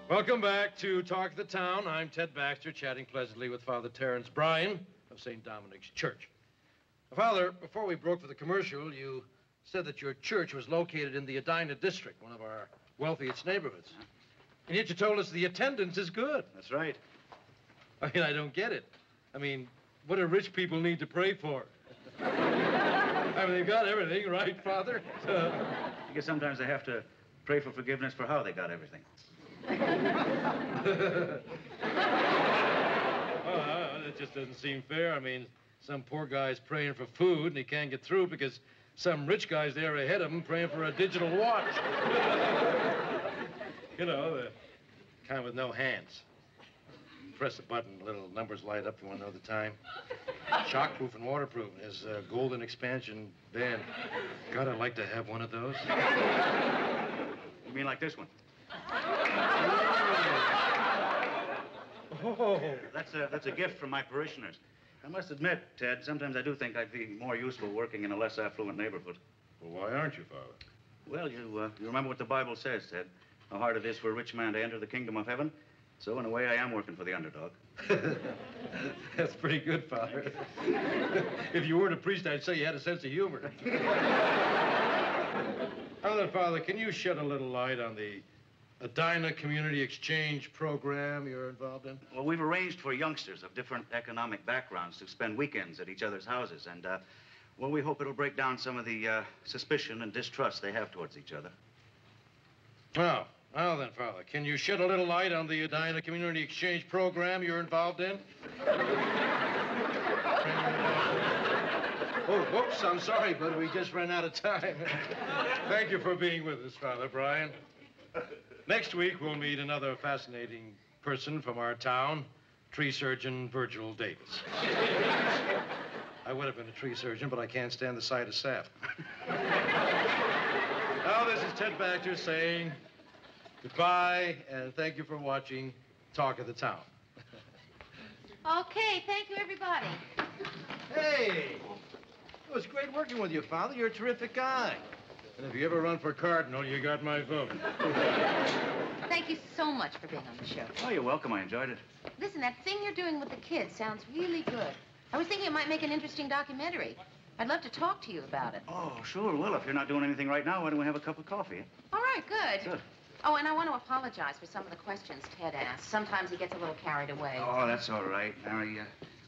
Welcome back to Talk of the Town. I'm Ted Baxter, chatting pleasantly with Father Terence Bryan of St. Dominic's Church. Father, before we broke for the commercial, you said that your church was located in the Edina district, one of our wealthiest neighborhoods. And yet you told us the attendance is good. That's right. I mean, I don't get it. I mean, what do rich people need to pray for? I mean, they've got everything, right, Father? I guess sometimes they have to pray for forgiveness for how they got everything. That just doesn't seem fair. I mean, some poor guy's praying for food and he can't get through because some rich guy's there ahead of him praying for a digital watch. You know, the kind with no hands. Press a button, little numbers light up. You want to know the time? Shockproof and waterproof. His golden expansion band. God, I'd like to have one of those. You mean like this one? Oh. That's a gift from my parishioners. I must admit, Ted, sometimes I do think I'd be more useful working in a less affluent neighborhood. Well, why aren't you, Father? Well, you remember what the Bible says, Ted. How hard it is for a rich man to enter the kingdom of heaven. So, in a way, I am working for the underdog. That's pretty good, Father. If you weren't a priest, I'd say you had a sense of humor. Now then, Father, can you shed a little light on the Edina Community Exchange program you're involved in? Well, we've arranged for youngsters of different economic backgrounds to spend weekends at each other's houses. And, well, we hope it'll break down some of the suspicion and distrust they have towards each other. Oh. Well, then, Father, can you shed a little light on the Edina Community Exchange program you're involved in? Oh, whoops, I'm sorry, but we just ran out of time. Thank you for being with us, Father Bryan. Next week, we'll meet another fascinating person from our town, tree surgeon Virgil Davis. I would have been a tree surgeon, but I can't stand the sight of sap. Now, this is Ted Baxter saying goodbye, and thank you for watching Talk of the Town. Okay, thank you, everybody. Hey, it was great working with you, Father. You're a terrific guy. And if you ever run for cardinal, you got my vote. Thank you so much for being on the show. Oh, you're welcome. I enjoyed it. Listen, that thing you're doing with the kids sounds really good. I was thinking it might make an interesting documentary. I'd love to talk to you about it. Oh, sure. Well, if you're not doing anything right now, why don't we have a cup of coffee? All right, good. Good. Oh, and I want to apologize for some of the questions Ted asked. Sometimes he gets a little carried away. Oh, that's all right, Mary.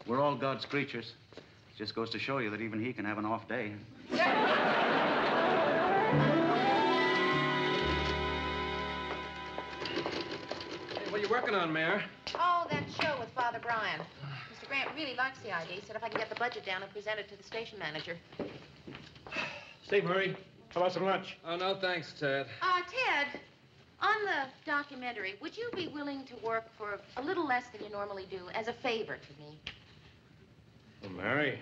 We're all God's creatures. It just goes to show you that even he can have an off day. What are you working on, Mayor? Oh, that show with Father Bryan. Mr. Grant really likes the idea. He said if I can get the budget down and present it to the station manager. Say, Murray, how about some lunch? Oh, no, thanks, Ted. Ted, on the documentary, would you be willing to work for a little less than you normally do as a favor to me? Well, Mary,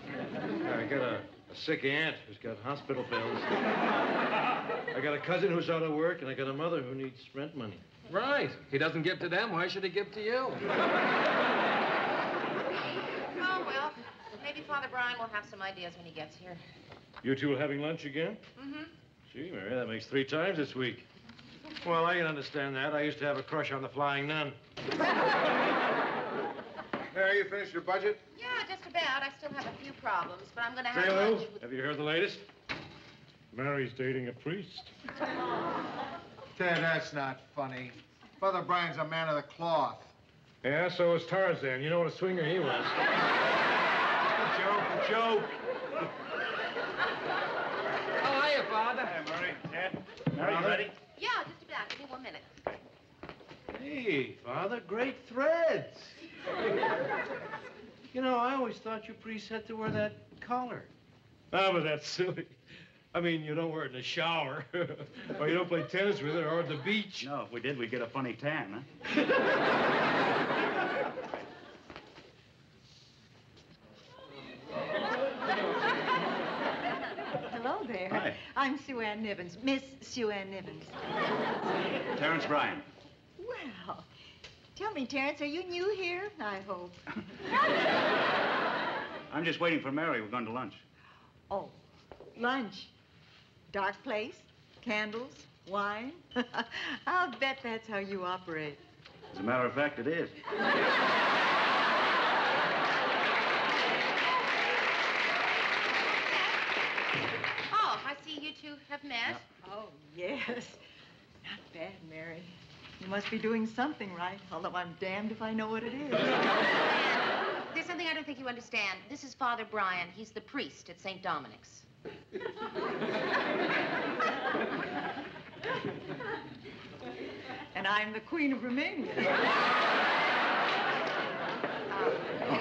I got a sick aunt who's got hospital bills. I got a cousin who's out of work, and I got a mother who needs rent money. Right. He doesn't give to them. Why should he give to you? Oh, well, maybe Father Bryan will have some ideas when he gets here. You two having lunch again? Mm-hmm. Gee, Mary, that makes 3 times this week. Well, I can understand that. I used to have a crush on the Flying Nun. Mary, you finished your budget? Yeah, just about. I still have a few problems, but I'm going to have Say, Lou, lunch with... have you heard the latest? Mary's dating a priest. Ted, that's not funny. Father Bryan's a man of the cloth. Yeah, so was Tarzan. You know what a swinger he was. A joke. Oh, hiya, Father. Hi, Murray. Ted. Mary, you ready? Yeah, just about. Give me 1 minute. Hey, Father, great threads. You know, I always thought you priests had to wear that collar. Ah, but that's silly. I mean, you don't wear it in the shower, or you don't play tennis with it, or at the beach. No, if we did, we'd get a funny tan, huh? Hello there. Hi. I'm Sue Ann Nivens, Miss Sue Ann Nivens. Terence Bryan. Well, tell me, Terence, are you new here? I hope. I'm just waiting for Mary. We're going to lunch. Oh, lunch. Dark place, candles, Wine? I'll bet that's how you operate. As a matter of fact, it is. Oh, I see you two have met. Oh, yes. Not bad, Mary. You must be doing something right, although I'm damned if I know what it is. There's something I don't think you understand. This is Father Brian. He's the priest at St. Dominic's. And I'm the Queen of Romania.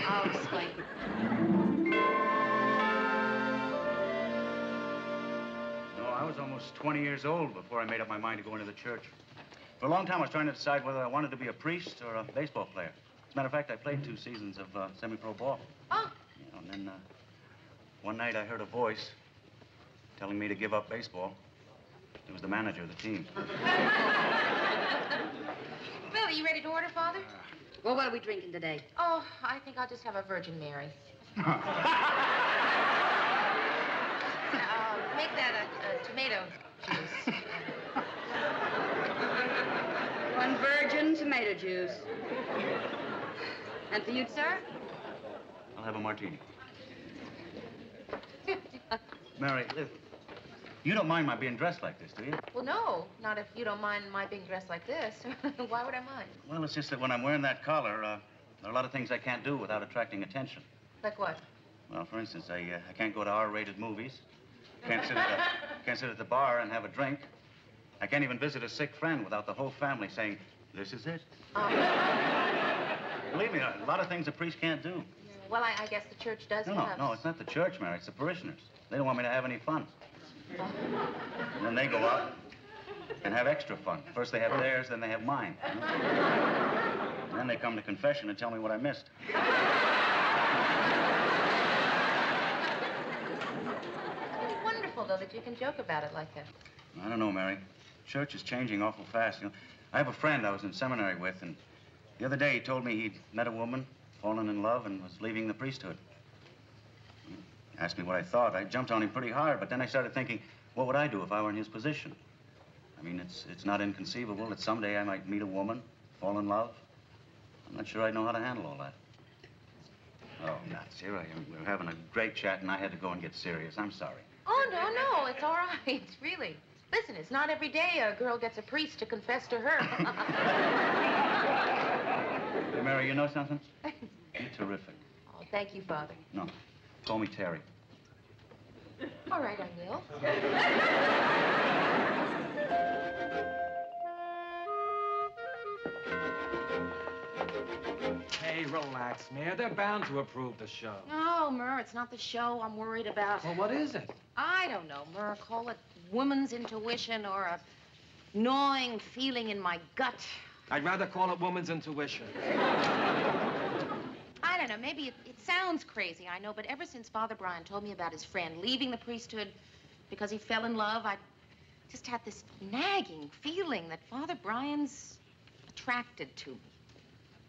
I'll explain. No, I was almost 20 years old before I made up my mind to go into the church. For a long time, I was trying to decide whether I wanted to be a priest or a baseball player. As a matter of fact, I played 2 seasons of semi-pro ball. Oh, You know, and then one night I heard a voice telling me to give up baseball. It was the manager of the team. Well, are you ready to order, Father? Well, what are we drinking today? Oh, I think I'll just have a Virgin Mary. Make that a tomato juice. One virgin tomato juice. And for you, sir? I'll have a martini. Mary, you don't mind my being dressed like this, do you? Well, no, not if you don't mind my being dressed like this. Why would I mind? Well, it's just that when I'm wearing that collar, there are a lot of things I can't do without attracting attention. Like what? Well, for instance, I can't go to R-rated movies. Can't sit at the bar and have a drink. I can't even visit a sick friend without the whole family saying, "This is it." Believe me, a lot of things a priest can't do. Well, I guess the church does have... No, it's not the church, Mary. It's the parishioners. They don't want me to have any fun. And then they go out and have extra fun. First they have theirs, then they have mine. You know? And then they come to confession and tell me what I missed. It's wonderful, though, that you can joke about it like that. I don't know, Mary. Church is changing awful fast. You know, I have a friend I was in seminary with, and the other day he told me he'd met a woman, fallen in love, and was leaving the priesthood. He asked me what I thought. I jumped on him pretty hard, but then I started thinking, what would I do if I were in his position? I mean, it's not inconceivable that someday I might meet a woman, fall in love. I'm not sure I'd know how to handle all that. Oh, nuts. Here I am. We were having a great chat, and I had to go and get serious. I'm sorry. Oh, no, it's all right, really. Listen, it's not every day a girl gets a priest to confess to her. Hey, Mary, you know something? You're terrific. Oh, thank you, Father. No, call me Terry. All right, I will. Hey, relax, Mayor. They're bound to approve the show. No, Murr, it's not the show I'm worried about. Well, what is it? I don't know, Murr. Call it woman's intuition or a gnawing feeling in my gut. I'd rather call it woman's intuition. I don't know, maybe it sounds crazy, I know, but ever since Father Brian told me about his friend leaving the priesthood because he fell in love, I just had this nagging feeling that Father Brian's attracted to me.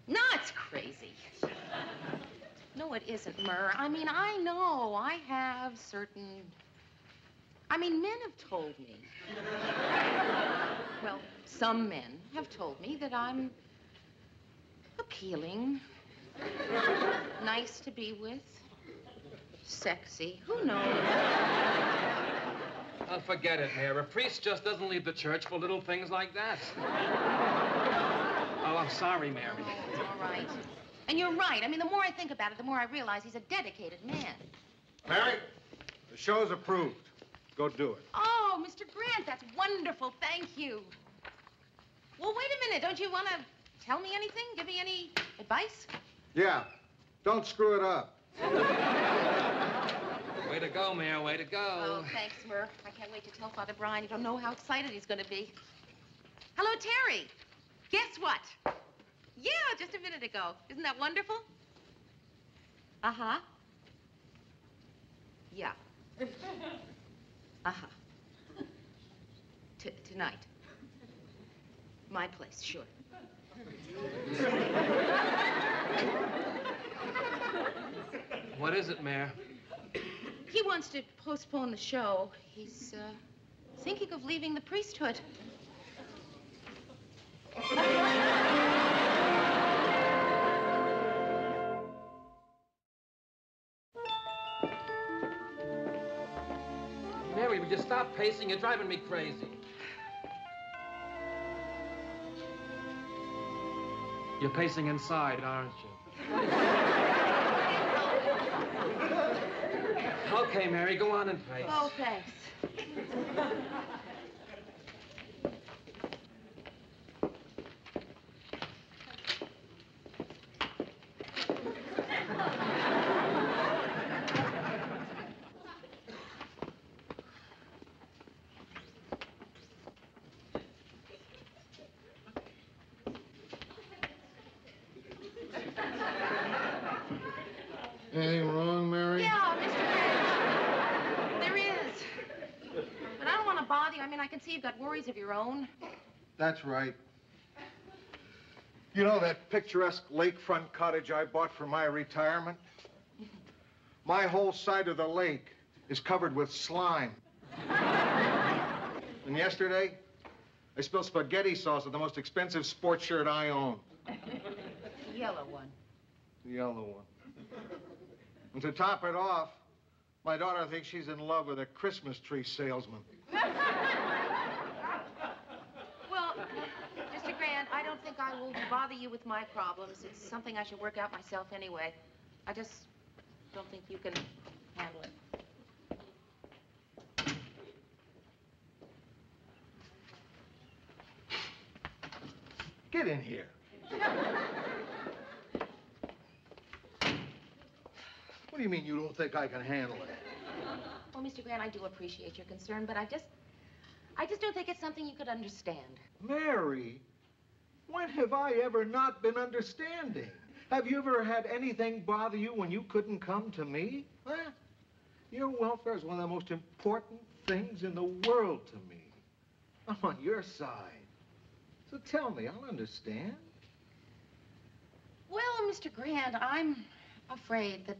No, it's crazy. No, it isn't, Murr. I mean, I know I have certain... I mean, men have told me. Well, some men have told me that I'm appealing, nice to be with, sexy. Who knows? Oh, forget it, Mayor. A priest just doesn't leave the church for little things like that. Oh, I'm sorry, Mary. Oh, it's all right. And you're right. I mean, the more I think about it, the more I realize he's a dedicated man. Mary, the show's approved. Go do it. Oh, Mr. Grant, that's wonderful. Thank you. Well, wait a minute. Don't you want to tell me anything? Give me any advice? Yeah, don't screw it up. Way to go, Mayor. Way to go. Oh, thanks, Murr. I can't wait to tell Father Brian. You don't know how excited he's going to be. Hello, Terry. Guess what? Yeah, just a minute ago. Isn't that wonderful? Uh-huh. Yeah. Uh-huh. Tonight. My place, sure. What is it, Mayor? He wants to postpone the show. He's, thinking of leaving the priesthood. Mary, would you stop pacing? You're driving me crazy. You're pacing inside, aren't you? Okay, Mary, go on and pace. Oh, thanks. Anything wrong, Mary? Yeah, Mr. Grant. There is. But I don't want to bother you. I mean, I can see you've got worries of your own. That's right. You know that picturesque lakefront cottage I bought for my retirement? My whole side of the lake is covered with slime. And yesterday, I spilled spaghetti sauce on the most expensive sports shirt I own. The yellow one. The yellow one. And to top it off, my daughter thinks she's in love with a Christmas tree salesman. Well, Mr. Grant, I don't think I will bother you with my problems. It's something I should work out myself anyway. I just don't think you can handle it. Get in here. What do you mean you don't think I can handle it? Well, Mr. Grant, I do appreciate your concern, but I just don't think it's something you could understand. Mary, when have I ever not been understanding? Have you ever had anything bother you when you couldn't come to me? Huh? Your welfare is one of the most important things in the world to me. I'm on your side. So tell me, I'll understand. Well, Mr. Grant, I'm afraid that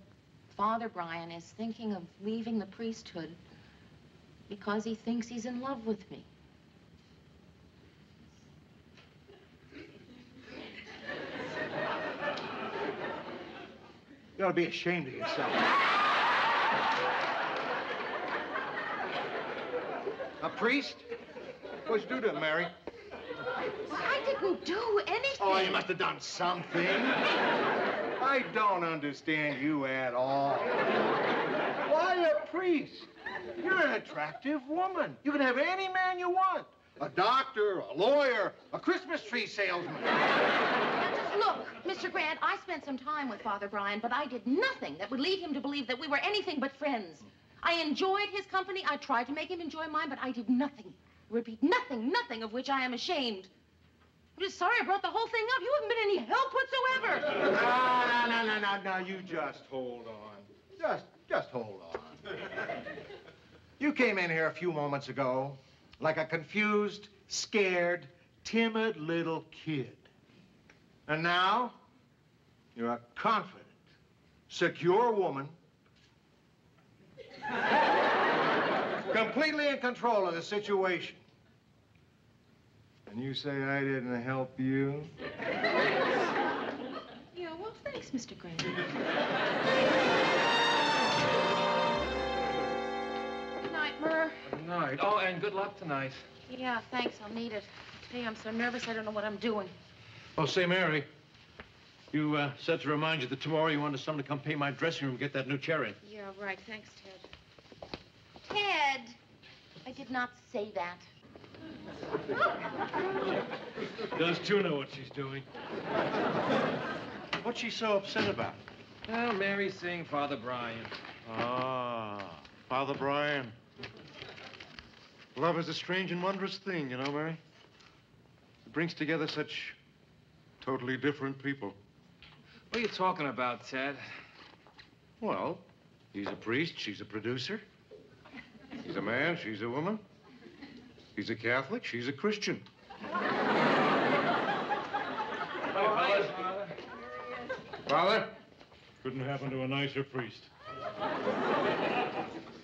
Father Brian is thinking of leaving the priesthood because he thinks he's in love with me. You ought to be ashamed of yourself. A priest? What'd you do to him, Mary? I didn't do anything. Oh, you must have done something. I don't understand you at all. Why a priest? You're an attractive woman. You can have any man you want. A doctor, a lawyer, a Christmas tree salesman. Now, just look, Mr. Grant, I spent some time with Father Brian, but I did nothing that would lead him to believe that we were anything but friends. I enjoyed his company. I tried to make him enjoy mine, but I did nothing. Repeat, nothing of which I am ashamed. I'm just sorry I brought the whole thing up. You haven't been any help whatsoever. No, you just hold on. Just hold on. You came in here a few moments ago like a confused, scared, timid little kid. And now, you're a confident, secure woman, completely in control of the situation. And you say I didn't help you? Yeah, well, thanks, Mr. Grant. Good night, Murr. Good night. Oh, and good luck tonight. Yeah, thanks. I'll need it. Today I'm so nervous I don't know what I'm doing. Oh, say, Mary, you said to remind you that tomorrow you wanted someone to come paint my dressing room and get that new chair in. Yeah, right. Thanks, Ted. Ted! I did not say that. Does Tuna know what she's doing? What's she so upset about? Well, Mary's seeing Father Brian. Ah, Father Brian. Love is a strange and wondrous thing, you know, Mary. It brings together such totally different people. What are you talking about, Ted? Well, he's a priest, she's a producer. He's a man, she's a woman. He's a Catholic, she's a Christian. Father. Father? Couldn't happen to a nicer priest.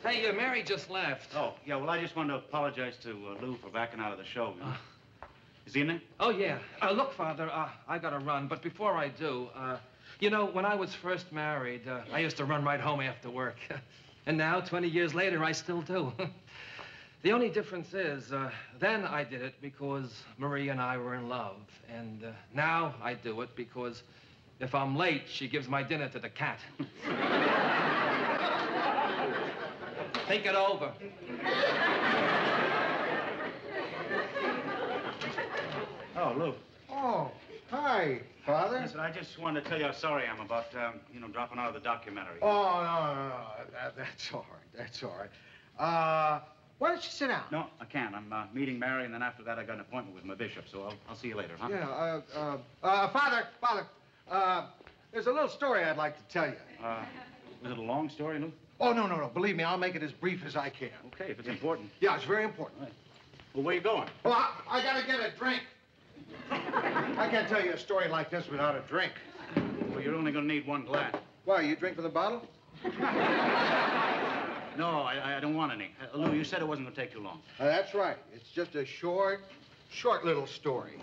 Hey, Mary just left. Oh, yeah, well, I just wanted to apologize to Lou for backing out of the show. You know? Is he in there? Oh, yeah. Look, Father, I gotta run, but before I do, you know, when I was first married, I used to run right home after work. And now, 20 years later, I still do. The only difference is, then I did it because Marie and I were in love. And now I do it because if I'm late, she gives my dinner to the cat. Take it over. Oh, Lou. Oh, hi, Father. Listen, I just wanted to tell you how sorry I'm about, you know, dropping out of the documentary. Oh, no. That's all right. That's all right. Why don't you sit down? No, I can't. I'm meeting Mary, and then after that, I got an appointment with my bishop, so I'll see you later, huh? Yeah, Father, there's a little story I'd like to tell you. Was it a long story, Lou? Oh, no. Believe me, I'll make it as brief as I can. Okay, if it's important. Yeah, it's very important. All right. Well, where you going? Well, I gotta get a drink. I can't tell you a story like this without a drink. Well, you're only going to need one glass. Why, you drink from the bottle? No, I don't want any. Lou, you said it wasn't going to take too long. That's right. It's just a short little story.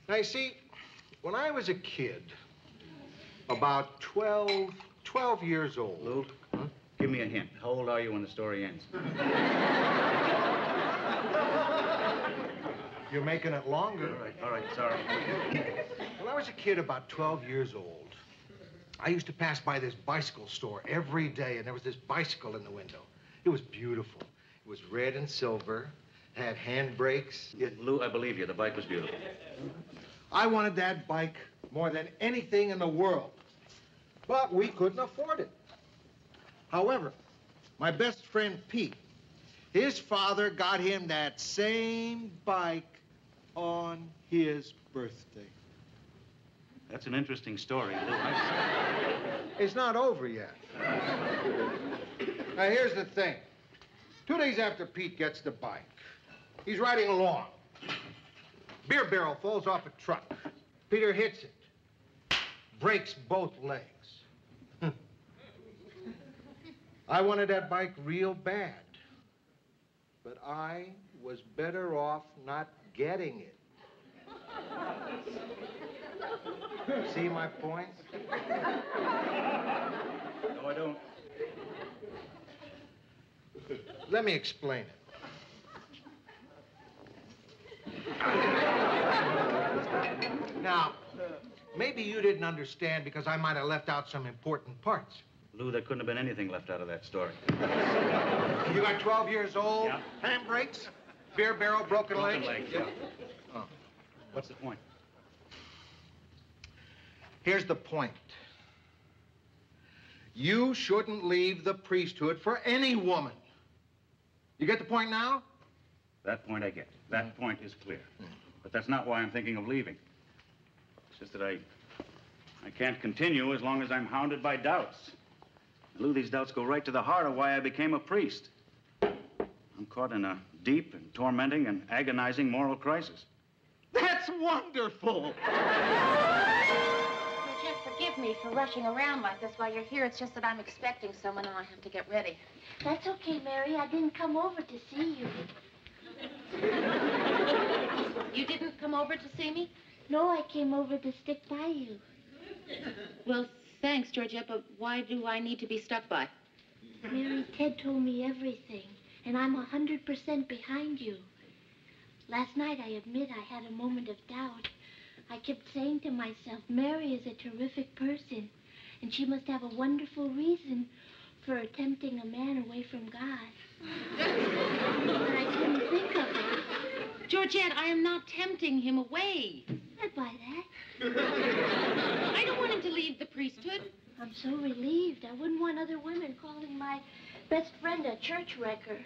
Now, you see, when I was a kid, about 12 years old... Lou, give me a hint. How old are you when the story ends? You're making it longer. All right, sorry. When I was a kid, about 12 years old, I used to pass by this bicycle store every day, and there was this bicycle in the window. It was beautiful. It was red and silver, had handbrakes. Lou, I believe you. The bike was beautiful. I wanted that bike more than anything in the world, but we couldn't afford it. However, my best friend Pete, his father got him that same bike on his birthday. That's an interesting story, Lou. It's not over yet. Now, here's the thing. 2 days after Pete gets the bike, he's riding along. Beer barrel falls off a truck. Peter hits it. Breaks both legs. I wanted that bike real bad. But I was better off not getting it. See my point? No, I don't. Let me explain it. Now, maybe you didn't understand because I might have left out some important parts. Lou, there couldn't have been anything left out of that story. You got 12 years old, Yeah. handbrakes, beer barrel, broken leg. Yeah. Oh. What's the point? Here's the point. You shouldn't leave the priesthood for any woman. You get the point now? That point I get. That point is clear. But that's not why I'm thinking of leaving. It's just that I can't continue as long as I'm hounded by doubts. Lou, these doubts go right to the heart of why I became a priest. I'm caught in a deep and tormenting and agonizing moral crisis. That's wonderful! Jeff, forgive me for rushing around like this while you're here. It's just that I'm expecting someone and I have to get ready. That's okay, Mary. I didn't come over to see you. You didn't come over to see me? No, I came over to stick by you. Well, thanks, Georgette, but why do I need to be stuck by? Mary, Ted told me everything, and I'm 100% behind you. Last night, I admit I had a moment of doubt. I kept saying to myself, Mary is a terrific person, and she must have a wonderful reason for tempting a man away from God. But I couldn't think of it. Georgette, I am not tempting him away. I'd buy that. I don't want him to leave the priesthood. I'm so relieved. I wouldn't want other women calling my best friend a church wrecker.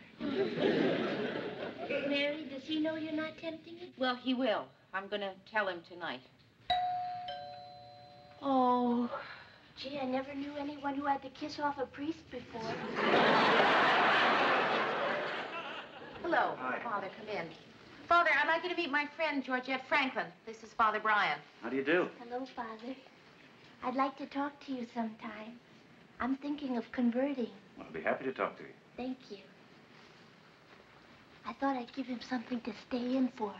Mary, does he know you're not tempting him? Well, he will. I'm going to tell him tonight. Oh, gee, I never knew anyone who had to kiss off a priest before. Hello, Hi. Father, come in. Father, I'd like you to meet my friend, Georgette Franklin. This is Father Brian. How do you do? Hello, Father. I'd like to talk to you sometime. I'm thinking of converting. Well, I'll be happy to talk to you. Thank you. I thought I'd give him something to stay in for.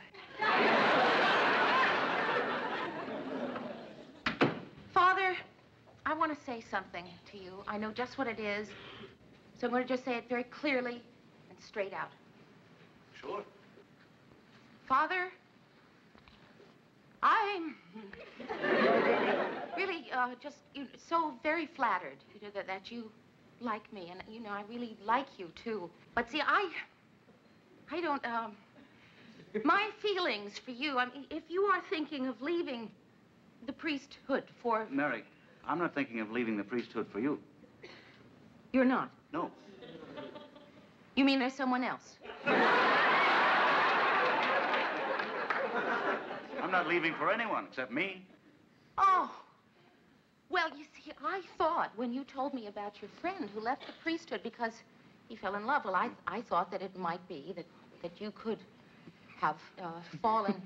want to say something to you. I know just what it is. So I'm going to just say it very clearly and straight out. Sure. Father, I'm really just so very flattered, that you like me. And, I really like you, too. But see, I don't, my feelings for you, I mean, if you are thinking of leaving the priesthood for... Mary, I'm not thinking of leaving the priesthood for you. You're not? No. You mean there's someone else? I'm not leaving for anyone except me. Oh. Well, you see, I thought when you told me about your friend who left the priesthood because he fell in love, well, I thought that it might be that you could have fallen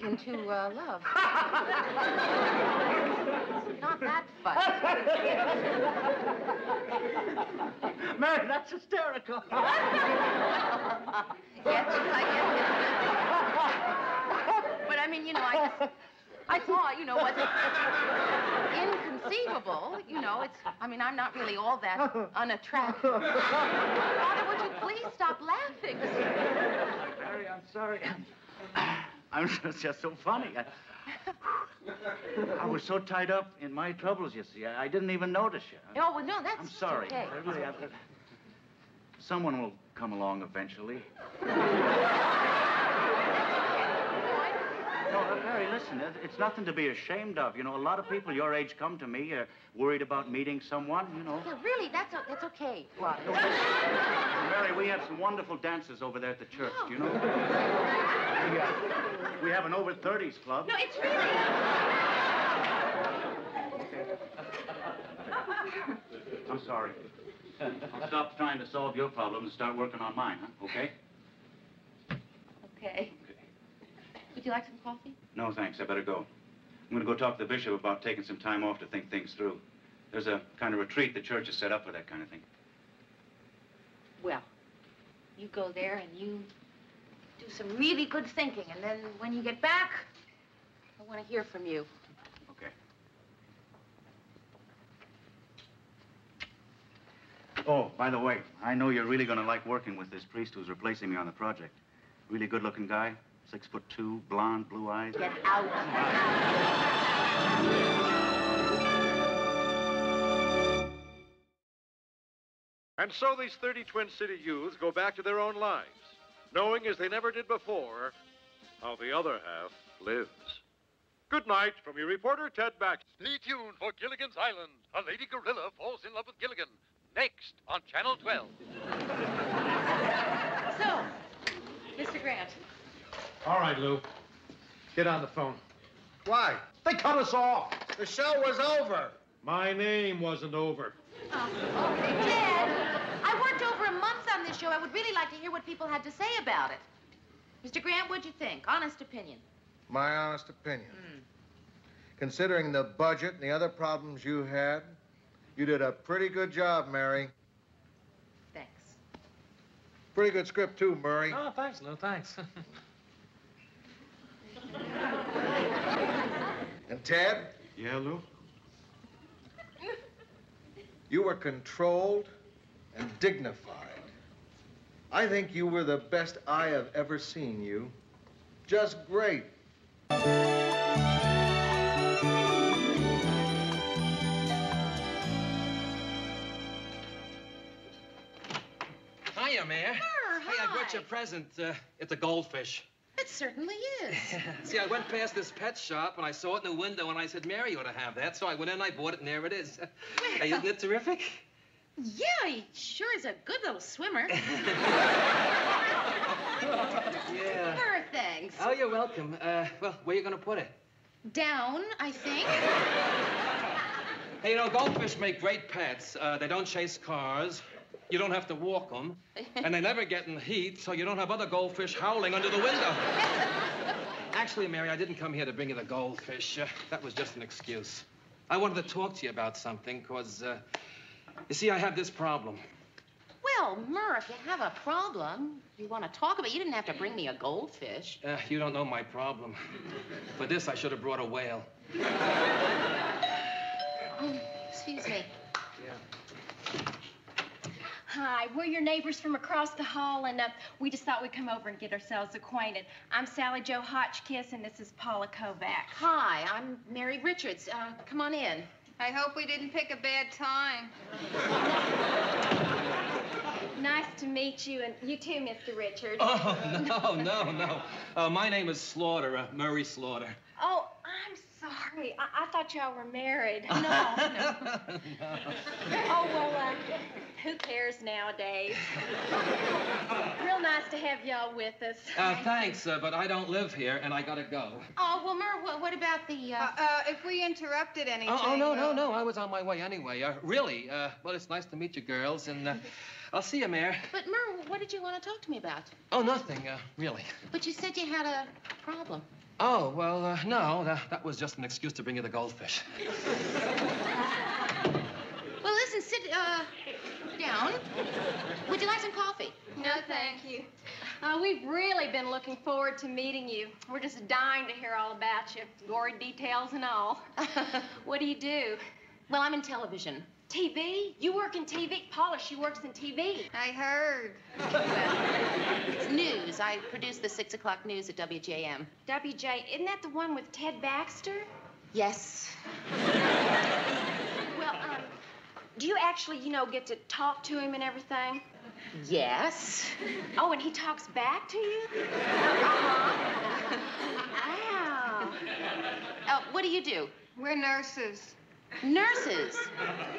into love. Not that funny. Mary, that's hysterical. Yes, I guess. But I mean, I thought, what's inconceivable, I'm not really all that unattractive. Father, would you please stop laughing? Mary, I'm sorry. It's just so funny. I was so tied up in my troubles, you see. I didn't even notice you. Oh, well, no, that's I'm sorry. okay. Someone will come along eventually. No, Mary, listen, it's nothing to be ashamed of. A lot of people your age come to me worried about meeting someone, Yeah, really, that's okay, Father. Mary, we have some wonderful dancers over there at the church, do you know? We have an over-30s club. No, it's really... I'm sorry. I'll stop trying to solve your problems and start working on mine, huh? Okay? Okay. Would you like some coffee? No, thanks. I better go. I'm going to go talk to the bishop about taking some time off to think things through. There's a kind of retreat the church has set up for that kind of thing. Well, you go there and you do some really good thinking, and then when you get back, I want to hear from you. Okay. Oh, by the way, I know you're really going to like working with this priest who's replacing me on the project. Really good-looking guy, 6'2", blonde, blue eyes. Get out. And so these 30 Twin City youths go back to their own lives, knowing as they never did before how the other half lives. Good night from your reporter, Ted Baxter. Stay tuned for Gilligan's Island. A lady gorilla falls in love with Gilligan. Next on Channel 12. So, Mr. Grant. All right, Lou. Get on the phone. Why? They cut us off. The show was over. My name wasn't over. Oh, okay, Ted. I worked over a month on this show. I would really like to hear what people had to say about it. Mr. Grant, what'd you think? Honest opinion. My honest opinion. Considering the budget and the other problems you had, you did a pretty good job, Mary. Thanks. Pretty good script, too, Murray. Oh, thanks, Lou, thanks. And Ted? Yeah, Lou? You were controlled and dignified. I think you were the best I have ever seen you. Just great. Hiya, Mayor. Hey, I brought you a present. It's a goldfish. It certainly is. See, I went past this pet shop, and I saw it in the window, and I said, Mary ought to have that. So I went in, I bought it, and there it is. Hey, isn't it terrific? Yeah, he sure is a good little swimmer. Yeah. Sure, thanks. Oh, you're welcome. Well, where you going to put it? Down, I think. Hey, goldfish make great pets. They don't chase cars. You don't have to walk them. And they never get in heat, so you don't have other goldfish howling under the window. Actually, Mary, I didn't come here to bring you the goldfish. That was just an excuse. I wanted to talk to you about something, because, you see, I have this problem. Well, Murr, if you have a problem you want to talk about, you didn't have to bring me a goldfish. You don't know my problem. For this, I should have brought a whale. Oh, Excuse me. Hi, we're your neighbors from across the hall, and we just thought we'd come over and get ourselves acquainted. I'm Sally Jo Hotchkiss, and this is Paula Kovac. Hi, I'm Mary Richards. Come on in. I hope we didn't pick a bad time. Nice to meet you, and you too, Mr. Richards. Oh, no. My name is Slaughter, Murray Slaughter. Oh, I'm sorry. I thought y'all were married. No. Oh, well, who cares nowadays? Real nice to have y'all with us. Thanks, but I don't live here, and I gotta go. Oh, well, Mur, what about the, If we interrupted anything... Oh, no. I was on my way anyway. Really, well, it's nice to meet you girls, and I'll see you, Mayor. But, Mur, what did you want to talk to me about? Oh, nothing, really. But you said you had a problem. Oh, well, no, that was just an excuse to bring you the goldfish. Well, listen, sit down. Would you like some coffee? No, thank you. We've really been looking forward to meeting you. We're just dying to hear all about you, gory details and all. What do you do? Well, I'm in television. TV? You work in TV? Paula, she works in TV. I heard. It's news. I produce the 6 o'clock news at WJM. WJ, isn't that the one with Ted Baxter? Yes. Well, do you actually, get to talk to him and everything? Yes. Oh, and he talks back to you? Wow. What do you do? We're nurses. Nurses?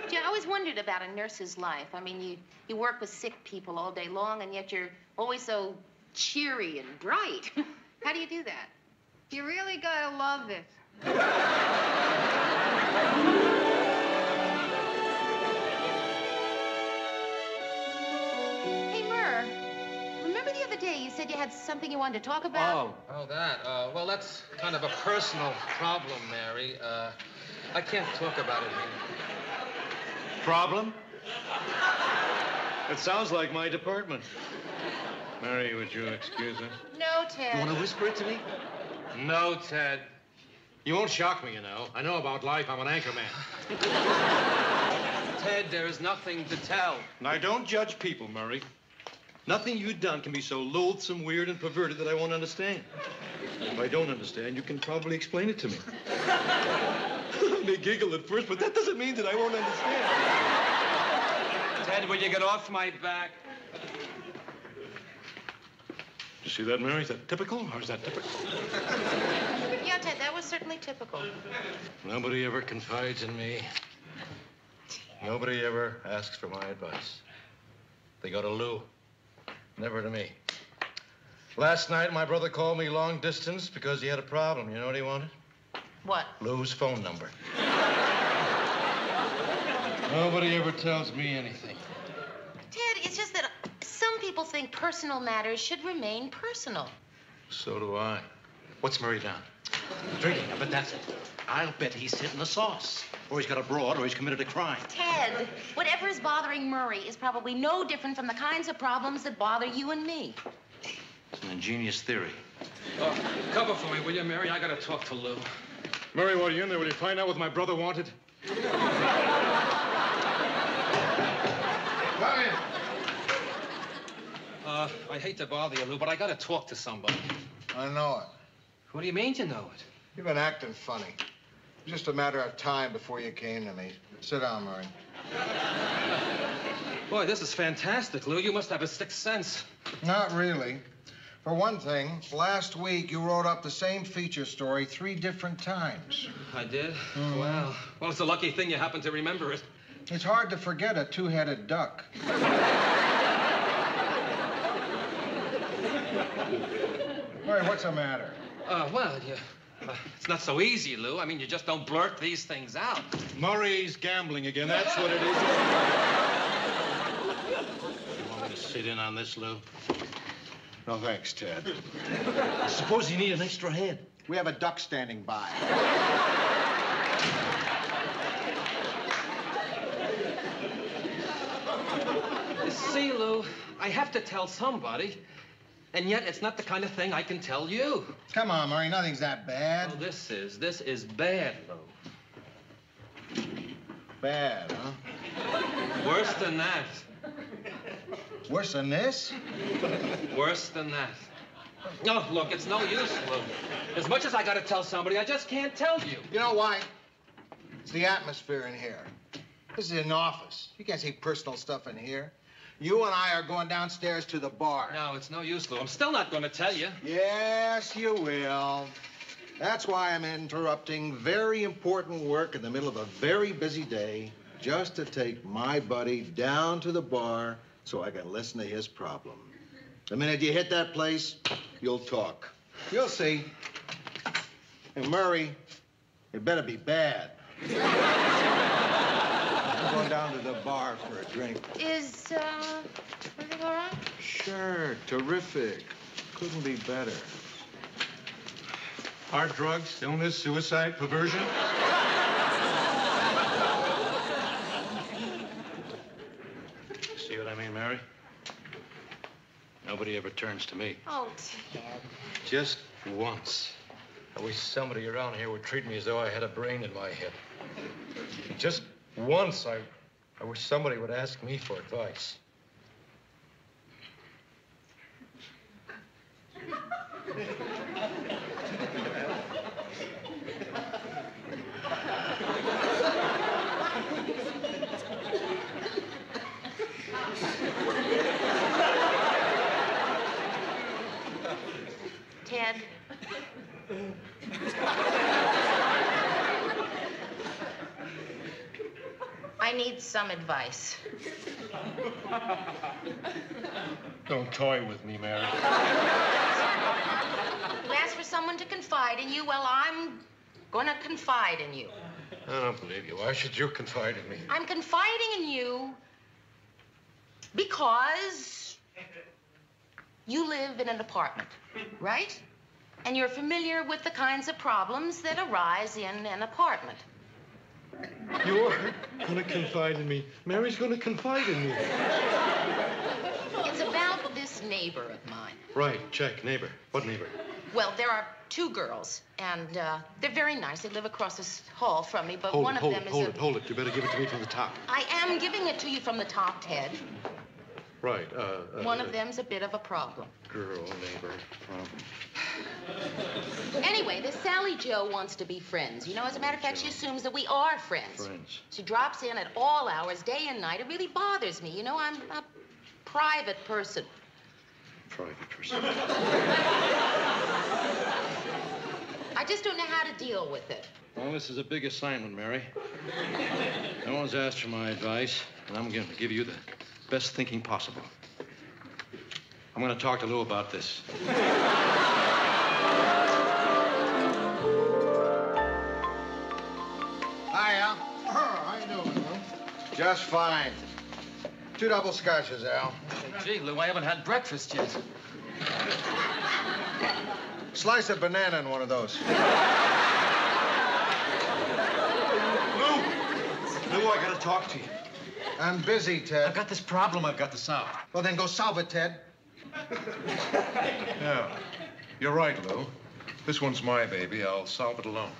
Gee, I always wondered about a nurse's life. I mean, you work with sick people all day long, and yet you're always so cheery and bright. How do you do that? You really gotta love it. Hey, Mur, remember the other day you said you had something you wanted to talk about? Oh, that. Well, that's kind of a personal problem, Mary. I can't talk about it here. Problem? It sounds like my department. Mary, would you excuse us? No, Ted. You want to whisper it to me? No, Ted. You won't shock me, you know. I know about life. I'm an anchor man. Ted, there is nothing to tell. And I don't judge people, Murray. Nothing you've done can be so loathsome, weird, and perverted that I won't understand. If I don't understand, you can probably explain it to me. I may giggle at first, but that doesn't mean that I won't understand. Ted, will you get off my back? You see that, Mary? Is that typical, or is that typical? Yeah, Ted, that was certainly typical. Nobody ever confides in me. Nobody ever asks for my advice. They go to Lou, never to me. Last night, my brother called me long distance because he had a problem. You know what he wanted? What? Lou's phone number. Nobody ever tells me anything. Ted, it's just that some people think personal matters should remain personal. So do I. What's Murray done? Drinking, I bet that's it. I'll bet he's hitting the sauce. Or he's got a broad, or he's committed a crime. Ted, whatever is bothering Murray is probably no different from the kinds of problems that bother you and me. It's an ingenious theory. Cover for me, will you, Mary? I gotta talk to Lou. Murray, while you're in there, will you find out what my brother wanted? Come in. I hate to bother you, Lou, but I gotta talk to somebody. I know it. What do you mean you know it? You've been acting funny. Just a matter of time before you came to me. Sit down, Murray. Boy, this is fantastic, Lou. You must have a sixth sense. Not really. For one thing, last week you wrote up the same feature story 3 different times. I did? Wow. Well, it's a lucky thing you happen to remember it. It's hard to forget a 2-headed duck. Murray, what's the matter? It's not so easy, Lou. I mean, you just don't blurt these things out. Murray's gambling again. That's what it is. You want me to sit in on this, Lou? No, thanks, Ted. Suppose you need an extra head. We have a duck standing by. You see, Lou, I have to tell somebody, and yet it's not the kind of thing I can tell you. Come on, Murray, nothing's that bad. Well, this is bad, Lou. bad, huh? Worse than that. Worse than this? Worse than that. No, look, it's no use, Lou. As much as I gotta tell somebody, I just can't tell you. You know why? It's the atmosphere in here. This is an office. You can't say personal stuff in here. You and I are going downstairs to the bar. No, it's no use, Lou. I'm still not gonna tell you. Yes, you will. That's why I'm interrupting very important work in the middle of a very busy day just to take my buddy down to the bar so I can listen to his problem. The minute you hit that place, you'll talk. You'll see. And Murray, it better be bad. I'm going down to the bar for a drink. Is, everything all right? Sure, terrific. Couldn't be better. Hard drugs, illness, suicide, perversion? See what I mean, Mary? Nobody ever turns to me. Oh, Ted. Just once. I wish somebody around here would treat me as though I had a brain in my head. Just once, I wish somebody would ask me for advice. Ted. I need some advice. Don't toy with me, Mary. You asked for someone to confide in you. Well, I'm gonna confide in you. I don't believe you. Why should you confide in me? I'm confiding in you because you live in an apartment, right? And you're familiar with the kinds of problems that arise in an apartment. You're gonna confide in me. Mary's gonna confide in me. It's about this neighbor of mine. Right, check. Neighbor. What neighbor? Well, there are two girls, and they're very nice. They live across this hall from me, but Hold one it, of hold them it, is hold a... it, hold it. You better give it to me from the top. I am giving it to you from the top, Ted. Right, One of them's a bit of a problem. Girl, neighbor, problem. Anyway, this Sally Joe wants to be friends. You know, as a matter of fact, she assumes that we are friends. Friends. She drops in at all hours, day and night. It really bothers me. You know, I'm a private person. Private person. I just don't know how to deal with it. Well, this is a big assignment, Mary. No one's asked for my advice, and I'm going to give you the best thinking possible. I'm going to talk to Lou about this. Hi, Al. How you doing, Lou? Just fine. 2 double scotches, Al. Gee, Lou, I haven't had breakfast yet. Slice of banana in one of those. Lou, I got to talk to you. I'm busy, Ted. I've got this problem I've got to solve. Well, then go solve it, Ted. Yeah, you're right, Lou. This one's my baby. I'll solve it alone.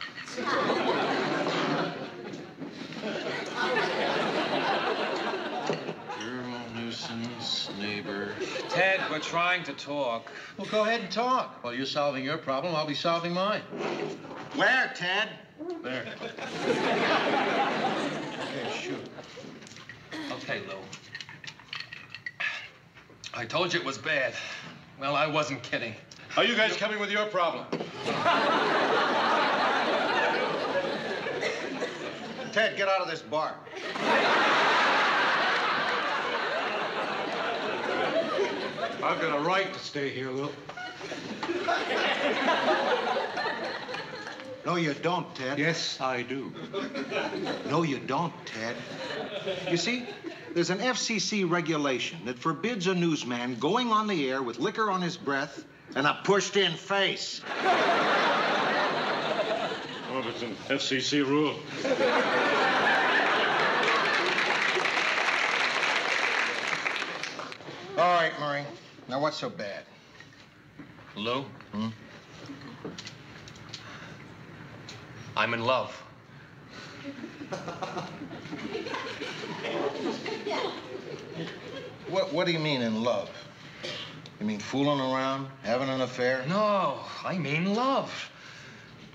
Girl, nuisance, neighbor. Ted, we're trying to talk. Well, go ahead and talk. While you're solving your problem, I'll be solving mine. Where, Ted? There. Okay, shoot. Okay, Lou. I told you it was bad. Well, I wasn't kidding. Are you guys coming with your problem? Ted, get out of this bar. I've got a right to stay here, Lou. No, you don't, Ted. Yes, I do. No, you don't, Ted. You see, there's an FCC regulation that forbids a newsman going on the air with liquor on his breath and a pushed-in face. Oh, it's an FCC rule. All right, Murray. Now, what's so bad? Lou? Hmm? I'm in love. What do you mean in love? You mean fooling around, having an affair? No, I mean love.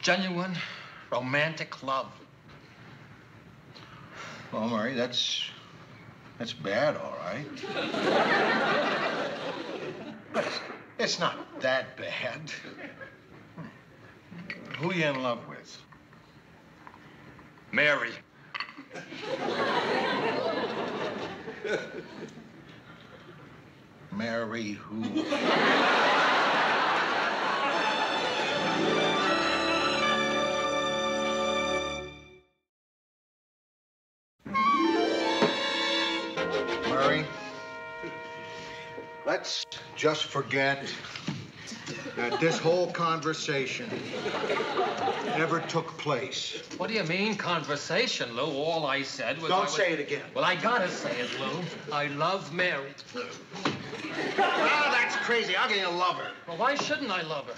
Genuine, romantic love. Well, Murray, that's bad, all right. But it's not that bad. Who are you in love with? Mary. Mary who? Murray, let's just forget that this whole conversation ever took place. What do you mean, conversation, Lou? All I said was... Don't say it again. Well, I gotta say it, Lou. I love Mary. Ah, that's crazy. How can you love her? Well, why shouldn't I love her?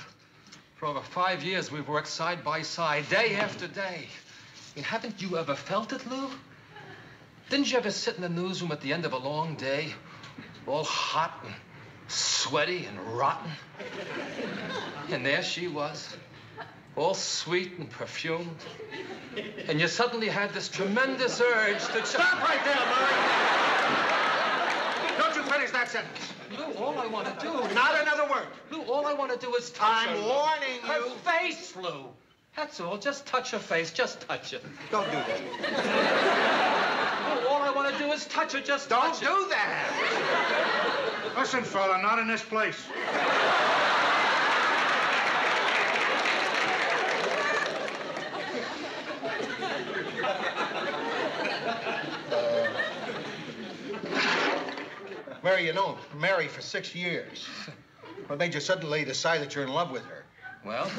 For over 5 years, we've worked side by side, day after day. I mean, haven't you ever felt it, Lou? Didn't you ever sit in the newsroom at the end of a long day, all hot and sweaty and rotten? And there she was, all sweet and perfumed. And you suddenly had this tremendous urge to... Stop right there, Murray! Don't you finish that sentence. Lou, all I want to do... Not another word. Lou, all I want to do is touch her. I'm warning you. Her face, Lou. That's all. Just touch her face. Just touch it. Don't do that. Lou, all I want to do is touch her. Just touch it. Don't do that. Listen, fella, not in this place. Mary, you know Mary for 6 years. What made you suddenly decide that you're in love with her? Well,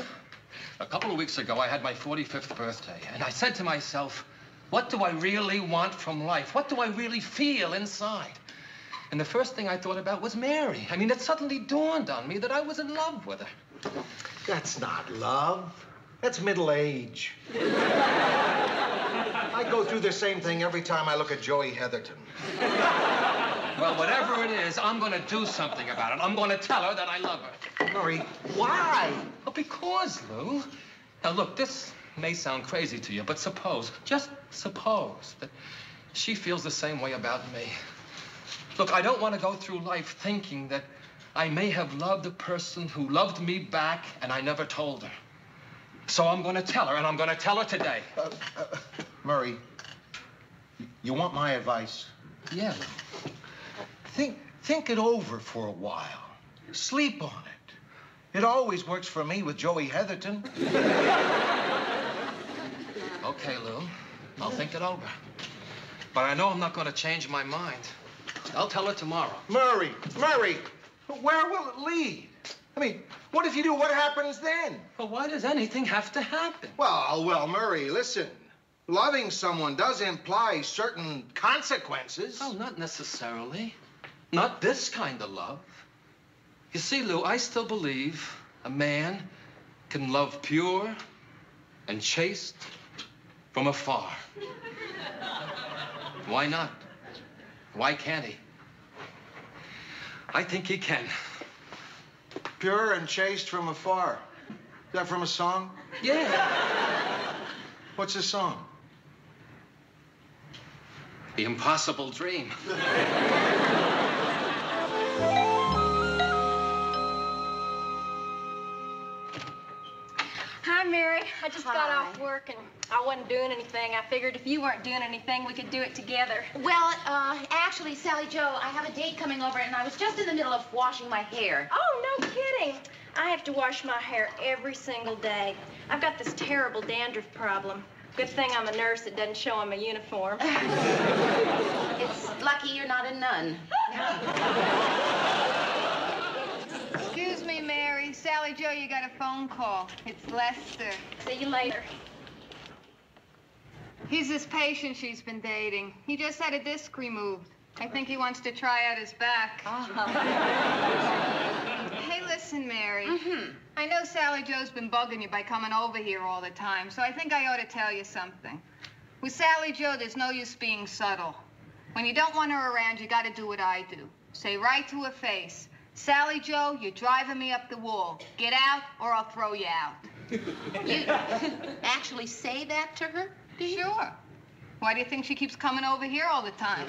a couple of weeks ago, I had my 45th birthday, and I said to myself, what do I really want from life? What do I really feel inside? And the first thing I thought about was Mary. I mean, it suddenly dawned on me that I was in love with her. That's not love. That's middle age. I go through the same thing every time I look at Joey Heatherton. Well, whatever it is, I'm going to do something about it. I'm going to tell her that I love her. Murray, why? Well, because, Lou. Now, look, this may sound crazy to you, but suppose, just suppose, that she feels the same way about me. Look, I don't want to go through life thinking that I may have loved a person who loved me back and I never told her. So I'm going to tell her, and I'm going to tell her today. Murray, you want my advice? Yeah. Think it over for a while. Sleep on it. It always works for me with Joey Heatherton. Okay, Lou. I'll think it over. But I know I'm not going to change my mind. I'll tell her tomorrow. Murray, where will it lead? I mean, what if you do? What happens then? Well, why does anything have to happen? Well, Murray, listen. Loving someone does imply certain consequences. Oh, not necessarily. Not this kind of love. You see, Lou, I still believe a man can love pure and chaste from afar. Why not? Why can't he? I think he can. Pure and chaste from afar. Is that from a song? Yeah. What's the song? The Impossible Dream. Hi, Mary. I just got off work and I wasn't doing anything. I figured if you weren't doing anything, we could do it together. Well, actually, Sally Joe, I have a date coming over, and I was just in the middle of washing my hair. Oh, no kidding. I have to wash my hair every single day. I've got this terrible dandruff problem. Good thing I'm a nurse that doesn't show on my uniform. It's lucky you're not a nun. Excuse me, Mary. Sally Joe, you got a phone call. It's Lester. See you later. He's this patient she's been dating. He just had a disc removed. I think he wants to try out his back. Hey, listen, Mary. I know Sally Joe's been bugging you by coming over here all the time, so I think I ought to tell you something. With Sally Joe, there's no use being subtle. When you don't want her around, you gotta do what I do. Say right to her face, Sally Joe, you're driving me up the wall. Get out or I'll throw you out. You actually say that to her? Sure. Why do you think she keeps coming over here all the time?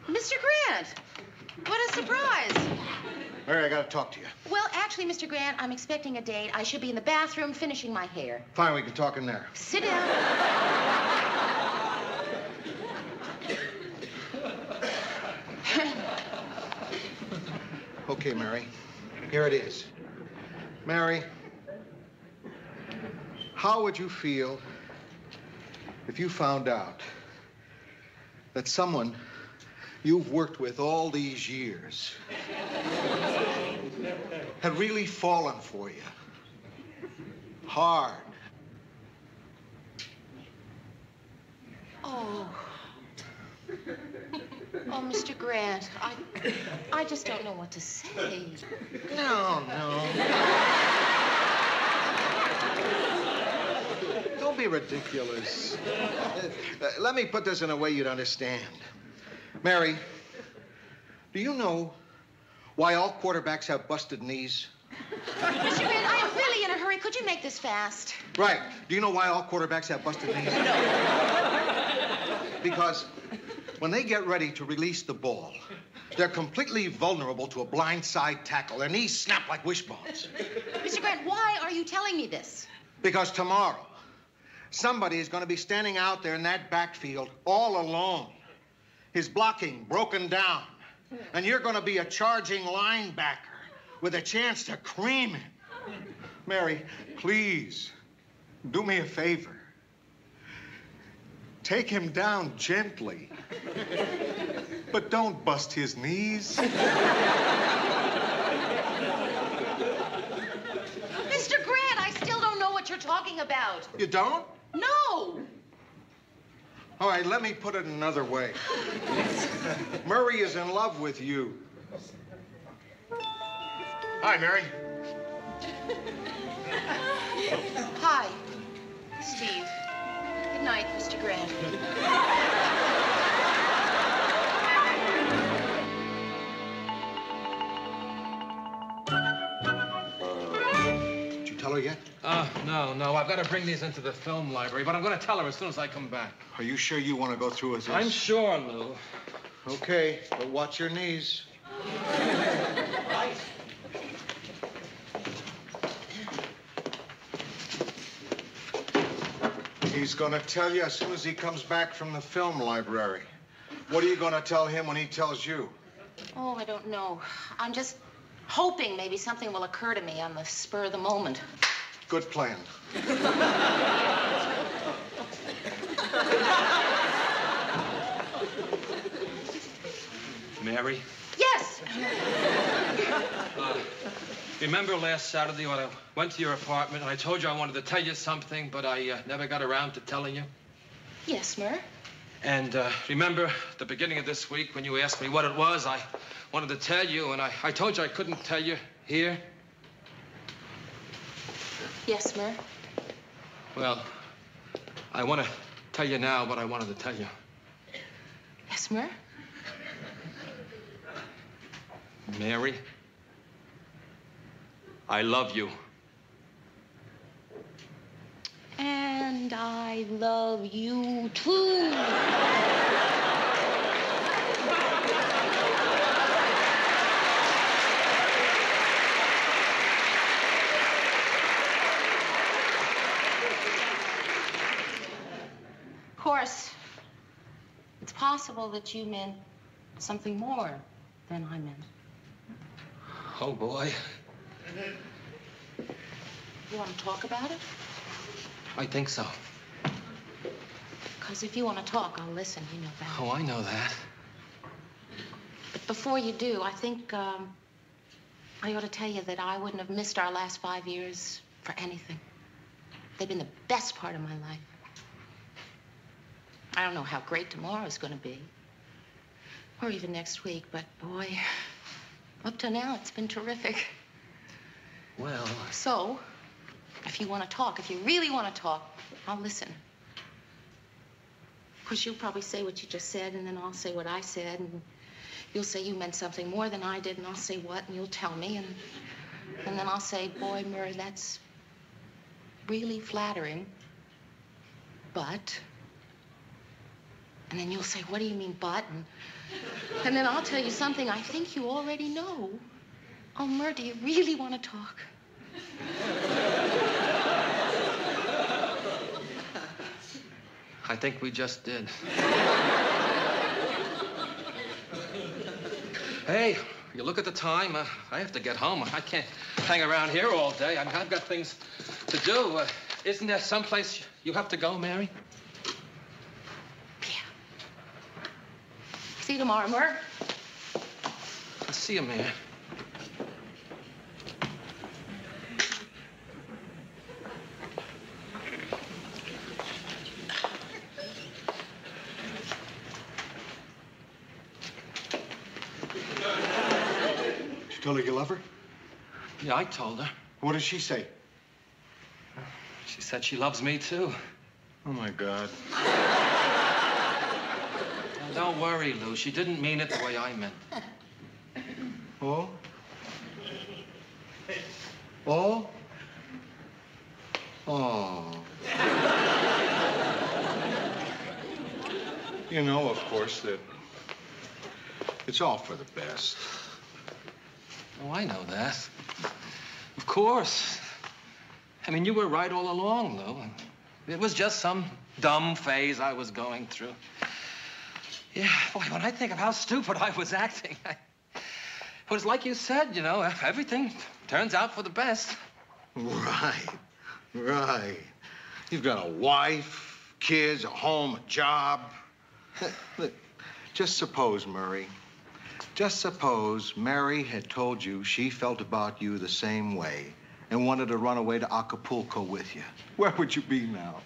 Mr. Grant, what a surprise. Mary, I gotta talk to you. Well, actually, Mr. Grant, I'm expecting a date. I should be in the bathroom finishing my hair. Fine, we can talk in there. Sit down. Okay, Mary. Here it is. Mary, how would you feel if you found out that someone you've worked with all these years had really fallen for you? Hard. Oh. Oh, Mr. Grant, I just don't know what to say. No. Don't be ridiculous. Let me put this in a way you'd understand. Mary, do you know why all quarterbacks have busted knees? Mr. Grant, I am really in a hurry. Could you make this fast? Right. Do you know why all quarterbacks have busted knees? No. Because when they get ready to release the ball, they're completely vulnerable to a blindside tackle. Their knees snap like wishbones. Mr. Grant, why are you telling me this? Because tomorrow, somebody is going to be standing out there in that backfield all alone. His blocking broken down. And you're going to be a charging linebacker with a chance to cream him. Mary, please, do me a favor. Take him down gently. But don't bust his knees. Mr. Grant, I still don't know what you're talking about. You don't? No. All right, let me put it another way. Murray is in love with you. Hi, Mary. Hi, Steve. Good night, Mr. Grant. Did you tell her yet? No. I've got to bring these into the film library, but I'm going to tell her as soon as I come back. Are you sure you want to go through with this? I'm sure, Lou. Okay, but watch your knees. He's going to tell you as soon as he comes back from the film library. What are you going to tell him when he tells you? Oh, I don't know. I'm just hoping maybe something will occur to me on the spur of the moment. Good plan. Mary? Yes! Remember last Saturday when I went to your apartment and I told you I wanted to tell you something, but I never got around to telling you? Yes, Mur. And remember the beginning of this week when you asked me what it was? I wanted to tell you, and I told you I couldn't tell you here? Yes, Mur. Well, I want to tell you now what I wanted to tell you. Yes, Mur. Mary, I love you. And I love you, too. Of course, it's possible that you meant something more than I meant. Oh, boy. You want to talk about it? I think so. Because if you want to talk, I'll listen. You know that. Oh, I know that. But before you do, I think I ought to tell you that I wouldn't have missed our last 5 years for anything. They've been the best part of my life. I don't know how great tomorrow's going to be. Or even next week, but boy, up to now, it's been terrific. Well... So, if you want to talk, if you really want to talk, I'll listen. Of course, you'll probably say what you just said, and then I'll say what I said, and you'll say you meant something more than I did, and I'll say what, and you'll tell me, and then I'll say, boy, Murray, that's really flattering, but... And then you'll say, what do you mean, but? And then I'll tell you something I think you already know. Oh, Mur, do you really want to talk? I think we just did. Hey, you look at the time. I have to get home. I can't hang around here all day. I've got things to do. Isn't there someplace you have to go, Mary? See you tomorrow, Mur. I'll see you, Mary. You told her you love her? Yeah, I told her. What does she say? She said she loves me, too. Oh, my God. Don't worry, Lou. She didn't mean it the way I meant. Oh? Oh? Oh. You know, of course, that it's all for the best. Oh, I know that. Of course. I mean, you were right all along, Lou. It was just some dumb phase I was going through. Yeah, boy, when I think of how stupid I was acting, it was like you said, you know, everything turns out for the best. Right, right. You've got a wife, kids, a home, a job. Look, just suppose, Murray, just suppose Mary had told you she felt about you the same way and wanted to run away to Acapulco with you. Where would you be now?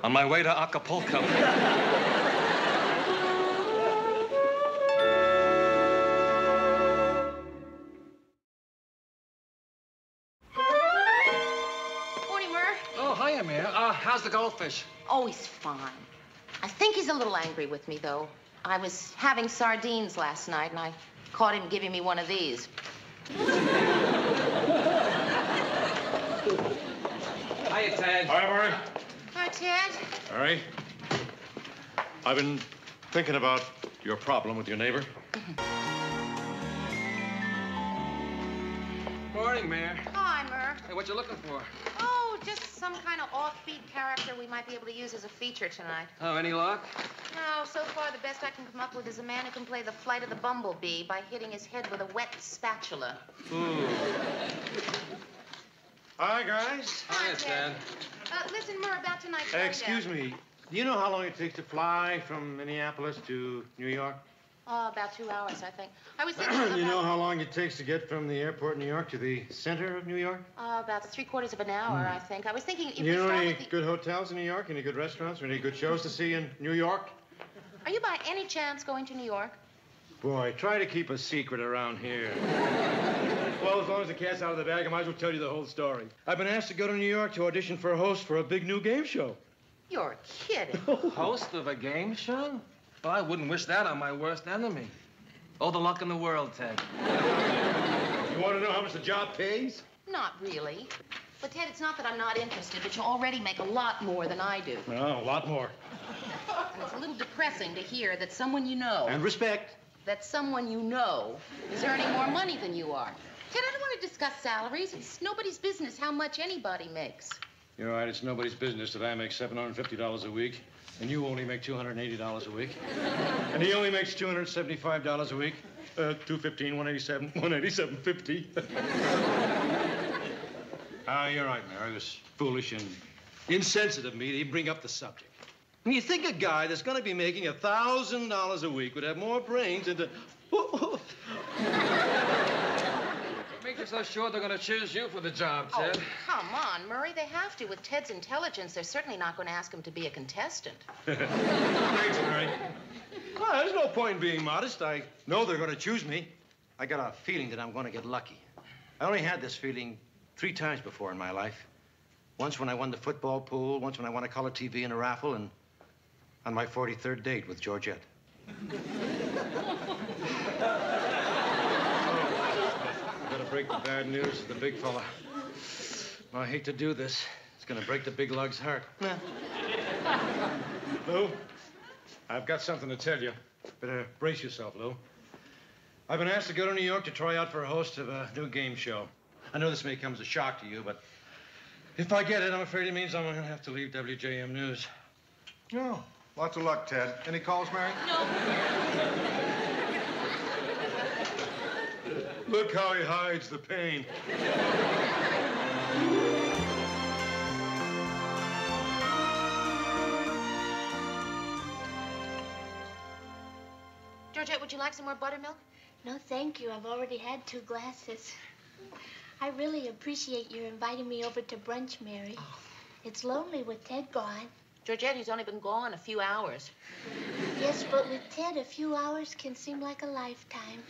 On my way to Acapulco. How's the goldfish? Oh, he's fine. I think he's a little angry with me, though. I was having sardines last night, and I caught him giving me one of these. Hiya, Ted. Hi, Murray. Hi, Ted. Murray. I've been thinking about your problem with your neighbor. Morning, Mayor. Hi, Mur. Hey, what you looking for? Oh, just some kind of offbeat character we might be able to use as a feature tonight. Oh, any luck? No, so far the best I can come up with is a man who can play the flight of the bumblebee by hitting his head with a wet spatula. Ooh. Hi, guys. Hiya, Ted. Listen, Mur, about tonight's Excuse me. Do you know how long it takes to fly from Minneapolis to New York? Oh, about 2 hours, I think. I was thinking about... You know how long it takes to get from the airport in New York to the center of New York? About 3/4 of an hour, I think. I was thinking if you we know started any good hotels in New York? Any good restaurants? Or any good shows to see in New York? Are you by any chance going to New York? Boy, try to keep a secret around here. Well, as long as the cat's out of the bag, I might as well tell you the whole story. I've been asked to go to New York to audition for a host for a big new game show. You're kidding. Host of a game show? Well, I wouldn't wish that on my worst enemy. All the luck in the world, Ted. You want to know how much the job pays? Not really. But, Ted, it's not that I'm not interested, but you already make a lot more than I do. Oh, a lot more. And it's a little depressing to hear that someone you know... And respect. That someone you know is earning more money than you are. Ted, I don't want to discuss salaries. It's nobody's business how much anybody makes. You're right. It's nobody's business that I make $750 a week. And you only make $280 a week. And he only makes $275 a week. $215, $187, $187.50. You're right, Mary. It was foolish and insensitive of me to even bring up the subject. And you think a guy that's going to be making $1,000 a week would have more brains than to... What makes you so sure they're going to choose you for the job, Ted? Oh, come on, Murray. They have to. With Ted's intelligence, they're certainly not going to ask him to be a contestant. Thanks, Mary. Well, there's no point in being modest. I know they're going to choose me. I got a feeling that I'm going to get lucky. I only had this feeling 3 times before in my life. Once when I won the football pool, once when I won a color TV in a raffle, and on my 43rd date with Georgette. I gotta break the bad news to the big fella. Well, I hate to do this. It's gonna break the big lug's heart. Lou, I've got something to tell you. Better brace yourself, Lou. I've been asked to go to New York to try out for a host of a new game show. I know this may come as a shock to you, but if I get it, I'm afraid it means I'm gonna have to leave WJM News. Oh, lots of luck, Ted. Any calls, Mary? No. Look how he hides the pain. Georgette, would you like some more buttermilk? No, thank you. I've already had 2 glasses. I really appreciate your inviting me over to brunch, Mary. It's lonely with Ted gone. Georgette, he's only been gone a few hours. Yes, but with Ted, a few hours can seem like a lifetime.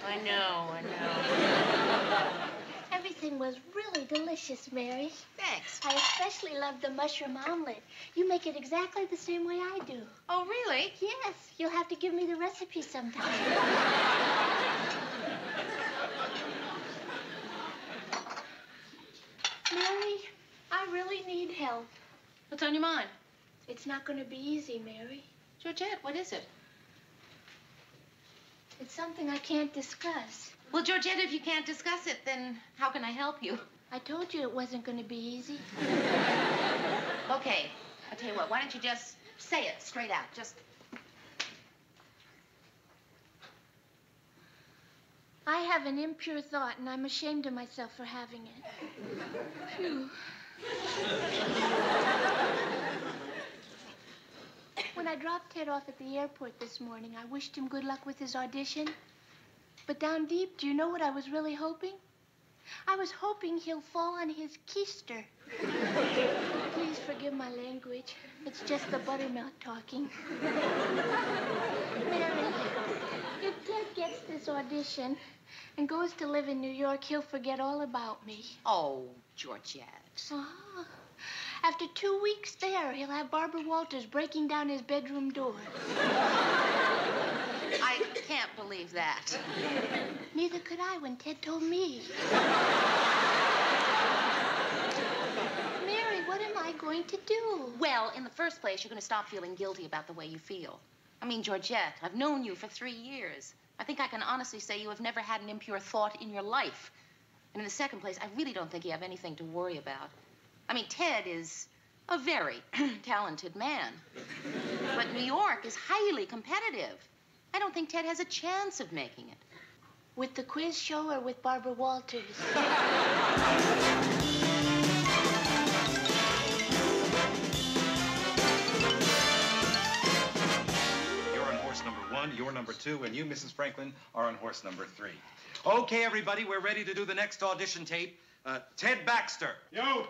I know. Everything was really delicious, Mary. Thanks. I especially love the mushroom omelet. You make it exactly the same way I do. Oh, really? Yes. You'll have to give me the recipe sometime. Mary, I really need help. What's on your mind? It's not going to be easy, Mary. Georgette, what is it? It's something I can't discuss. Well, Georgette, if you can't discuss it, then how can I help you? I told you it wasn't going to be easy. Okay, I'll tell you what, why don't you just say it straight out, just... I have an impure thought, and I'm ashamed of myself for having it. Phew. When I dropped Ted off at the airport this morning, I wished him good luck with his audition. But down deep, do you know what I was really hoping? I was hoping he'll fall on his keister. Please forgive my language. It's just the buttermilk talking. Mary, if Ted gets this audition and goes to live in New York, he'll forget all about me. Oh, Georgette. Ah. After 2 weeks there, he'll have Barbara Walters breaking down his bedroom door. I can't believe that. Neither could I when Ted told me. Mary, what am I going to do? Well, in the first place, you're going to stop feeling guilty about the way you feel. I mean, Georgette, I've known you for 3 years. I think I can honestly say you have never had an impure thought in your life. And in the second place, I really don't think you have anything to worry about. I mean, Ted is a very talented man. But New York is highly competitive. I don't think Ted has a chance of making it. With the quiz show or with Barbara Walters? You're on horse number 1, you're number 2, and you, Mrs. Franklin, are on horse number 3. Okay, everybody, we're ready to do the next audition tape. Ted Baxter. Yo!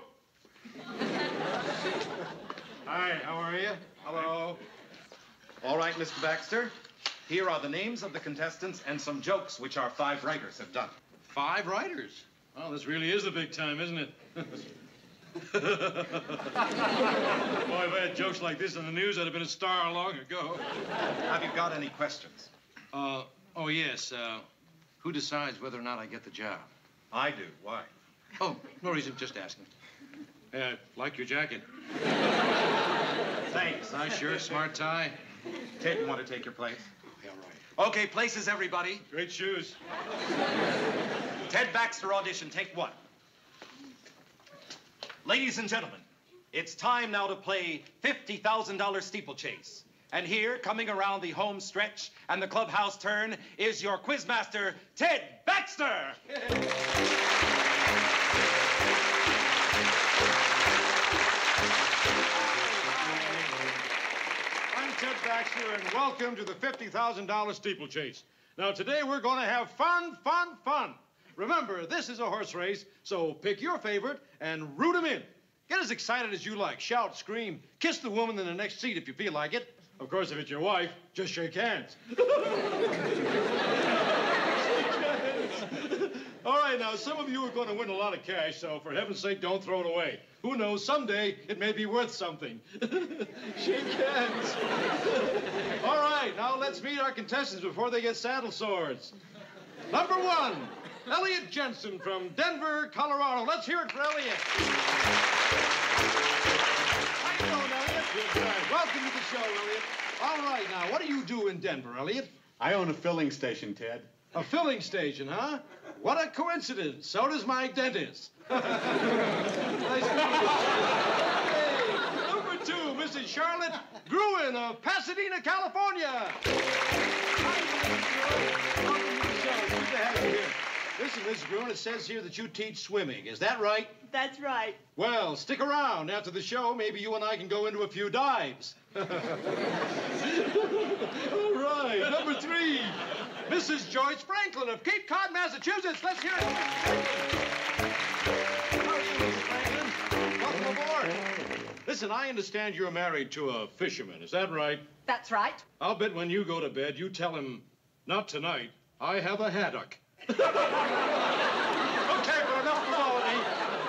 Hi, how are you? Hello. All right, Mr. Baxter. Here are the names of the contestants and some jokes which our 5 writers have done. 5 writers? Well, this really is the big time, isn't it? Boy, if I had jokes like this in the news, I'd have been a star long ago. Have you got any questions? Oh, yes. Who decides whether or not I get the job? I do. Why? Oh, no reason, just asking. Like your jacket. Thanks. Nice shirt, smart tie. Ted, you want to take your place? Yeah, right. Okay, places, everybody. Great shoes. Ted Baxter audition, take 1. Ladies and gentlemen, it's time now to play $50,000 steeplechase. And here, coming around the home stretch and the clubhouse turn, is your quizmaster, Ted Baxter! I'm Ted Baxter, and welcome to the $50,000 steeplechase. Now, today we're going to have fun, fun, fun. Remember, this is a horse race, so pick your favorite and root him in. Get as excited as you like. Shout, scream, kiss the woman in the next seat if you feel like it. Of course, if it's your wife, just shake hands. All right, now, some of you are going to win a lot of cash, so for heaven's sake, don't throw it away. Who knows, someday it may be worth something. Shake hands. All right, now let's meet our contestants before they get saddle sores. Number 1, Elliot Jensen from Denver, Colorado. Let's hear it for Elliot. How you doing, Elliot? Good. Welcome to the show, Elliot. All right, now, what do you do in Denver, Elliot? I own a filling station, Ted. A filling station, huh? What a coincidence. So does my dentist. Nice to meet you. Hey, number 2, Mrs. Charlotte Gruen of Pasadena, California. Hi, Mrs. Gruen. Welcome to the show. Good to have you here. Listen, Mrs. Gruen, it says here that you teach swimming. Is that right? That's right. Well, stick around. After the show, maybe you and I can go into a few dives. All right, number 3, Mrs. Joyce Franklin of Cape Cod, Massachusetts. Let's hear it. How are you, Mrs. Franklin? Welcome aboard. Listen, I understand you're married to a fisherman. Is that right? That's right. I'll bet when you go to bed, you tell him, not tonight, I have a haddock. Okay, but enough frivolity.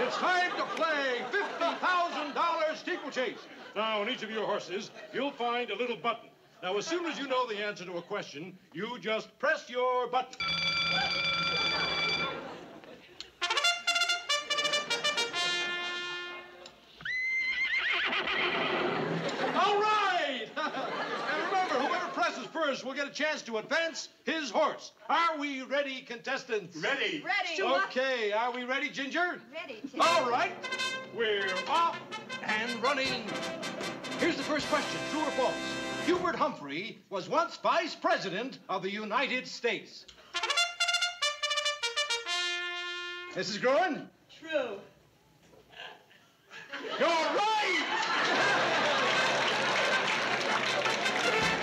It's time to play $50,000 steeplechase. Now, on each of your horses, you'll find a little button. Now, as soon as you know the answer to a question, you just press your button. All right! And remember, whoever presses first will get a chance to advance his horse. Are we ready, contestants? Ready. Ready. Okay, are we ready, Ginger? Ready, Ted. All right, we're off and running. Here's the first question, true or false? Hubert Humphrey was once Vice President of the United States. Mrs. Gruen? True. You're right!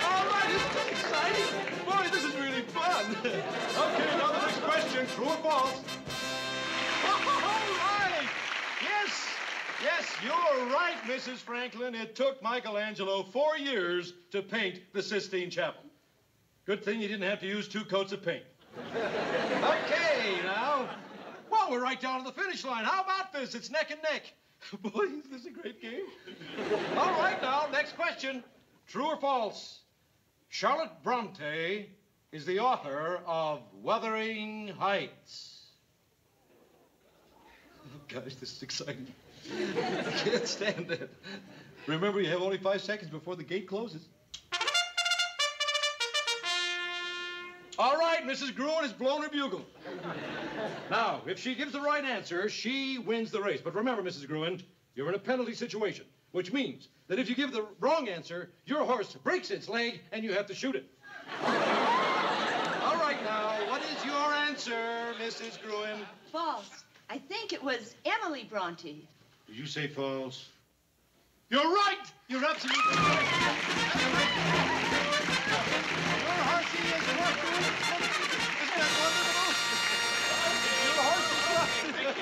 All right, isn't that exciting? Boy, this is really fun. Okay, now the next question, true or false? All right! Yes, you're right, Mrs. Franklin. It took Michelangelo 4 years to paint the Sistine Chapel. Good thing you didn't have to use 2 coats of paint. Okay, now. Well, we're right down to the finish line. How about this? It's neck and neck. Boy, is this a great game. All right, now, next question. True or false? Charlotte Bronte is the author of Wuthering Heights. Oh, gosh, this is exciting. I can't stand it. Remember, you have only 5 seconds before the gate closes. All right, Mrs. Gruen has blown her bugle. Now, if she gives the right answer, she wins the race. But remember, Mrs. Gruen, you're in a penalty situation, which means that if you give the wrong answer, your horse breaks its leg and you have to shoot it. All right, now, what is your answer, Mrs. Gruen? False. I think it was Emily Bronte. Did you say false? You're right! You're absolutely right. Your horsey is working. Isn't that wonderful? Your horse is right.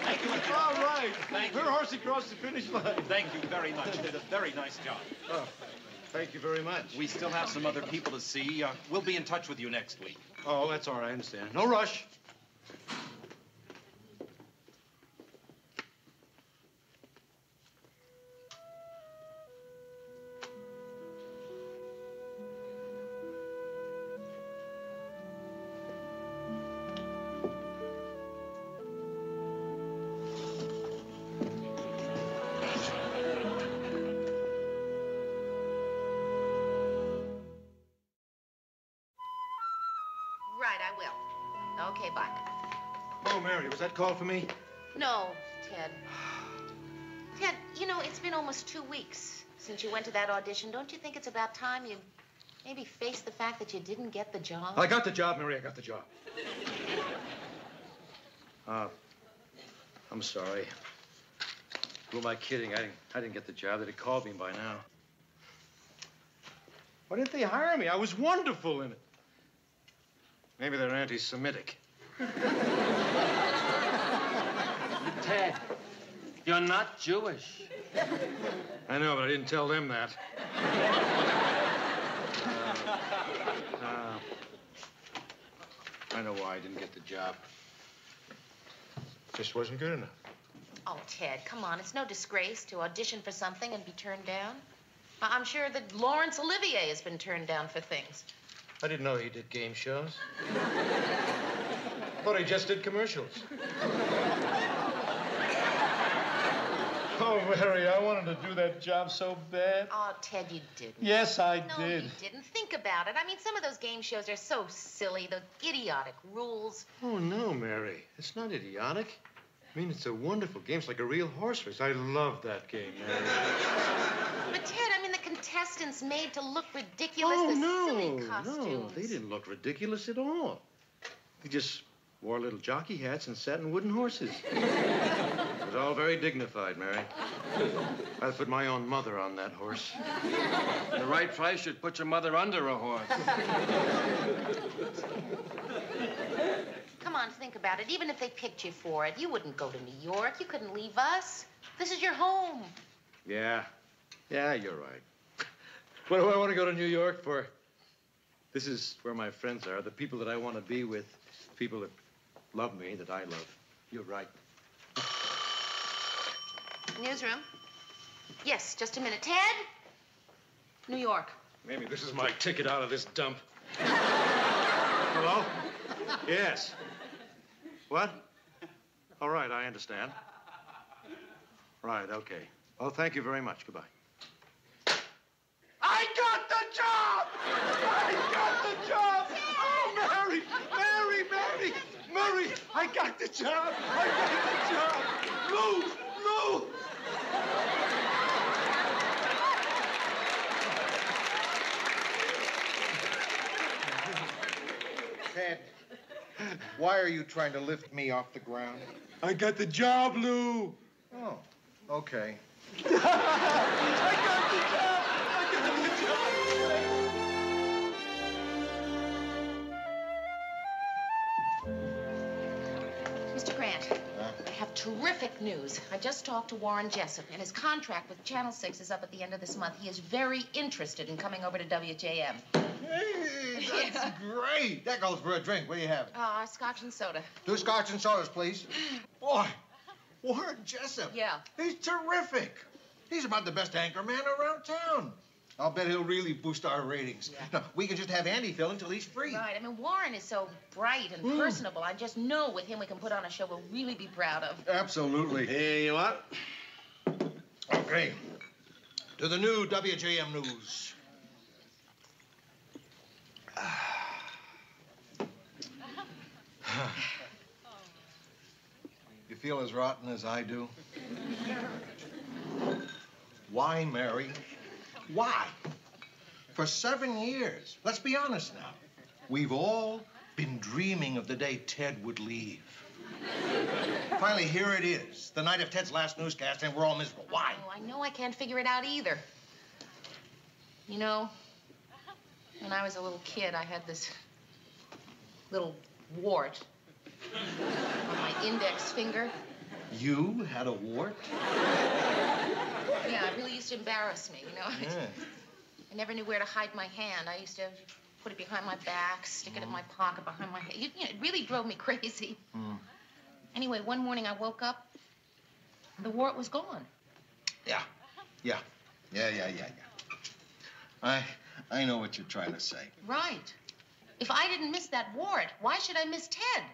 Thank you. All right. Thank you. Her horsey crossed the finish line. Thank you very much. You did a very nice job. Oh, thank you very much. We still have some other people to see. We'll be in touch with you next week. Oh, that's all right. I understand. No rush. Right, I will. Okay, bye. Oh, Mary, was that call for me? No, Ted. Ted, you know, it's been almost 2 weeks since you went to that audition. Don't you think it's about time you maybe face the fact that you didn't get the job? I got the job, Mary. I got the job. I'm sorry. Who am I kidding? I didn't get the job. They'd have called me by now. Why didn't they hire me? I was wonderful in it. Maybe they're anti-Semitic. Ted, you're not Jewish. I know, but I didn't tell them that. I know why I didn't get the job. Just wasn't good enough. Oh, Ted, come on. It's no disgrace to audition for something and be turned down. I'm sure that Laurence Olivier has been turned down for things. I didn't know he did game shows. Thought he just did commercials. Oh, Mary, I wanted to do that job so bad. Oh, Ted, you didn't. Yes, I No, did. you didn't. Think about it. I mean, some of those game shows are so silly, the idiotic rules. Oh, no, Mary. It's not idiotic. I mean, it's a wonderful game. It's like a real horse race. I love that game, Mary. But, Ted, I mean, the contestants made to look ridiculous. Oh, the no, silly costumes. no. They didn't look ridiculous at all. They just wore little jockey hats and sat in wooden horses. It was all very dignified, Mary. I'd put my own mother on that horse. The right price should put your mother under a horse. Come on, think about it. Even if they picked you for it, you wouldn't go to New York. You couldn't leave us. This is your home. Yeah. Yeah, you're right. What do I want to go to New York for? This is where my friends are, the people that I want to be with, people that love me, that I love. You're right. Newsroom? Yes, just a minute. Ted? New York. Maybe this is my ticket out of this dump. Hello? Yes. What? All right, I understand. Right, okay. Well, thank you very much. Goodbye. I got the job! I got the job! Oh, Mary! Mary! Mary! Mary! I got the job! I got the job! Lou! Lou! Ted, why are you trying to lift me off the ground? I got the job, Lou! Oh, okay. I got the job! I got the job! Mr. Grant, I have terrific news. I just talked to Warren Jessup, and his contract with Channel 6 is up at the end of this month. He is very interested in coming over to WJM. Hey, that's great. That goes for a drink. What do you have? Scotch and soda. 2 scotch and sodas, please. Boy, Warren Jessup. Yeah. He's terrific. He's about the best anchor man around town. I'll bet he'll really boost our ratings. Yeah. No, we can just have Andy fill until he's free. Right. I mean, Warren is so bright and personable. I just know with him we can put on a show we'll really be proud of. Absolutely. Here you are. Okay. To the new WJM News. You feel as rotten as I do? Why, Mary? Why? For 7 years, let's be honest now, we've all been dreaming of the day Ted would leave. Finally, here it is, the night of Ted's last newscast, and we're all miserable. Why? Oh, I know I can't figure it out either. You know, when I was a little kid, I had this little wart on my index finger. You had a wart? Yeah, it really used to embarrass me, you know. Yeah. I never knew where to hide my hand. I used to put it behind my back, stick it in my pocket behind my head. You know, it really drove me crazy. Anyway, one morning I woke up, the wart was gone. Yeah. I know what you're trying to say. Right. If I didn't miss that wart, why should I miss Ted?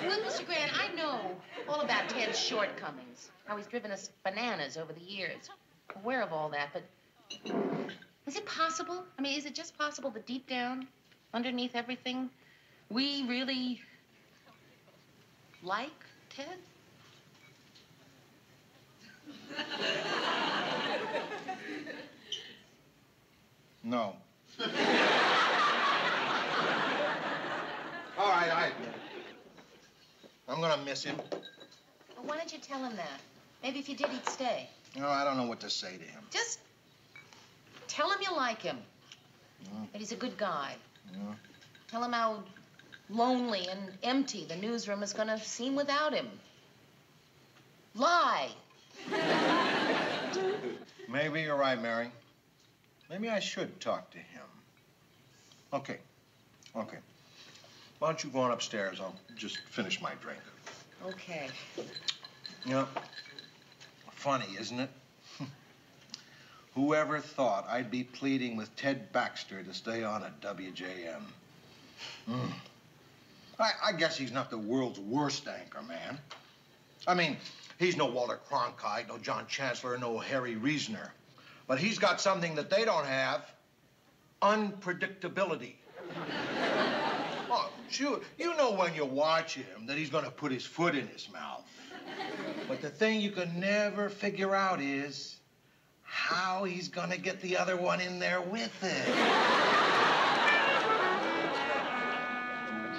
Well, Mr. Grant, I know all about Ted's shortcomings, how he's driven us bananas over the years. I'm aware of all that, but is it possible? I mean, is it just possible that deep down, underneath everything, we really like Ted? No. All right, I admit it. I'm gonna miss him. Well, why don't you tell him that? Maybe if you did, he'd stay. You know, I don't know what to say to him. Just tell him you like him. That he's a good guy. Tell him how lonely and empty the newsroom is gonna seem without him. Lie. Maybe you're right, Mary. Maybe I should talk to him. Okay. Okay. Why don't you go on upstairs? I'll just finish my drink. Okay. You know, funny, isn't it? Whoever thought I'd be pleading with Ted Baxter to stay on at WJM? I guess he's not the world's worst anchor man. I mean, he's no Walter Cronkite, no John Chancellor, no Harry Reasoner. But he's got something that they don't have, unpredictability. Oh, sure, you know when you watch him that he's going to put his foot in his mouth. But the thing you can never figure out is how he's going to get the other one in there with it.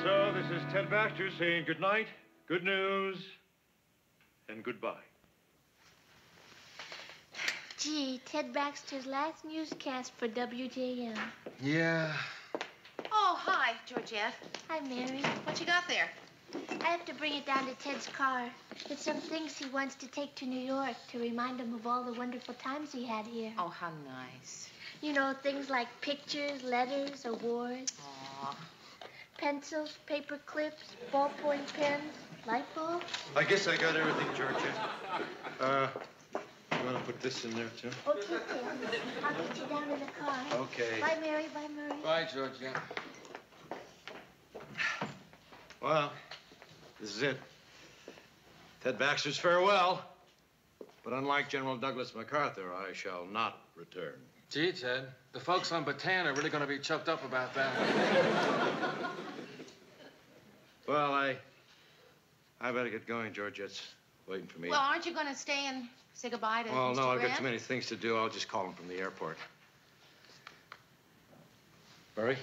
So this is Ted Baxter saying good night, good news, and goodbye. Gee, Ted Baxter's last newscast for WJM. Yeah. Oh, hi, Georgette. Hi, Mary. What you got there? I have to bring it down to Ted's car. It's some things he wants to take to New York to remind him of all the wonderful times he had here. Oh, how nice. You know, things like pictures, letters, awards. Aw. Pencils, paper clips, ballpoint pens, light bulbs. I guess I got everything, Georgia. You want to put this in there, too? Okay, Ted. I'll get you down in the car. Okay. Bye, Mary. Bye, Murray. Bye, Georgia. Well, this is it. Ted Baxter's farewell. But unlike General Douglas MacArthur, I shall not return. Gee, Ted, the folks on Bataan are really going to be choked up about that. Well, I better get going. Georgette's waiting for me. Well, aren't you going to stay and say goodbye to Well, Mr. no, I've got Grant? too many things to do. I'll just call him from the airport. Barry,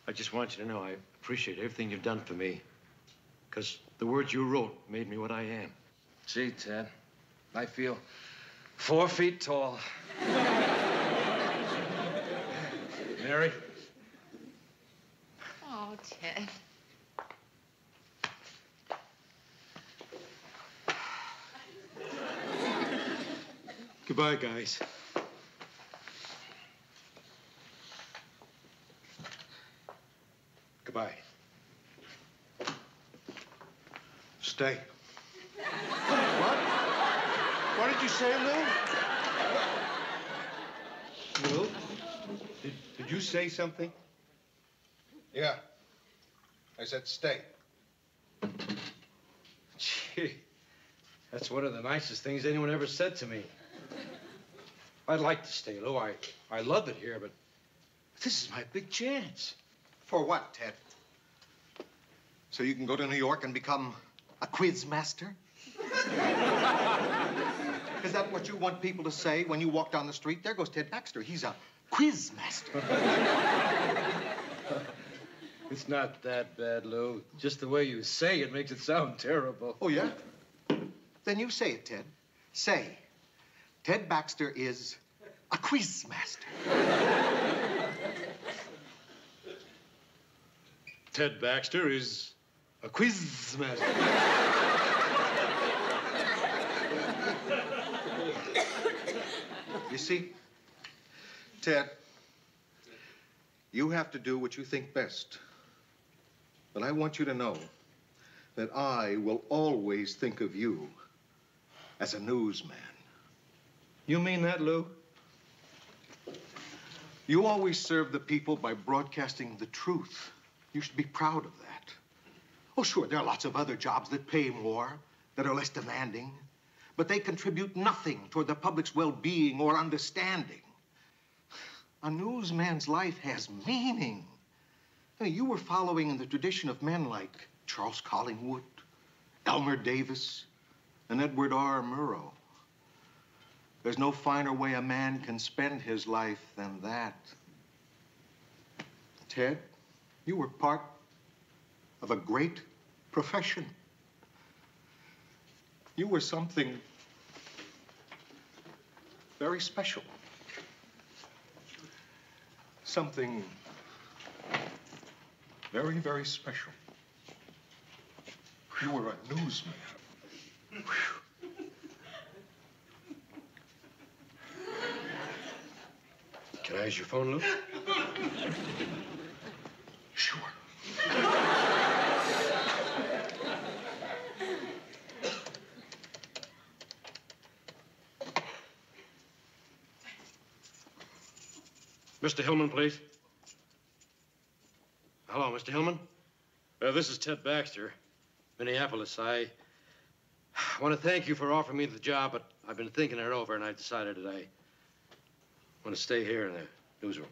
I just want you to know I appreciate everything you've done for me. Because the words you wrote made me what I am. Gee, Ted, I feel 4 feet tall. Mary? Oh, Ted. Goodbye, guys. Goodbye. Stay. What? What did you say, Lou? Lou? Did you say something? Yeah. I said stay. Gee, that's one of the nicest things anyone ever said to me. I'd like to stay, Lou. I love it here, but this is my big chance. For what, Ted? So you can go to New York and become a quiz master? Is that what you want people to say when you walk down the street? There goes Ted Baxter. He's a quiz master. It's not that bad, Lou. Just the way you say it makes it sound terrible. Oh, yeah? Then you say it, Ted. Say, Ted Baxter is a quiz master. Ted Baxter is a quiz master. You see, Ted, you have to do what you think best. But I want you to know that I will always think of you as a newsman. You mean that, Lou? You always serve the people by broadcasting the truth. You should be proud of that. Oh, sure, there are lots of other jobs that pay more, that are less demanding, but they contribute nothing toward the public's well-being or understanding. A newsman's life has meaning. I mean, you were following in the tradition of men like Charles Collingwood, Elmer Davis, and Edward R. Murrow. There's no finer way a man can spend his life than that. Ted, you were part of a great profession. You were something very special. Something very, very special. You were a newsman. May I use your phone, Lou? Sure. Mr. Hillman, please. Hello, Mr. Hillman. This is Ted Baxter, Minneapolis. I want to thank you for offering me the job, but I've been thinking it over, and I decided that I want to stay here in the newsroom.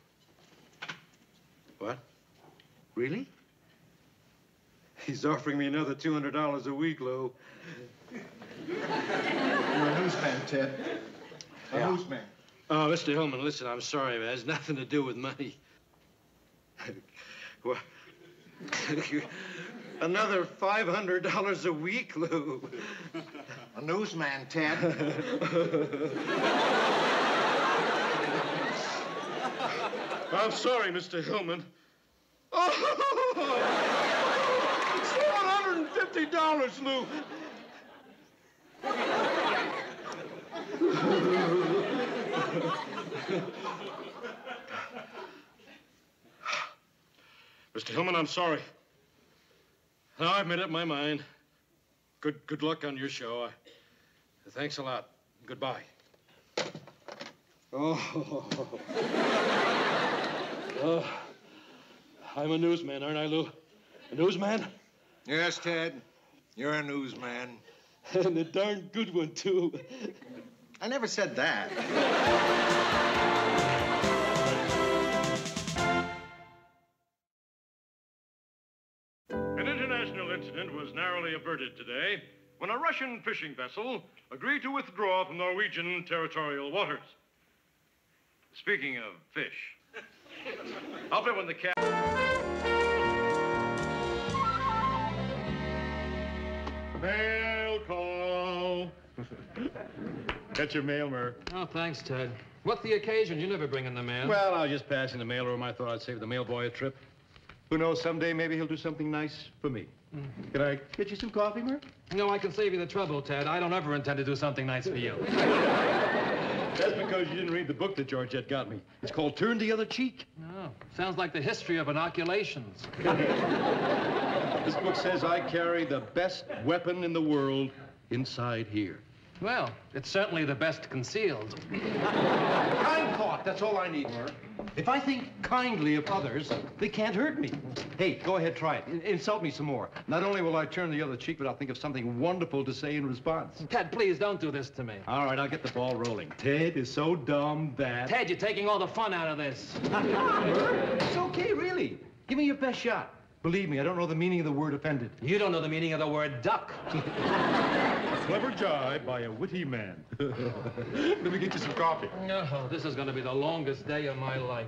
What? Really? He's offering me another $200 a week, Lou. You're a newsman, Ted. A newsman. Oh, Mr. Hillman, listen, I'm sorry, but it has nothing to do with money. Well, another $500 a week, Lou. A newsman, Ted. I'm sorry, Mr. Hillman. Oh, it's $450, Lou. Mr. Hillman, I'm sorry. Now I've made up my mind. Good luck on your show. Thanks a lot. Goodbye. Oh, I'm a newsman, aren't I, Lou? A newsman? Yes, Ted. You're a newsman. And a darn good one, too. I never said that. An international incident was narrowly averted today when a Russian fishing vessel agreed to withdraw from Norwegian territorial waters. Speaking of fish, I'll bet when the cat... Mail call. That's your mail, Murr. Oh, thanks, Ted. What's the occasion? You never bring in the mail. Well, I was just passing the mail room. I thought I'd save the mail boy a trip. Who knows, someday maybe he'll do something nice for me. Can I get you some coffee, Murr? No, I can save you the trouble, Ted. I don't ever intend to do something nice for you. That's because you didn't read the book that Georgette got me. It's called Turn the Other Cheek. Oh, sounds like the history of inoculations. This book says I carry the best weapon in the world inside here. Well, it's certainly the best concealed. Kind thought, that's all I need, Murr. If I think kindly of others, they can't hurt me. Hey, go ahead, try it. Insult me some more. Not only will I turn the other cheek, but I'll think of something wonderful to say in response. Ted, please don't do this to me. All right, I'll get the ball rolling. Ted is so dumb that... Ted, you're taking all the fun out of this. Come on, Murr. It's okay, really. Give me your best shot. Believe me, I don't know the meaning of the word offended. You don't know the meaning of the word duck. A clever jibe by a witty man. Let me get you some coffee. Oh, this is going to be the longest day of my life.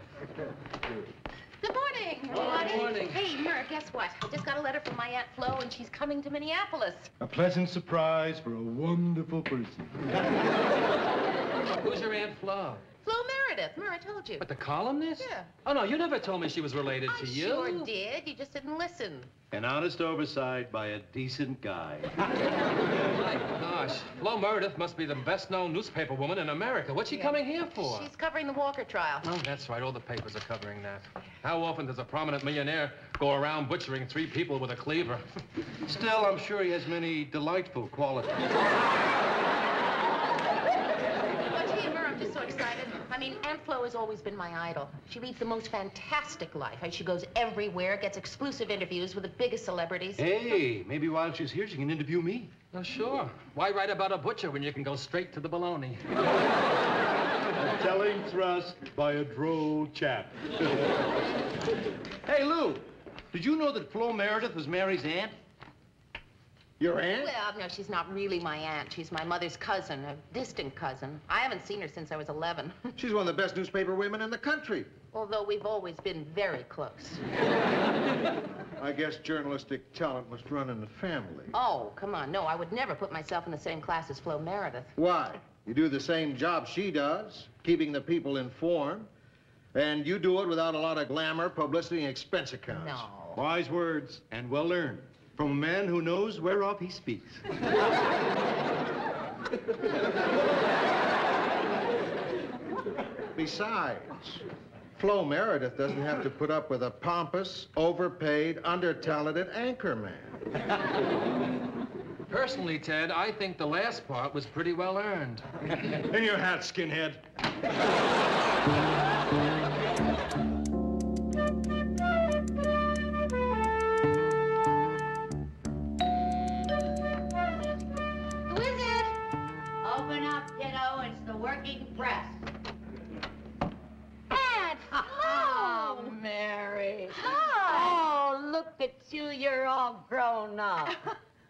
Good morning, everybody. Good morning. Hey, Murr, guess what? I just got a letter from my Aunt Flo, and she's coming to Minneapolis. A pleasant surprise for a wonderful person. Who's your Aunt Flo? Flo Meredith. Murr, I told you. What, the columnist? Yeah. Oh, no, you never told me she was related to you. I sure did. You just didn't listen. An honest oversight by a decent guy. My gosh. Flo Meredith must be the best-known newspaper woman in America. What's she coming here for? She's covering the Walker trial. Oh, that's right. All the papers are covering that. How often does a prominent millionaire go around butchering 3 people with a cleaver? Still, I'm sure he has many delightful qualities. So excited. I mean, Aunt Flo has always been my idol. She leads the most fantastic life. She goes everywhere, gets exclusive interviews with the biggest celebrities. Hey, maybe while she's here, she can interview me. Oh, sure. Why write about a butcher when you can go straight to the bologna? A telling thrust by a droll chap. Hey, Lou, did you know that Flo Meredith was Mary's aunt? Your aunt? Well, no, she's not really my aunt. She's my mother's cousin, a distant cousin. I haven't seen her since I was 11. She's one of the best newspaper women in the country. Although we've always been very close. I guess journalistic talent must run in the family. Oh, come on. No, I would never put myself in the same class as Flo Meredith. Why? You do the same job she does, keeping the people informed. And you do it without a lot of glamour, publicity, and expense accounts. No. Wise words, and well learned. From a man who knows whereof he speaks. Besides, Flo Meredith doesn't have to put up with a pompous, overpaid, under-talented anchor man. Personally, Ted, I think the last part was pretty well earned. In your hat, skinhead. Who is it? Open up, kiddo. It's the working press. Aunt Oh, Mary. Hi. Oh, look at you. You're all grown up.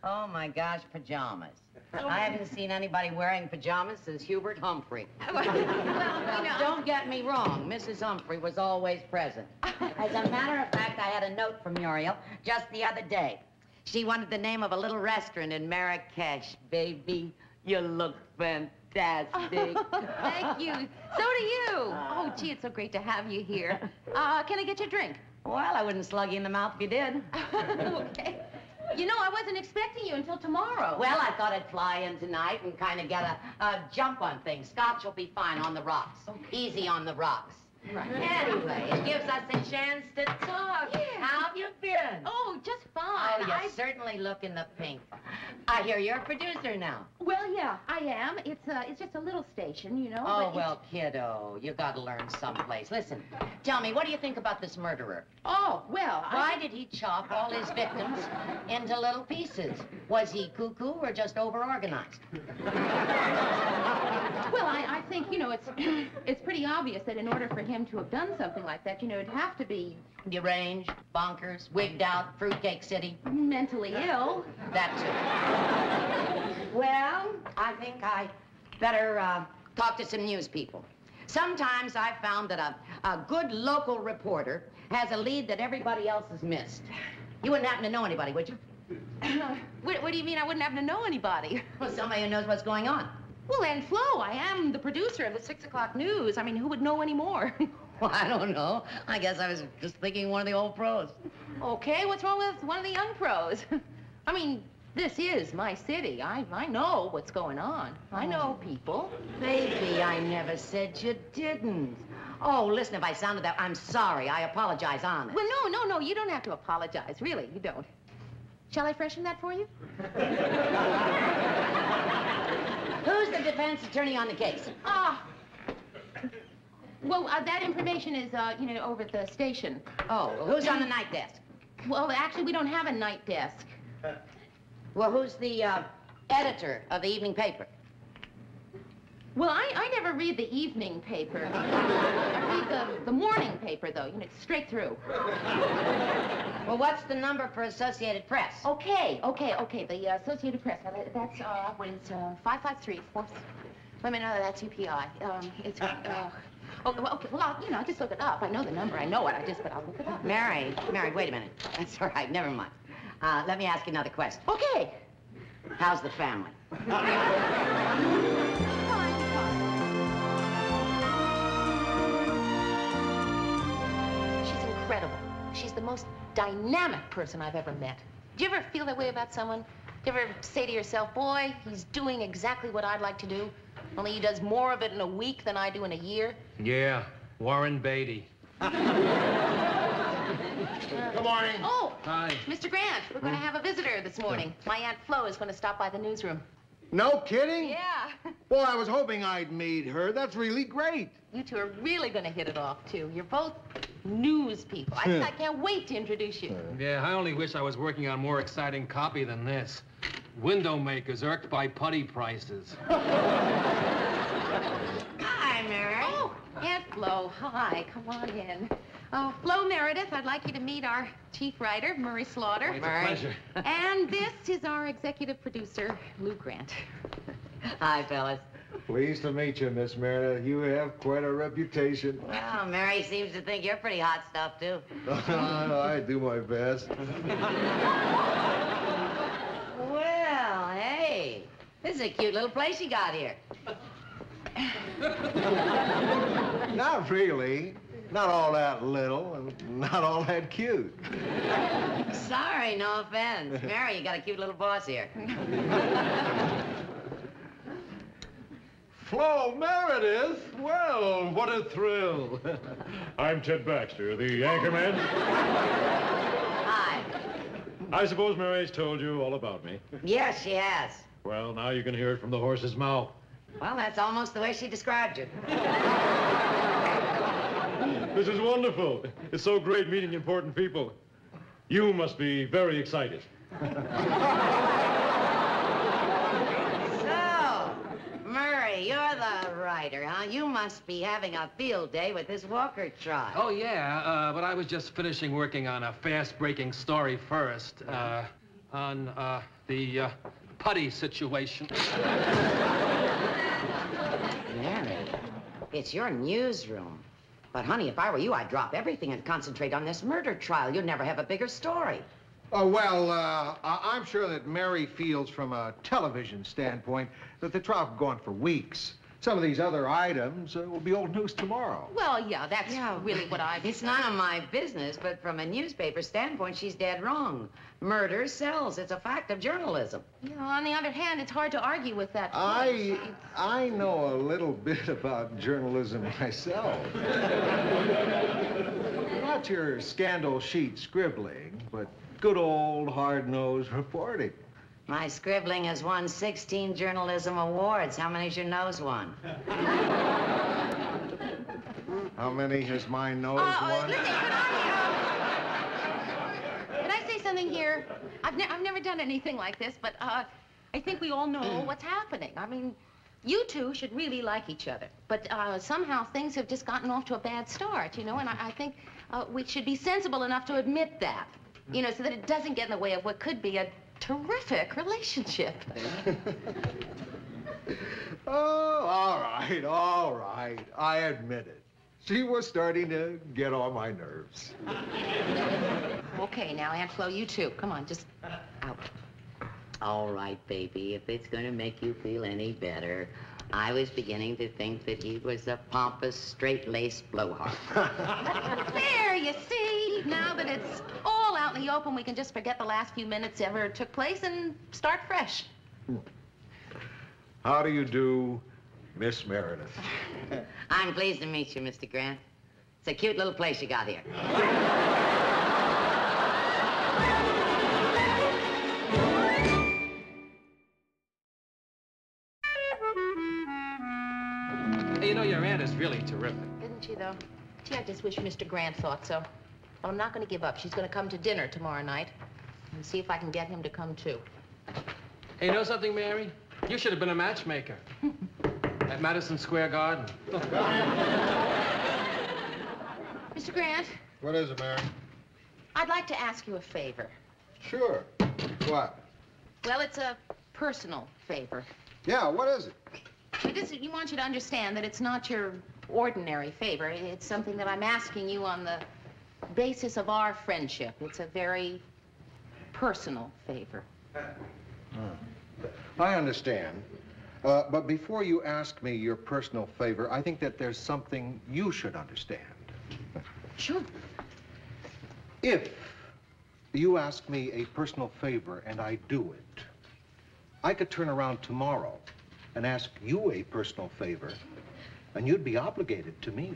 Oh, my gosh, pajamas. I haven't seen anybody wearing pajamas since Hubert Humphrey. Well, you know. Don't get me wrong. Mrs. Humphrey was always present. As a matter of fact, I had a note from Muriel just the other day. She wanted the name of a little restaurant in Marrakesh. Baby, you look fantastic. Thank you. So do you. Oh, gee, it's so great to have you here. Can I get you a drink? Well, I wouldn't slug you in the mouth if you did. Okay. You know, I wasn't expecting you until tomorrow. Well, I thought I'd fly in tonight and kind of get a jump on things. Scotch will be fine on the rocks. Easy on the rocks. Right. Anyway, it gives us a chance to talk. Yeah. How have you been? Oh, just fine. Oh, you certainly look in the pink. I hear you're a producer now. Well, yeah, I am. It's just a little station, you know. Oh, but well, kiddo, you gotta learn someplace. Listen, tell me, what do you think about this murderer? Oh, well, Why did he chop all his victims into little pieces? Was he cuckoo or just overorganized? Well, I think, you know, it's pretty obvious that in order for him to have done something like that, you know, it'd have to be deranged, bonkers, wigged out, fruitcake city. Mentally ill. That too. Well, I think I better talk to some news people. Sometimes I've found that a good local reporter has a lead that everybody else has missed. You wouldn't happen to know anybody, would you? What do you mean I wouldn't happen to know anybody? Well, somebody who knows what's going on. Well, Aunt Flo, I am the producer of the 6 o'clock news. I mean, who would know any more? Well, I don't know. I guess I was just thinking one of the old pros. Okay, what's wrong with one of the young pros? I mean, this is my city. I know what's going on. I know people. Baby, I never said you didn't. Oh, listen, if I sounded that, I'm sorry. I apologize, honest. Well, no, you don't have to apologize. Really, you don't. Shall I freshen that for you? Who's the defense attorney on the case? Well, that information is, you know, over at the station. Oh, who's on the night desk? Well, actually, we don't have a night desk. Well, who's the editor of the evening paper? Well, I never read the evening paper. I read the morning paper, though, you know, straight through. Well, what's the number for Associated Press? Okay. The Associated Press, that's, 553. Wait a minute, no, that's UPI. It's, okay, well, you know, I'll just look it up. I know the number, I know it, but I'll look it up. Mary, wait a minute. That's all right, never mind. Let me ask you another question. Okay. How's the family? She's incredible. She's the most dynamic person I've ever met. Do you ever feel that way about someone? Do you ever say to yourself, boy, he's doing exactly what I'd like to do, only he does more of it in a week than I do in a year? Yeah, Warren Beatty. Good morning. Oh, Hi. Mr. Grant, we're going to have a visitor this morning. My Aunt Flo is going to stop by the newsroom. No kidding? Yeah. Well, I was hoping I'd meet her. That's really great. You two are really going to hit it off, too. You're both news people. I can't wait to introduce you. Yeah, I only wish I was working on more exciting copy than this. Window makers irked by putty prices. Hi, Mary. Oh, Aunt Flo. Hi, come on in. Oh, Flo Meredith, I'd like you to meet our chief writer, Murray Slaughter. It's a pleasure. And this is our executive producer, Lou Grant. Hi, fellas. Pleased to meet you, Miss Meredith. You have quite a reputation. Well, Mary seems to think you're pretty hot stuff, too. I do my best. Well, hey, this is a cute little place you got here. Not really. Not all that little and not all that cute. Sorry, no offense. Mary, you got a cute little boss here. Flo Meredith? Well, what a thrill. I'm Ted Baxter, the anchorman. Hi. I suppose Mary's told you all about me. Yes, she has. Well, now you can hear it from the horse's mouth. Well, that's almost the way she described you. This is wonderful. It's so great meeting important people. You must be very excited. So, Murray, you're the writer, huh? You must be having a field day with this Walker trial. Oh, yeah, but I was just finishing working on a fast-breaking story first, on the putty situation. Mary, it's your newsroom. But, honey, if I were you, I'd drop everything and concentrate on this murder trial. You'd never have a bigger story. Oh, well, I'm sure that Mary feels from a television standpoint that the trial could go on for weeks. Some of these other items will be old news tomorrow. Well, yeah, that's really what I... It's none of my business, but from a newspaper standpoint, she's dead wrong. Murder sells. It's a fact of journalism. You know, on the other hand, it's hard to argue with that. I know a little bit about journalism myself. Not your scandal sheet scribbling, but good old hard-nosed reporting. My scribbling has won 16 journalism awards. How many's your nose won? How many has my nose won? Listen, can I say something here? I've never done anything like this, but I think we all know what's happening. I mean, you two should really like each other. But somehow things have just gotten off to a bad start, you know, and I think we should be sensible enough to admit that, you know, so that it doesn't get in the way of what could be a terrific relationship. Oh, all right. I admit it. She was starting to get on my nerves. Okay, now, Aunt Flo, you too. Come on, just out. All right, baby, if it's going to make you feel any better, I was beginning to think that he was a pompous, straight-laced blowhard. There, you see. Now that it's all out in the open, we can just forget the last few minutes ever took place and start fresh. How do you do, Miss Meredith? I'm pleased to meet you, Mr. Grant. It's a cute little place you got here. You know, your aunt is really terrific. Isn't she, though? Gee, I just wish Mr. Grant thought so. Well, I'm not going to give up. She's going to come to dinner tomorrow night and see if I can get him to come, too. Hey, you know something, Mary? You should have been a matchmaker at Madison Square Garden. Mr. Grant? What is it, Mary? I'd like to ask you a favor. Sure. What? Well, it's a personal favor. Yeah, what is it? I just want you to understand that it's not your ordinary favor. It's something that I'm asking you on the basis of our friendship. It's a very personal favor. I understand. But before you ask me your personal favor, I think that there's something you should understand. Sure. If you ask me a personal favor and I do it, I could turn around tomorrow and ask you a personal favor, and you'd be obligated to me.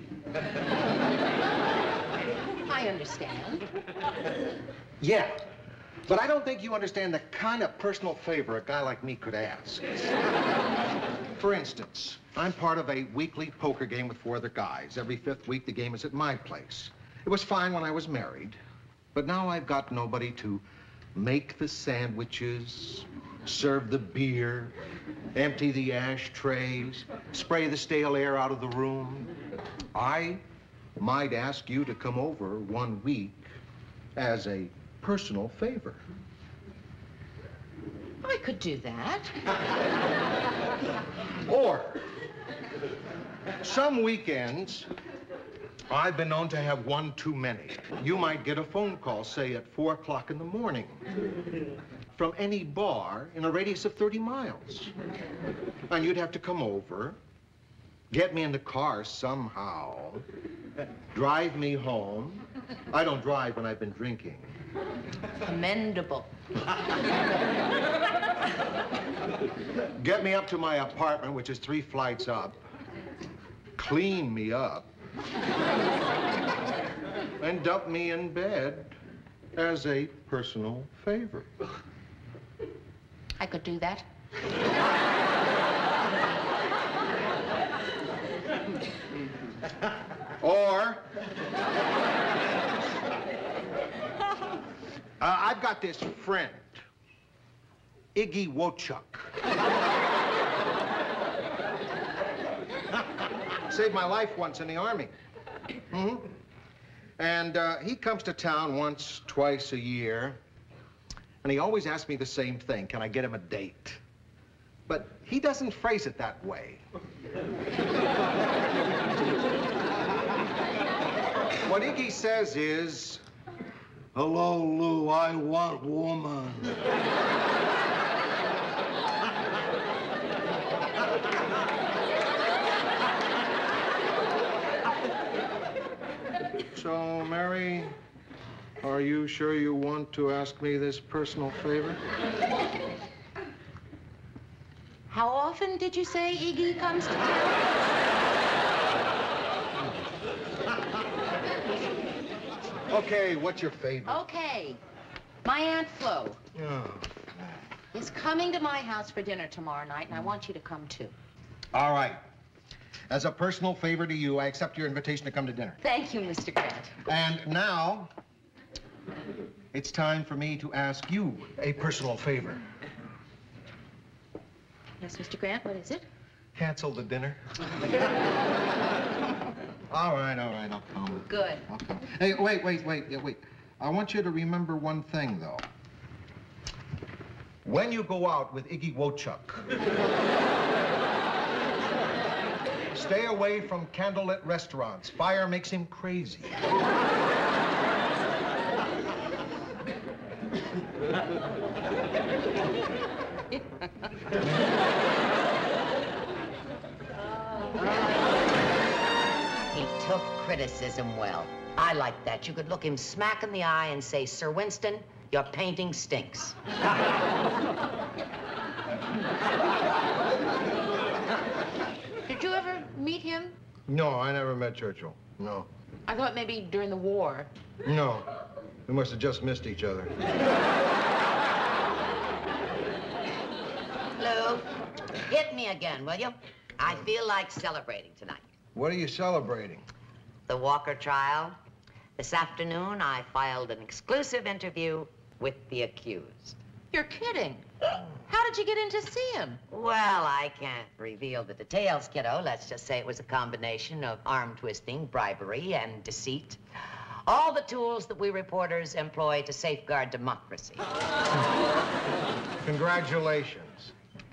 I understand. Yeah, but I don't think you understand the kind of personal favor a guy like me could ask. For instance, I'm part of a weekly poker game with 4 other guys. Every 5th week, the game is at my place. It was fine when I was married, but now I've got nobody to make the sandwiches, serve the beer, empty the ashtrays, spray the stale air out of the room. I might ask you to come over 1 week as a personal favor. I could do that. Or, some weekends, I've been known to have one too many. You might get a phone call, say at 4 o'clock in the morning, from any bar in a radius of 30 miles. And you'd have to come over, get me in the car somehow, drive me home. I don't drive when I've been drinking. Commendable. Get me up to my apartment, which is 3 flights up. Clean me up. And dump me in bed as a personal favor. I could do that. Or, I've got this friend, Iggy Wochuk. Saved my life once in the Army. Mm-hmm. And he comes to town once, twice a year, and he always asks me the same thing, can I get him a date? But he doesn't phrase it that way. What Iggy says is, hello, Lou, I want woman. So, Mary, are you sure you want to ask me this personal favor? How often did you say Iggy comes to town? Okay, what's your favor? Okay. My Aunt Flo Oh. is coming to my house for dinner tomorrow night, and I want you to come too. All right. As a personal favor to you, I accept your invitation to come to dinner. Thank you, Mr. Grant. And now, it's time for me to ask you a personal favor. Yes, Mr. Grant, what is it? Cancel the dinner. All right, I'll come. Good. I'll come. Hey, wait. I want you to remember one thing, though. When you go out with Iggy Wochuk, stay away from candlelit restaurants. Fire makes him crazy. He took criticism well. I like that. You could look him smack in the eye and say, Sir Winston, your painting stinks. Did you ever meet him? No, I never met Churchill. No. I thought maybe during the war. No. We must have just missed each other. Lou, hit me again, will you? I feel like celebrating tonight. What are you celebrating? The Walker trial. This afternoon, I filed an exclusive interview with the accused. You're kidding. How did you get in to see him? Well, I can't reveal the details, kiddo. Let's just say it was a combination of arm twisting, bribery, and deceit. All the tools that we reporters employ to safeguard democracy. Congratulations.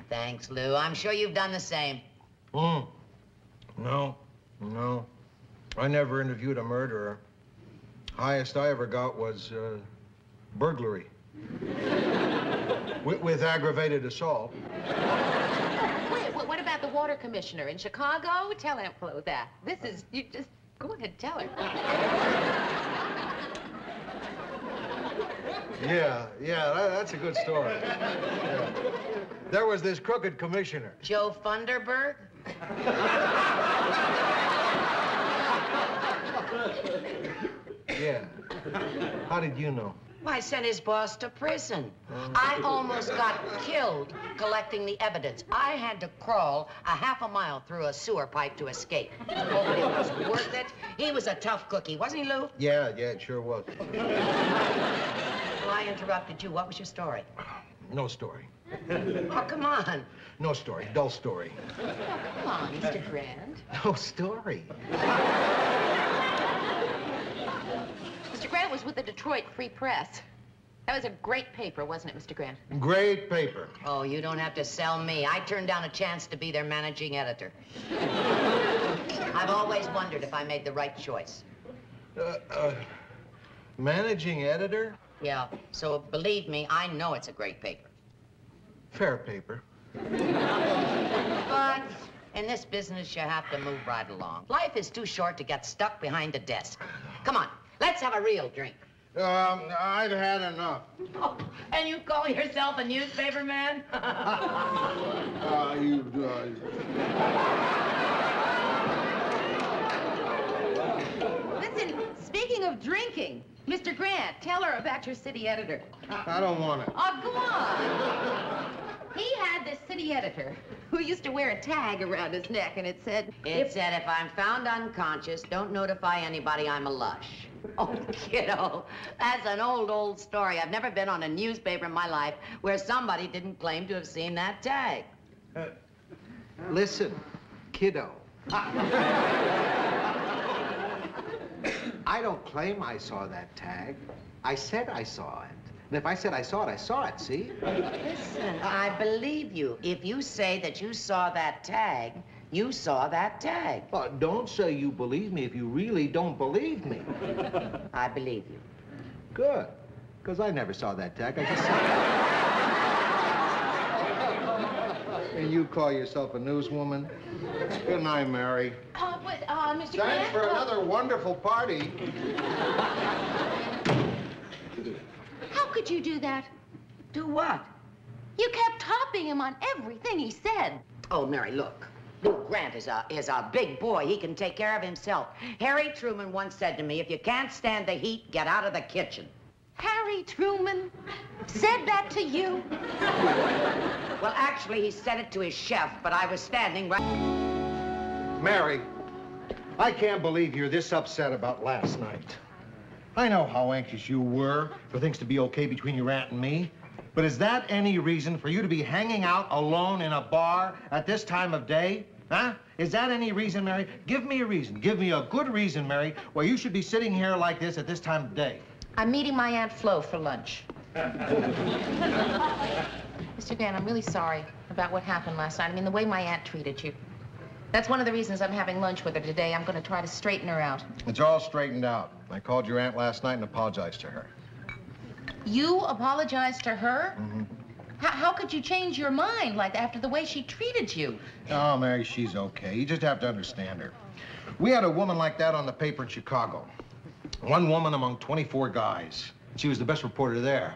Thanks, Lou. I'm sure you've done the same. No. I never interviewed a murderer. Highest I ever got was burglary. With aggravated assault. Wait, what about the water commissioner in Chicago? Tell Aunt Flo that. You just, go ahead, tell her. Yeah, that's a good story. Yeah. There was this crooked commissioner. Joe Funderburg? Yeah. How did you know? I sent his boss to prison. I almost got killed collecting the evidence. I had to crawl a half a mile through a sewer pipe to escape. Oh, but it was worth it. He was a tough cookie, wasn't he, Lou? Yeah, it sure was. Well, I interrupted you. What was your story? No story. Oh, come on. No story. Dull story. Come on, Mr. Grant. No story. Mr. Grant was with the Detroit Free Press. That was a great paper, wasn't it, Mr. Grant? Great paper. Oh, you don't have to sell me. I turned down a chance to be their managing editor. I've always wondered if I made the right choice. Managing editor? Yeah, so believe me, I know it's a great paper. Fair paper. But in this business, you have to move right along. Life is too short to get stuck behind a desk. Come on, let's have a real drink. I've had enough. Oh, and you call yourself a newspaper man? Listen, speaking of drinking, Mr. Grant, tell her about your city editor. I don't want it. Oh, go on. He had this city editor who used to wear a tag around his neck, and it said, if I'm found unconscious, don't notify anybody I'm a lush. Oh, kiddo, that's an old story. I've never been on a newspaper in my life where somebody didn't claim to have seen that tag. Listen, kiddo. I don't claim I saw that tag. I said I saw it. And if I said I saw it, see? Listen, I believe you. If you say that you saw that tag, you saw that tag. Don't say you believe me if you really don't believe me. I believe you. Good, because I never saw that tag. I just saw it. And you call yourself a newswoman? Good night, Mary. Mr. Grant? Thanks for another wonderful party. How could you do that? Do what? You kept topping him on everything he said. Oh, Mary, look. Lou Grant is a big boy. He can take care of himself. Harry Truman once said to me, if you can't stand the heat, get out of the kitchen. Harry Truman said that to you? Well, actually, he said it to his chef, but I was standing right... Mary, I can't believe you're this upset about last night. I know how anxious you were for things to be okay between your aunt and me, but is that any reason for you to be hanging out alone in a bar at this time of day? Huh? Is that any reason, Mary? Give me a reason. Give me a good reason, Mary, why you should be sitting here like this at this time of day. I'm meeting my Aunt Flo for lunch. Mr. Grant, I'm really sorry about what happened last night. I mean, the way my aunt treated you. That's one of the reasons I'm having lunch with her today. I'm going to try to straighten her out. It's all straightened out. I called your aunt last night and apologized to her. You apologized to her? Mm-hmm. How could you change your mind, like, after the way she treated you? Oh, Mary, she's okay. You just have to understand her. We had a woman like that on the paper in Chicago. One woman among 24 guys. She was the best reporter there.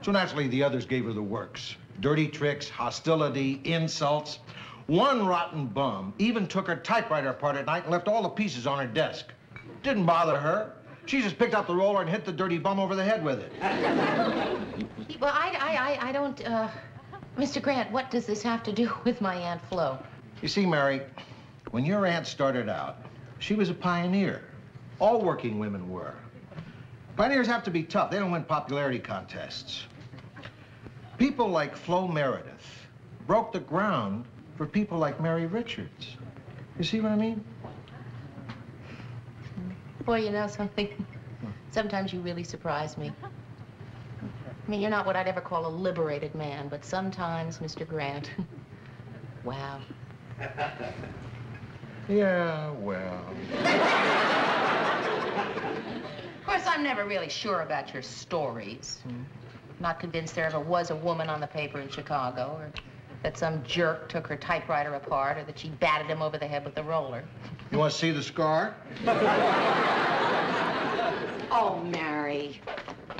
So naturally, the others gave her the works. Dirty tricks, hostility, insults. One rotten bum even took her typewriter apart at night and left all the pieces on her desk. Didn't bother her. She just picked up the roller and hit the dirty bum over the head with it. Well, I don't, Mr. Grant, what does this have to do with my Aunt Flo? You see, Mary, when your aunt started out, she was a pioneer. All working women were. Pioneers have to be tough. They don't win popularity contests. People like Flo Meredith broke the ground for people like Mary Richards. You see what I mean? Boy, you know something? Sometimes you really surprise me. I mean, you're not what I'd ever call a liberated man, but sometimes, Mr. Grant, wow. Yeah, well. Of course, I'm never really sure about your stories. Not convinced there ever was a woman on the paper in Chicago, or that some jerk took her typewriter apart, or that she batted him over the head with the roller. You want to see the scar? Oh, Mary.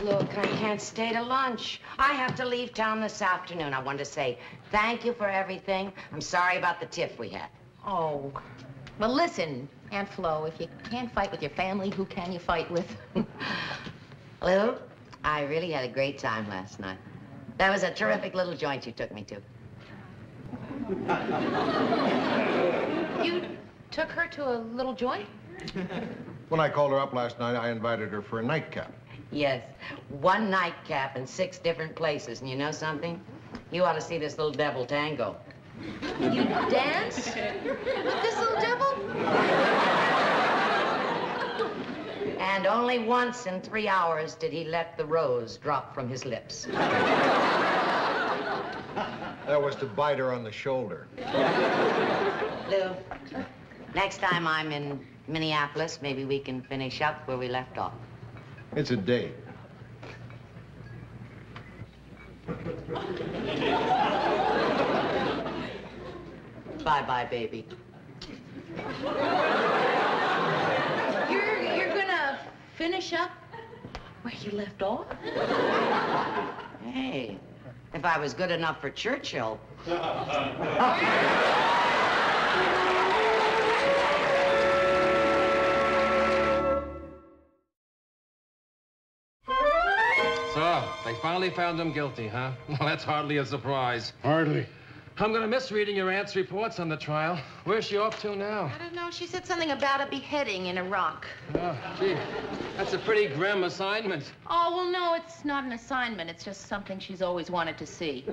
Look, I can't stay to lunch. I have to leave town this afternoon. I wanted to say thank you for everything. I'm sorry about the tiff we had. Oh. Well, listen, Aunt Flo, if you can't fight with your family, who can you fight with? Lou, I really had a great time last night. That was a terrific little joint you took me to. You took her to a little joint? When I called her up last night, I invited her for a nightcap. Yes, one nightcap in 6 different places. And you know something? You ought to see this little devil tango. You dance with this little devil? And only once in 3 hours did he let the rose drop from his lips. That was to bite her on the shoulder. Lou, next time I'm in Minneapolis, maybe we can finish up where we left off. It's a date. Bye-bye, baby. You're gonna finish up Where you left off? Hey, if I was good enough for Churchill. So, they finally found him guilty, huh? Well, that's hardly a surprise. Hardly. I'm gonna miss reading your aunt's reports on the trial. Where's she off to now? I don't know. She said something about a beheading in Iraq. Oh, gee, that's a pretty grim assignment. Oh, well, no, it's not an assignment. It's just something she's always wanted to see.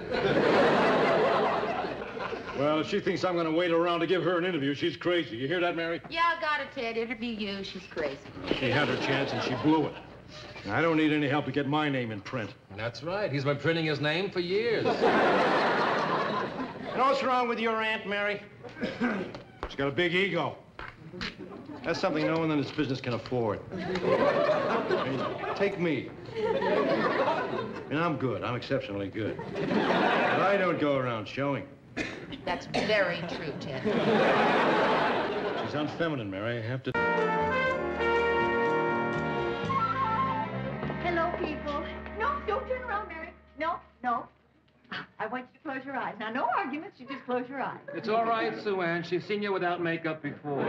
Well, if she thinks I'm going to wait around to give her an interview, she's crazy. You hear that, Mary? Yeah, I got it, Ted. Interview you. She's crazy. She had her chance and she blew it. I don't need any help to get my name in print. That's right. He's been printing his name for years. You know what's wrong with your Aunt Mary? She's got a big ego. That's something no one in this business can afford. I mean, take me. I mean, I'm good. I'm exceptionally good. But I don't go around showing. That's very true, Ted. She's unfeminine, Mary. I have to... Hello, people. No, don't turn around, Mary. No, no. I want you to close your eyes. Now, no arguments. You just close your eyes. It's all right, Sue Ann. She's seen you without makeup before.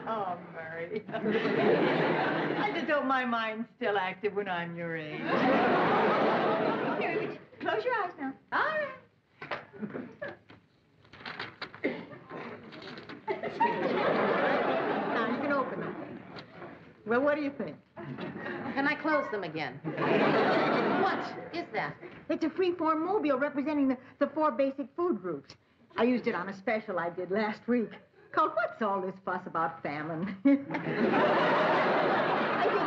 Oh, Murray. I just hope my mind's still active when I'm your age. Here, close your eyes now. All right. Now, you can open them. Well, what do you think? Can I close them again? What is that? It's a free-form mobile representing the 4 basic food groups. I used it on a special I did last week called What's All This Fuss About Famine? I think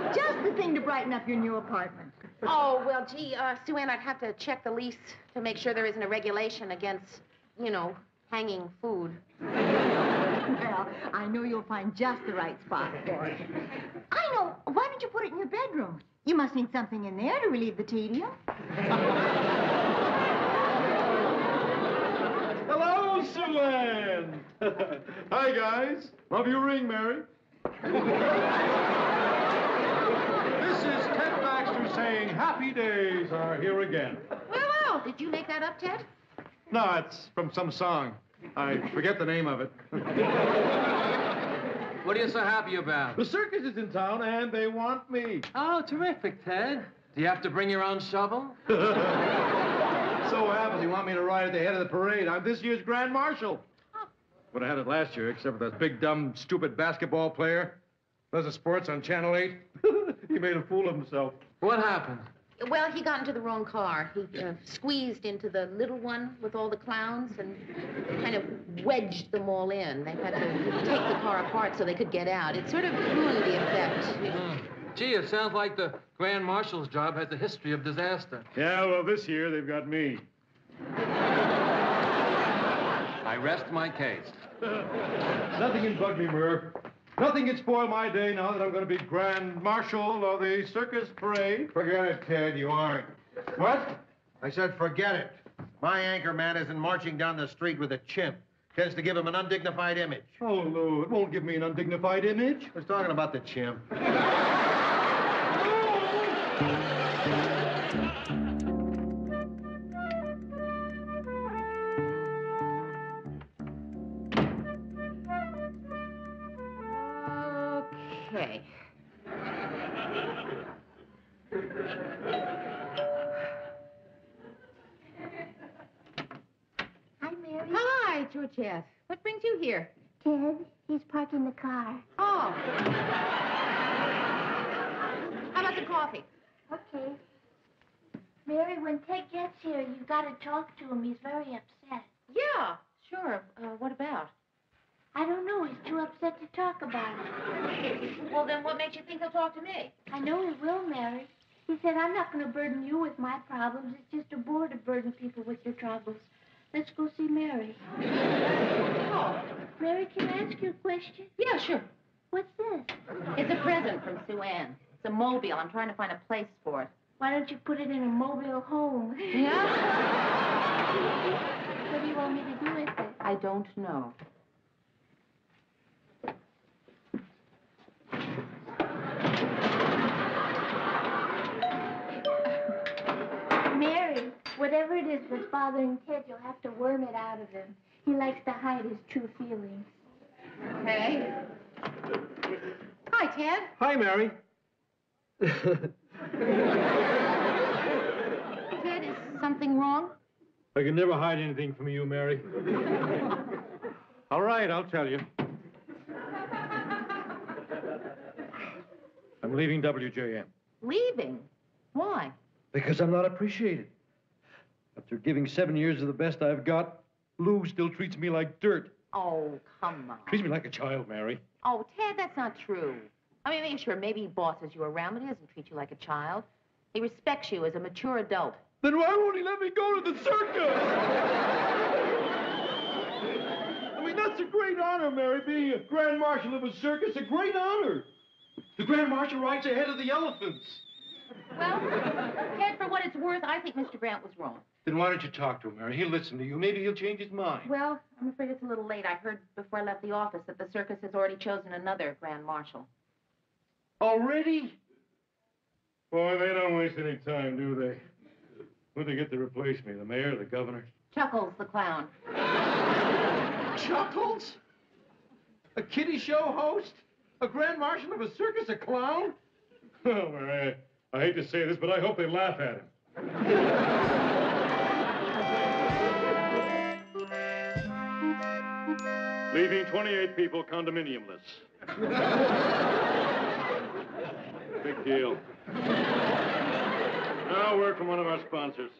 it's just the thing to brighten up your new apartment. Oh, well, gee, Sue Ann, I'd have to check the lease to make sure there isn't a regulation against, you know, hanging food. Well, I know you'll find just the right spot for it. I know. Why don't you put it in your bedroom? You must need something in there to relieve the tedium. Hello, Sue Ann. Hi, guys. Love your ring, Mary. This is Ted Baxter saying happy days are here again. Well, did you make that up, Ted? No, it's from some song. I forget the name of it. What are you so happy about? The circus is in town, and they want me. Oh, terrific, Ted. Do you have to bring your own shovel? So happens they want me to ride at the head of the parade. I'm this year's Grand Marshal. Would have had it last year, except for that big, dumb, stupid basketball player. Does the sports on Channel 8. He made a fool of himself. What happened? Well, he got into the wrong car. He squeezed into the little one with all the clowns and kind of wedged them all in. They had to take the car apart so they could get out. It sort of ruined the effect. Gee, it sounds like the Grand Marshal's job has a history of disaster. Yeah, well, this year they've got me. I rest my case. Nothing can bug me, Murr. Nothing can spoil my day now that I'm going to be Grand Marshal of the circus parade. Forget it, Ted. You aren't. What? I said forget it. My anchor man isn't marching down the street with a chimp. Tends to give him an undignified image. Oh, Lou, it won't give me an undignified image. I was talking about the chimp. Okay. Hi, Mary. Hi, Georgette. What brings you here? Ted, he's parking the car. Oh. How about the coffee? Okay. Mary, when Ted gets here, you've got to talk to him. He's very upset. Yeah, sure. What about? I don't know. He's too upset to talk about it. Well, then what makes you think he'll talk to me? I know he will, Mary. He said, I'm not going to burden you with my problems. It's just a bore to burden people with your troubles. Let's go see Mary. Oh. Mary, can I ask you a question? Yeah, sure. What's this? It's a present from Sue Ann. It's a mobile. I'm trying to find a place for it. Why don't you put it in a mobile home? Yeah? What do you want me to do with it? I don't know. Whatever it is that's bothering Ted, you'll have to worm it out of him. He likes to hide his true feelings. Okay. Hi, Ted. Hi, Mary. Ted, is something wrong? I can never hide anything from you, Mary. All right, I'll tell you. I'm leaving WJM. Leaving? Why? Because I'm not appreciated. After giving 7 years of the best I've got, Lou still treats me like dirt. Oh, come on. Treats me like a child, Mary. Oh, Ted, that's not true. I mean, sure, maybe he bosses you around, but he doesn't treat you like a child. He respects you as a mature adult. Then why won't he let me go to the circus? I mean, that's a great honor, Mary, being a Grand Marshal of a circus, a great honor. The Grand Marshal rides ahead of the elephants. Well, Ted, for what it's worth, I think Mr. Grant was wrong. Then why don't you talk to him, Mary? He'll listen to you. Maybe he'll change his mind. Well, I'm afraid it's a little late. I heard before I left the office that the circus has already chosen another Grand Marshal. Already? Boy, they don't waste any time, do they? Who'd they get to replace me? The mayor, the governor? Chuckles the clown. Chuckles? A kiddie show host? A Grand Marshal of a circus? A clown? Oh, Mary, I hate to say this, but I hope they laugh at him. Leaving 28 people condominiumless. Big deal. Now, word from one of our sponsors.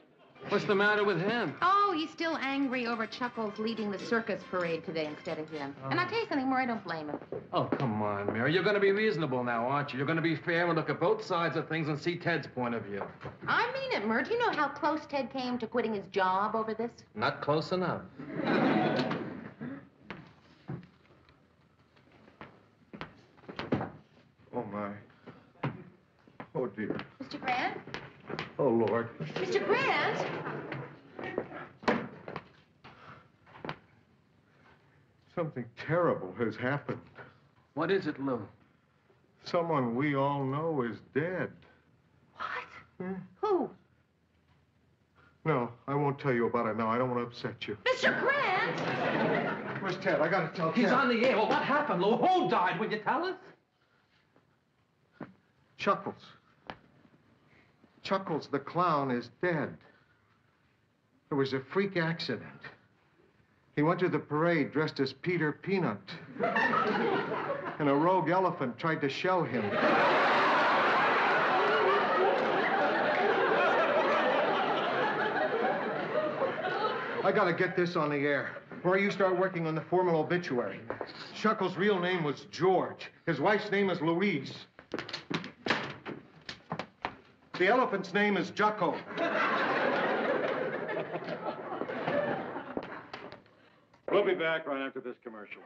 What's the matter with him? Oh, he's still angry over Chuckles leading the circus parade today instead of him. And I'll tell you something more, I don't blame him. Oh, come on, Mary. You're going to be reasonable now, aren't you? You're going to be fair and look at both sides of things and see Ted's point of view. I mean it, Mert. You know how close Ted came to quitting his job over this? Not close enough. Oh, my. Oh, dear. Mr. Grant? Oh, Lord. Mr. Grant? Something terrible has happened. What is it, Lou? Someone we all know is dead. What? Hmm? Who? No, I won't tell you about it now. I don't want to upset you. Mr. Grant! Where's Ted? I gotta tell He's Ted. on the air. Well, what happened, Lou? Who died? Will you tell us? Chuckles. Chuckles the clown is dead. It was a freak accident. He went to the parade dressed as Peter Peanut. And a rogue elephant tried to show him. I gotta get this on the air. Before you start working on the formal obituary. Chuckles' real name was George. His wife's name is Louise. The elephant's name is Jocko. We'll be back right after this commercial.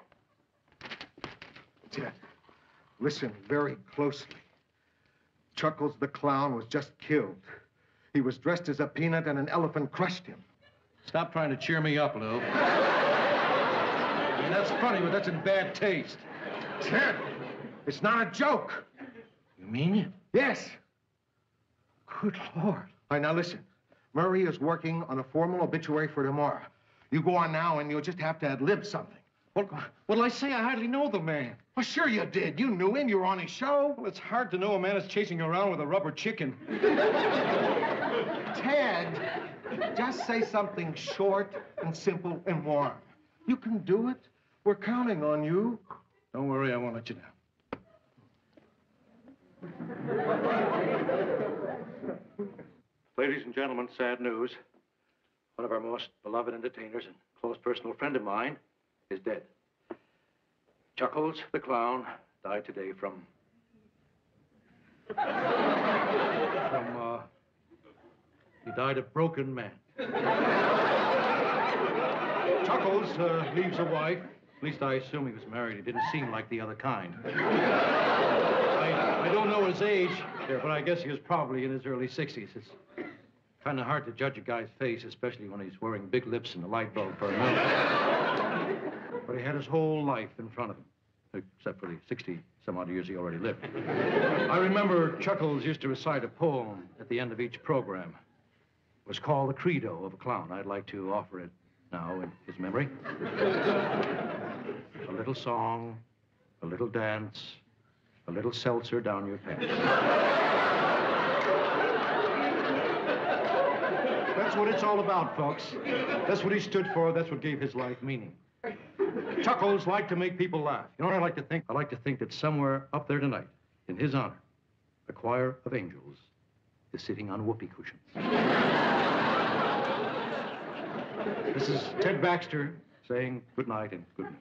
Ted, listen very closely. Chuckles the clown was just killed. He was dressed as a peanut and an elephant crushed him. Stop trying to cheer me up, Lou. I mean, that's funny, but that's in bad taste. Ted, it's not a joke. You mean it? Yes. Good Lord. All right, now listen. Murray is working on a formal obituary for tomorrow. You go on now and you'll just have to ad-lib something. What'll I say? I hardly know the man. Well, sure you did. You knew him. You were on his show. Well, it's hard to know a man is chasing around with a rubber chicken. Ted, just say something short and simple and warm. You can do it. We're counting on you. Don't worry, I won't let you down. Ladies and gentlemen, sad news. One of our most beloved entertainers and close personal friend of mine is dead. Chuckles the clown died today from he died a broken man. Chuckles leaves a wife. At least I assume he was married. He didn't seem like the other kind. I don't know his age, but I guess he was probably in his early 60s. It's kind of hard to judge a guy's face, especially when he's wearing big lips and a light bulb for a nose. But he had his whole life in front of him, except for the 60-some-odd years he already lived. I remember Chuckles used to recite a poem at the end of each program. was called the credo of a clown. I'd like to offer it now in his memory. A little song, a little dance, a little seltzer down your pants. That's what it's all about, folks. That's what he stood for. That's what gave his life meaning. Chuckles liked to make people laugh. You know what I like to think? I like to think that somewhere up there tonight, in his honor, a choir of angels is sitting on whoopee cushions. This is Ted Baxter saying good night and good news.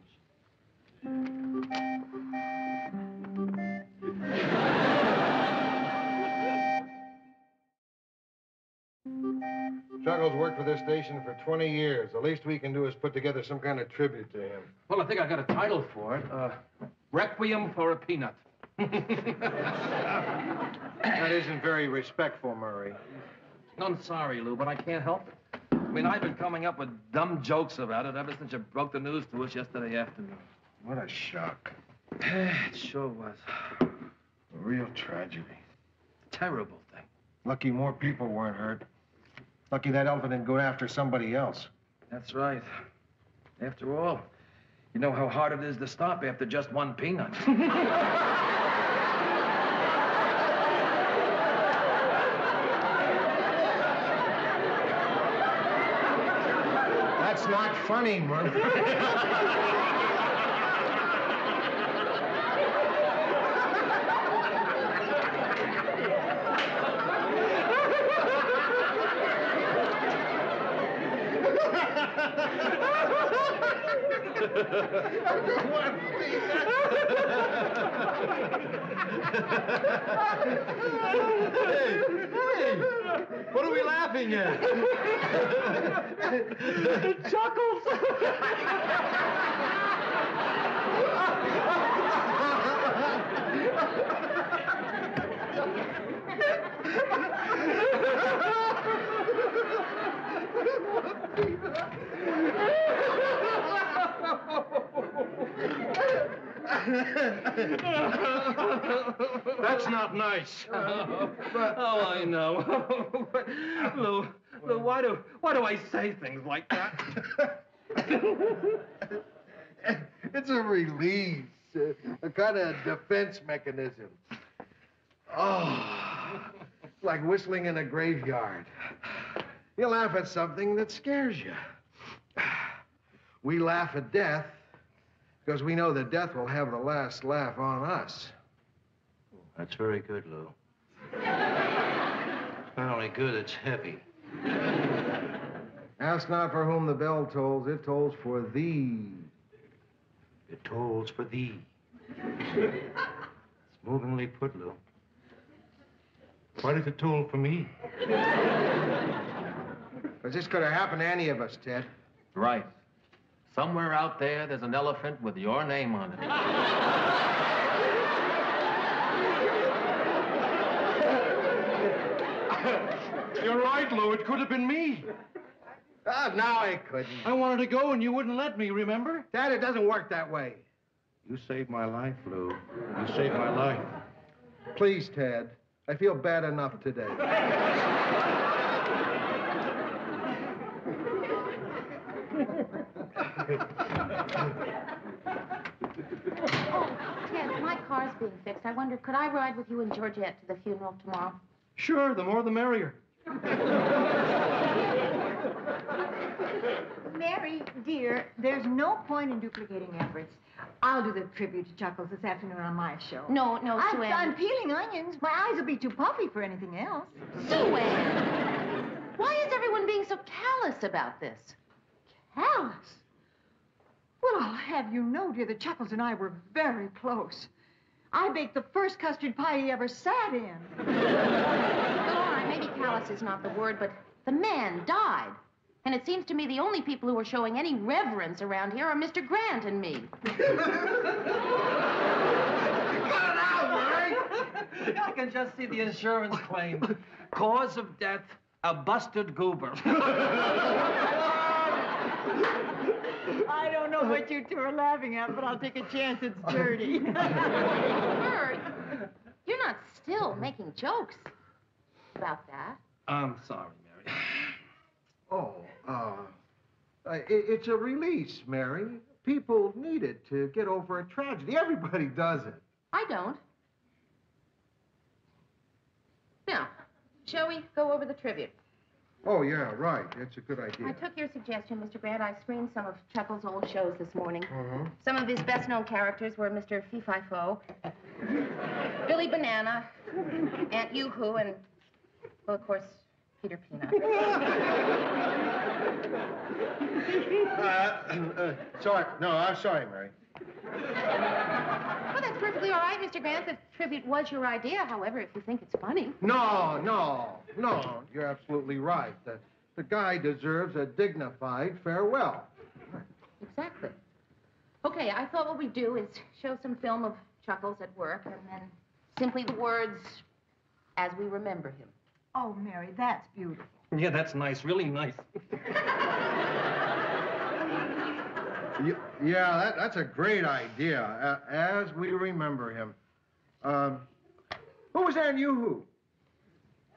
Chuckles worked for this station for 20 years. The least we can do is put together some kind of tribute to him. Well, I think I got a title for it. Requiem for a Peanut. That isn't very respectful, Murray. I'm sorry, Lou, but I can't help it. I mean, I've been coming up with dumb jokes about it ever since you broke the news to us yesterday afternoon. What a shock. It sure was. A real tragedy. Terrible thing. Lucky more people weren't hurt. Lucky that elephant didn't go after somebody else. That's right. After all, you know how hard it is to stop after just one peanut. That's not funny, Murphy. Hey, what are we laughing at? Chuckles. That's not nice. Oh, I know. Lou, why do I say things like that? It's a release, a kind of defense mechanism. Oh, it's like whistling in a graveyard. You laugh at something that scares you. We laugh at death because we know that death will have the last laugh on us. That's very good, Lou. Not only good, it's heavy. Ask not for whom the bell tolls, it tolls for thee. It tolls for thee. It's movingly put, Lou. Why does it toll for me? Because this could have happened to any of us, Ted. Right. Somewhere out there's an elephant with your name on it. You're right, Lou. It could have been me. Oh, now I couldn't. I wanted to go, and you wouldn't let me, remember? Dad, it doesn't work that way. You saved my life, Lou. You saved my life. Please, Ted. I feel bad enough today. Oh, Ted, my car's being fixed. I wonder, could I ride with you and Georgette to the funeral tomorrow? Sure, the more the merrier. Mary, dear, there's no point in duplicating efforts. I'll do the tribute to Chuckles this afternoon on my show. No, Sue Ann. I'm peeling onions. My eyes will be too puffy for anything else. Sue Ann! Why is everyone being so callous about this? Callous? Well, I'll have you know, dear, that Chuckles and I were very close. I baked the first custard pie he ever sat in. Well, all right, maybe callous is not the word, but the man died. And it seems to me the only people who are showing any reverence around here are Mr. Grant and me. Cut it out, Murray! I can just see the insurance claim. Cause of death, a busted goober. I don't know what you two are laughing at, but I'll take a chance it's dirty. Bert, you're not still making jokes about that. I'm sorry, Mary. It's a release, Mary. People need it to get over a tragedy. Everybody does it. I don't. Now, shall we go over the tribute? Oh, yeah, right. That's a good I idea. took your suggestion, Mr. Grant. I screened some of Chuckles' old shows this morning. Uh-huh. Some of his best-known characters were Mr. Fee-Fi-Fo, Billy Banana, Aunt Yoo-Hoo, and, well, of course, Peter Peanut. Sorry. No, I'm sorry, Mary. Well, that's perfectly all right, Mr. Grant. The tribute was your idea, however, if you think it's funny. No. You're absolutely right. The guy deserves a dignified farewell. Exactly. Okay, I thought what we'd do is show some film of Chuckles at work and then simply the words, as we remember him. Oh, Mary, that's beautiful. Yeah, that's nice, really nice. Yeah, that's a great idea, as we remember him. Who was Aunt Yoo-Hoo?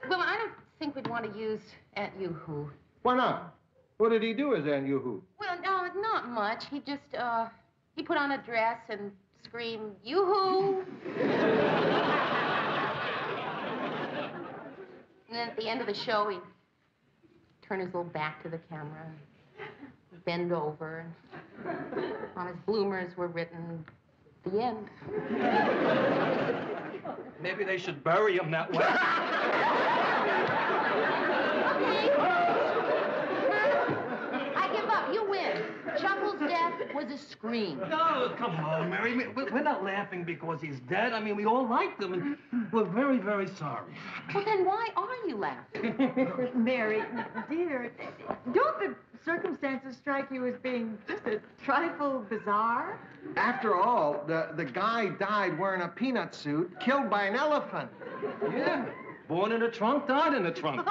Well, I don't think we'd want to use Aunt Yoo-Hoo. Why not? What did he do as Aunt Yoo-Hoo? Well, no, not much. He just, he put on a dress and screamed, Yoo-Hoo! And then at the end of the show, he'd turn his little back to the camera and bend over, and on his bloomers were written, the end. Maybe they should bury him that way. I give up. You win. Chuckles' death was a scream. No, come on, Mary. We're not laughing because he's dead. I mean, we all liked him, and we're very, very sorry. Well, then why are you laughing? Mary, dear, don't the circumstances strike you as being just a trifle bizarre? After all, the guy died wearing a peanut suit, killed by an elephant. Yeah. Born in a trunk, died in a trunk.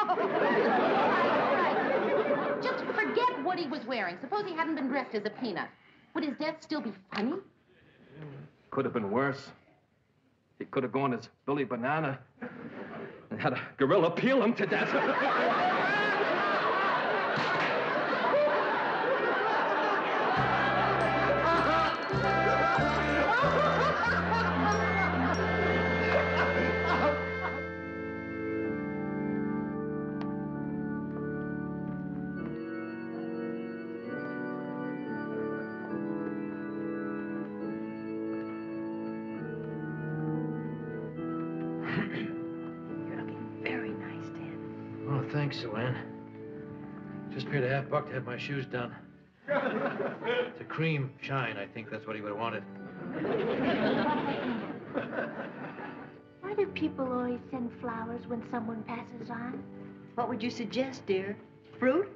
Just forget what he was wearing. Suppose he hadn't been dressed as a peanut. Would his death still be funny? Could have been worse. He could have gone as Billy Banana and had a gorilla peel him to death. Thanks, Sue Ann. Just paid $50 to have my shoes done. It's a cream shine, I think that's what he would have wanted. Why do people always send flowers when someone passes on? What would you suggest, dear? Fruit?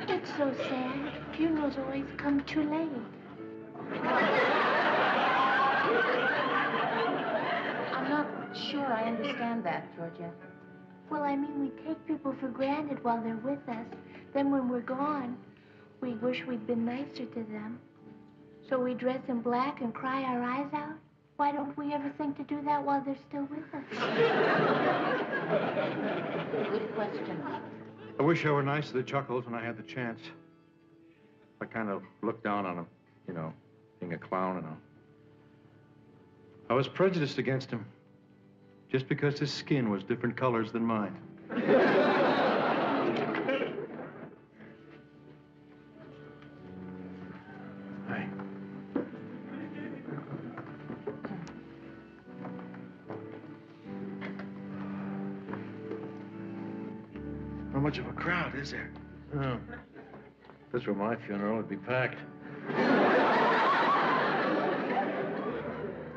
It's so sad. Funerals always come too late. I'm not sure I understand that, Georgia. Well, I mean, we take people for granted while they're with us. Then when we're gone, we wish we'd been nicer to them. So we dress in black and cry our eyes out. Why don't we ever think to do that while they're still with us? Good question. I wish I were nice to the Chuckles when I had the chance. I kind of looked down on him, you know, being a clown and all. I was prejudiced against him just because his skin was different colors than mine. Hi. How much of a crowd is there? Oh. If this were my funeral, it'd be packed.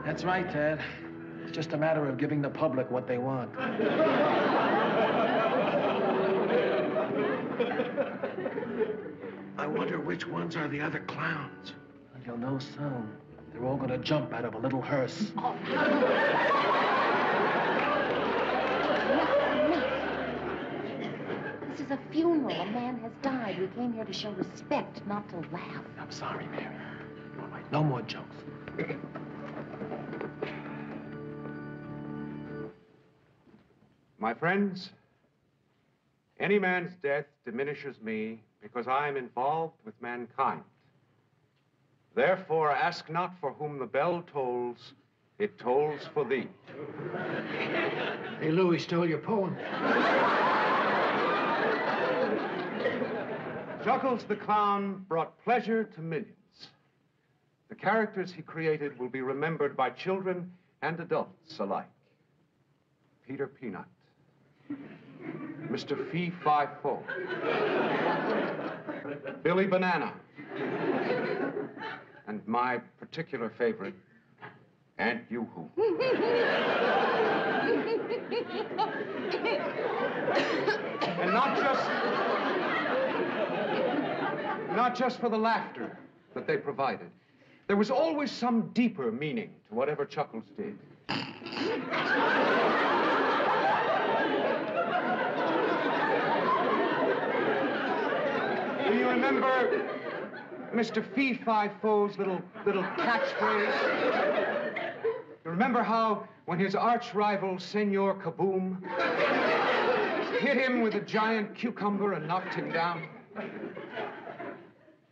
That's right, Ted. It's just a matter of giving the public what they want. I wonder which ones are the other clowns. You'll know soon. They're all gonna jump out of a little hearse. Oh. This is a funeral. A man has died. We came here to show respect, not to laugh. I'm sorry, Mary. All right, no more jokes. My friends, any man's death diminishes me because I am involved with mankind. Therefore, ask not for whom the bell tolls, it tolls for thee. Hey, Louis stole your poem. Chuckles the Clown brought pleasure to millions. The characters he created will be remembered by children and adults alike. Peter Peanut, Mr. Fee-Fi-Fo, Billy Banana, and my particular favorite, Aunt Yoo-Hoo. And not just for the laughter that they provided. There was always some deeper meaning to whatever Chuckles did. Do you remember Mr. Fee-Fi-Fo's little catchphrase? You remember how, when his arch rival, Senor Kaboom, hit him with a giant cucumber and knocked him down?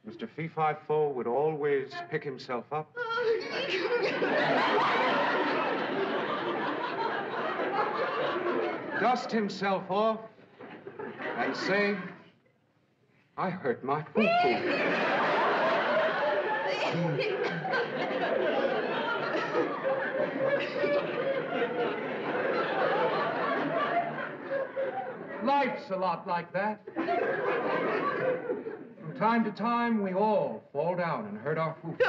Mr. Fee-Fi-Fo would always pick himself up, dust himself off, and say, I hurt my foo-foo. Life's a lot like that. From time to time, we all fall down and hurt our foo-foo.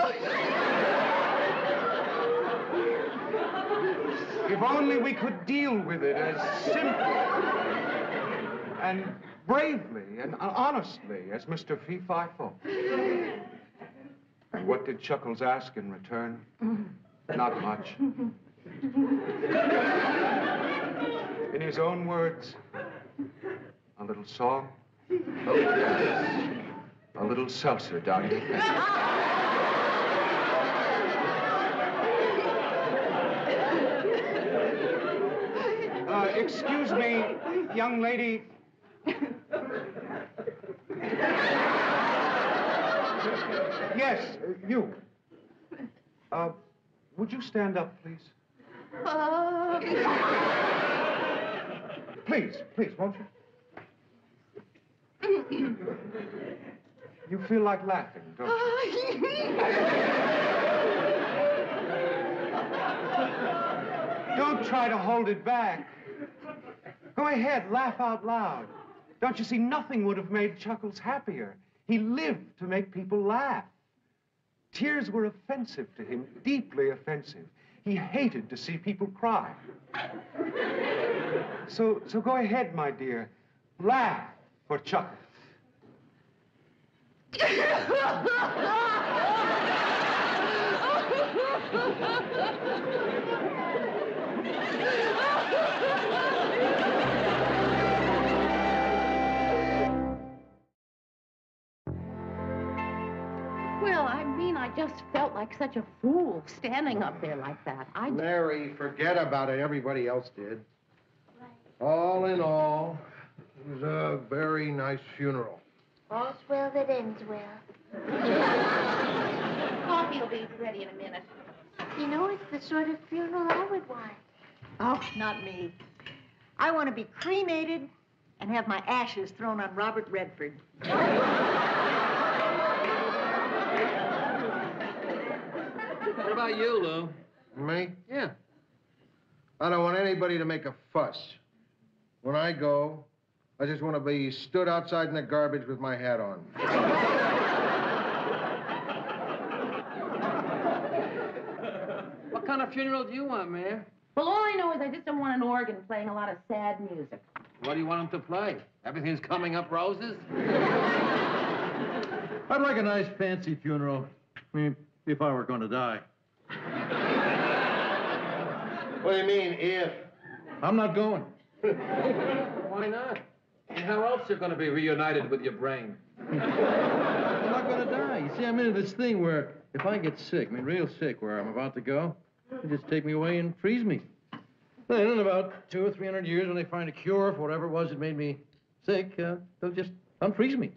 If only we could deal with it as simply and bravely and honestly as Mr. Fee-Fi-Fo. And what did Chuckles ask in return? Not much. In his own words, a little song, a little dance, a little seltzer down your face. Excuse me, young lady. Yes, you. Would you stand up, please? Please, won't you? You feel like laughing, don't you? Don't try to hold it back. Go ahead, laugh out loud. Don't you see, nothing would have made Chuckles happier. He lived to make people laugh. Tears were offensive to him, deeply offensive. He hated to see people cry. So go ahead, my dear. Laugh for Chuckles. Well, I mean, I just felt like such a fool standing up there like that. Mary, forget about it. Everybody else did. All in all, it was a very nice funeral. All's well that ends well. Coffee will be ready in a minute. You know, it's the sort of funeral I would want. Oh, not me. I want to be cremated and have my ashes thrown on Robert Redford. What about you, Lou? Me? Yeah. I don't want anybody to make a fuss. When I go, I just want to be stood outside in the garbage with my hat on. What kind of funeral do you want, Mayor? Well, all I know is I just don't want an organ playing a lot of sad music. What do you want him to play? Everything's coming up roses? I'd like a nice fancy funeral. I mean, if I were going to die. What do you mean, if? I'm not going. Why not? And how else are you going to be reunited with your brain? I'm not going to die. You see, I'm into this thing where if I get sick, I mean real sick, where I'm about to go, they just take me away and freeze me. Then in about 200 or 300 years, when they find a cure for whatever it was that made me sick, they'll just unfreeze me.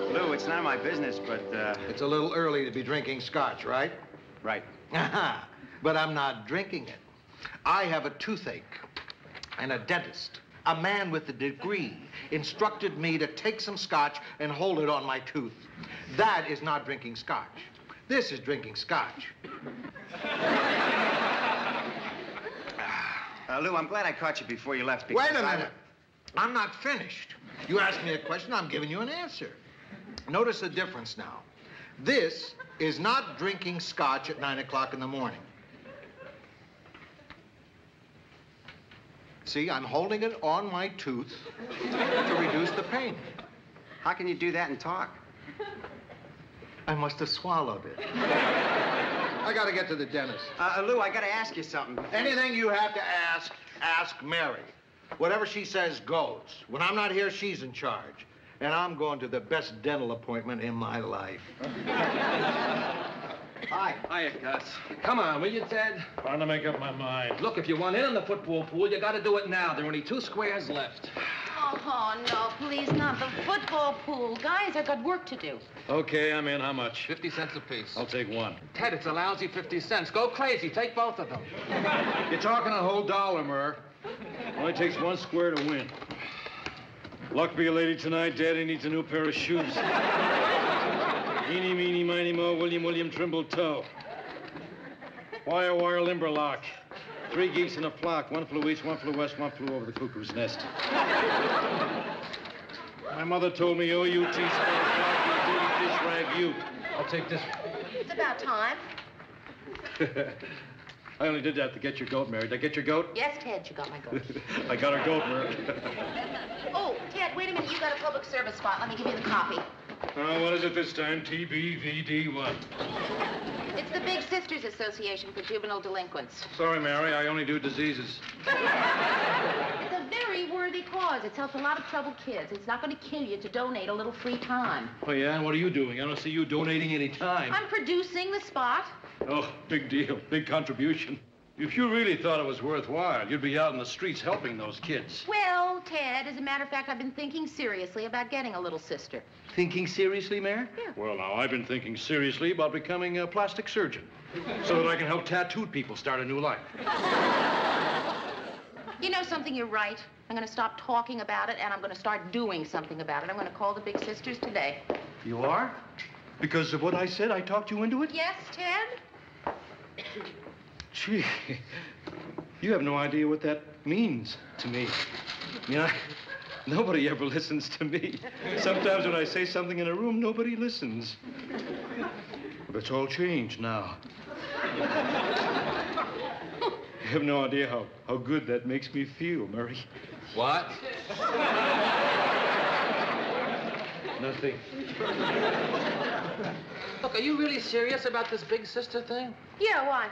Lou, it's none of my business, but, It's a little early to be drinking scotch, right? Right. But I'm not drinking it. I have a toothache, and a dentist, a man with a degree, instructed me to take some scotch and hold it on my tooth. That is not drinking scotch. This is drinking scotch. Lou, I'm glad I caught you before you left. Wait a minute. I'm not finished. You asked me a question, I'm giving you an answer. Notice the difference now. This is not drinking scotch at 9 o'clock in the morning. See, I'm holding it on my tooth to reduce the pain. How can you do that and talk? I must have swallowed it. I gotta get to the dentist. Lou, I gotta ask you something. Anything you have to ask, ask Mary. Whatever she says goes. When I'm not here, she's in charge. And I'm going to the best dental appointment in my life. Hi. Hiya, Gus. Come on, will you, Ted? Trying to make up my mind. Look, if you want in the football pool, you got to do it now. There are only 2 squares left. Oh, no, please, not the football pool. Guys, I've got work to do. Okay, I'm in. How much? 50 cents apiece. I'll take one. Ted, it's a lousy 50 cents. Go crazy. Take both of them. You're talking a whole dollar, Murr. Only takes 1 square to win. Luck be a lady tonight. Daddy needs a new pair of shoes. Eeny, meeny, miny, mo, William, Trimble, toe. Wire, Limberlock. 3 geese in a flock. 1 flew east, 1 flew west, 1 flew over the cuckoo's nest. My mother told me O-U-T spells flock, you dirty fish rag, you. I'll take this one. It's about time. I only did that to get your goat married. Did I get your goat? Yes, Ted, you got my goat. I got her goat, Murr. Oh, Ted, wait a minute. You got a public service spot. Let me give you the copy. What is it this time? TBVD what? It's the Big Sisters Association for Juvenile Delinquents. Sorry, Mary. I only do diseases. It's a very worthy cause. It's helped a lot of troubled kids. It's not going to kill you to donate a little free time. Oh, yeah? And what are you doing? I don't see you donating any time. I'm producing the spot. Oh, big deal. Big contribution. If you really thought it was worthwhile, you'd be out in the streets helping those kids. Well, Ted, as a matter of fact, I've been thinking seriously about getting a little sister. Thinking seriously, Mary? Yeah. Well, now, I've been thinking seriously about becoming a plastic surgeon so that I can help tattooed people start a new life. You know something? You're right. I'm going to stop talking about it, and I'm going to start doing something about it. I'm going to call the Big Sisters today. You are? Because of what I said, I talked you into it? Yes, Ted? Gee, you have no idea what that means to me. I mean, nobody ever listens to me. Sometimes when I say something in a room, nobody listens. But it's all changed now. You have no idea how good that makes me feel, Murray. What? Nothing. Look, are you really serious about this Big Sister thing? Yeah, why?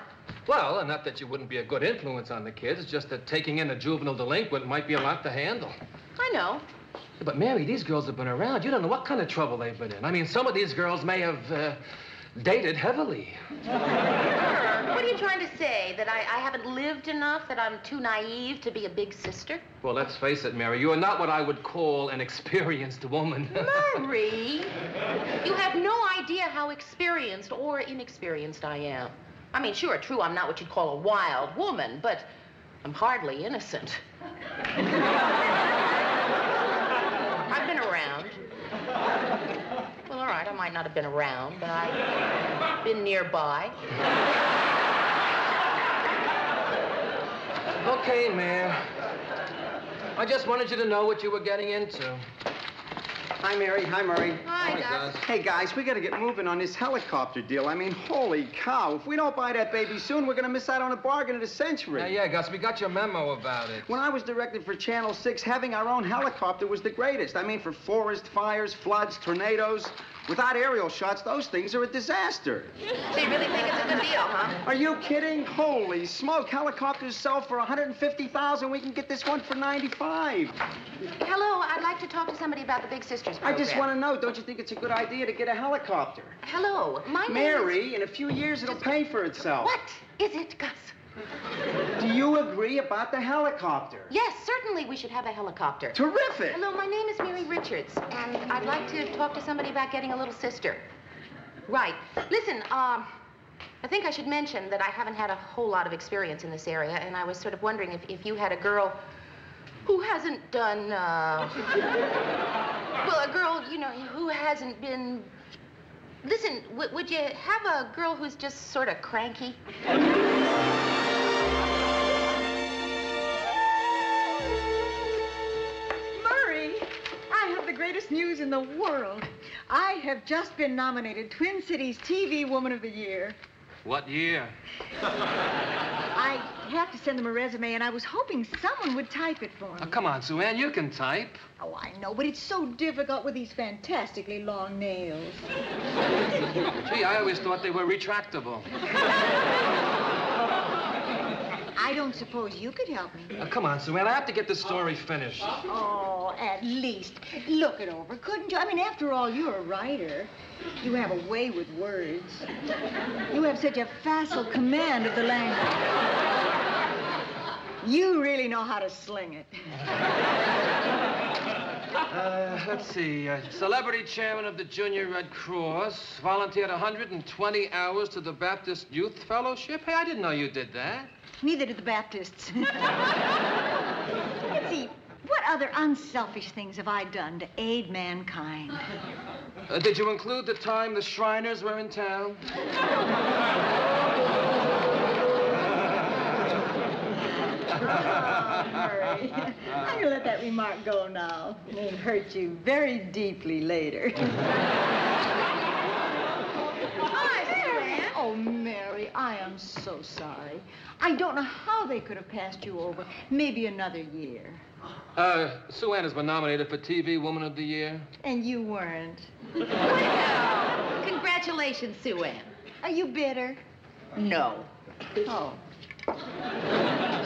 Well, not that you wouldn't be a good influence on the kids, just that taking in a juvenile delinquent might be a lot to handle. I know. But, Mary, these girls have been around. You don't know what kind of trouble they've been in. I mean, some of these girls may have dated heavily. What are you trying to say? That I haven't lived enough? That I'm too naive to be a big sister? Well, let's face it, Mary. You are not what I would call an experienced woman. Murray, you have no idea how experienced or inexperienced I am. I mean, sure, true, I'm not what you'd call a wild woman, but I'm hardly innocent. I've been around. Well, all right, I might not have been around, but I've been nearby. Okay, Mary. I just wanted you to know what you were getting into. Hi, Mary. Hi, Murray. Hi, Gus. Hey, guys, we got to get moving on this helicopter deal. I mean, holy cow. If we don't buy that baby soon, we're going to miss out on a bargain of the century. Yeah, Gus, we got your memo about it. When I was directing for Channel 6, having our own helicopter was the greatest. I mean, for forest fires, floods, tornadoes. Without aerial shots, those things are a disaster. So you really think it's a good deal, huh? Are you kidding? Holy smoke. Helicopters sell for $150,000. We can get this one for $95,000. Hello, I'd like to talk to somebody about the Big Sisters I program. just want to know, don't you think it's a good idea to get a helicopter? Hello, my name Mary, in a few years, it'll pay for itself. What is it, Gus? Do you agree about the helicopter? Yes, certainly we should have a helicopter. Terrific. Hello, my name is Mary Richards, and I'd like to talk to somebody about getting a little sister. Right. Listen, I think I should mention that I haven't had a whole lot of experience in this area, and I was sort of wondering if you had a girl who hasn't done, well, a girl, you know, who hasn't been... Listen, would you have a girl who's just sort of cranky? Murray, I have the greatest news in the world. I have just been nominated Twin Cities TV Woman of the Year. What year? I have to send them a resume, and I was hoping someone would type it for me. Oh, come on, Sue Ann, you can type. Oh, I know, but it's so difficult with these fantastically long nails. Gee, I always thought they were retractable. I don't suppose you could help me. Oh, come on, Sue Ann, I have to get this story finished. Oh, at least look it over, couldn't you? I mean, after all, you're a writer. You have a way with words. You have such a facile command of the language. You really know how to sling it. Let's see. Celebrity chairman of the Junior Red Cross, volunteered 120 hours to the Baptist Youth Fellowship. Hey, I didn't know you did that. Neither did the Baptists. Let's see, what other unselfish things have I done to aid mankind? Did you include the time the Shriners were in town? Murray, I'm going to let that remark go now. It may hurt you very deeply later. Hi, Mary. Oh, Mary, I am so sorry. I don't know how they could have passed you over. Maybe another year. Sue Ann has been nominated for TV Woman of the Year. And you weren't. Well, congratulations, Sue Ann. Are you bitter? No. Oh.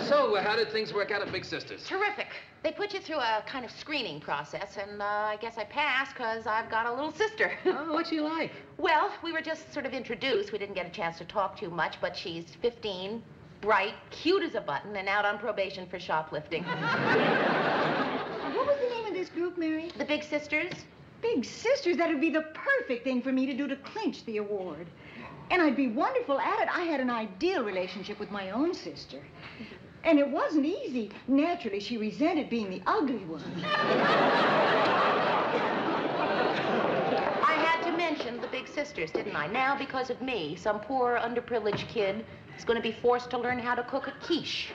So, how did things work out at Big Sisters? Terrific. They put you through a kind of screening process, and I guess I passed because I've got a little sister. Oh, what's she like? Well, we were just sort of introduced. We didn't get a chance to talk too much, but she's 15, bright, cute as a button, and out on probation for shoplifting. What was the name of this group, Mary? The Big Sisters. Big Sisters? That would be the perfect thing for me to do to clinch the award. And I'd be wonderful at it. I had an ideal relationship with my own sister. And it wasn't easy. Naturally, she resented being the ugly one. I had to mention the Big Sisters, didn't I? Now, because of me, some poor, underprivileged kid is going to be forced to learn how to cook a quiche.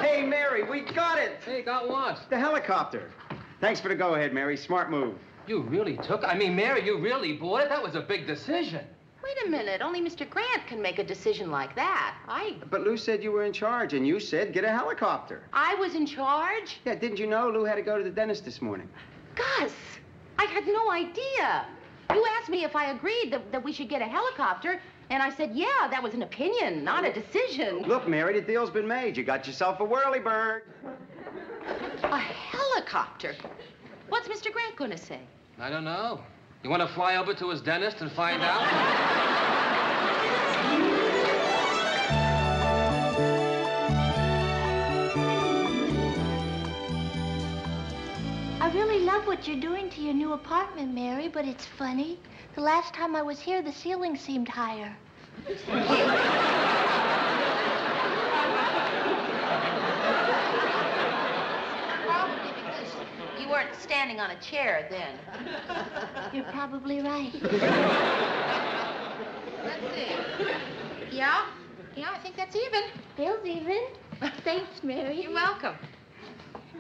Hey, Mary, we got it. Hey, got what? The helicopter. Thanks for the go-ahead, Mary. Smart move. You really took... I mean, Mary, you really bought it? That was a big decision. Wait a minute. Only Mr. Grant can make a decision like that. But Lou said you were in charge, and you said get a helicopter. I was in charge? Yeah, didn't you know Lou had to go to the dentist this morning? Gus, I had no idea. You asked me if I agreed that we should get a helicopter, and I said, yeah, that was an opinion, not a decision. Look, Mary, the deal's been made. You got yourself a whirlybird. A helicopter? What's Mr. Grant going to say? I don't know. You want to fly over to his dentist and find out? I really love what you're doing to your new apartment, Mary, but it's funny. The last time I was here, the ceiling seemed higher. Probably because you weren't standing on a chair then. You're probably right. Let's see. Yeah? Yeah, I think that's even. Feels even. Thanks, Mary. You're welcome.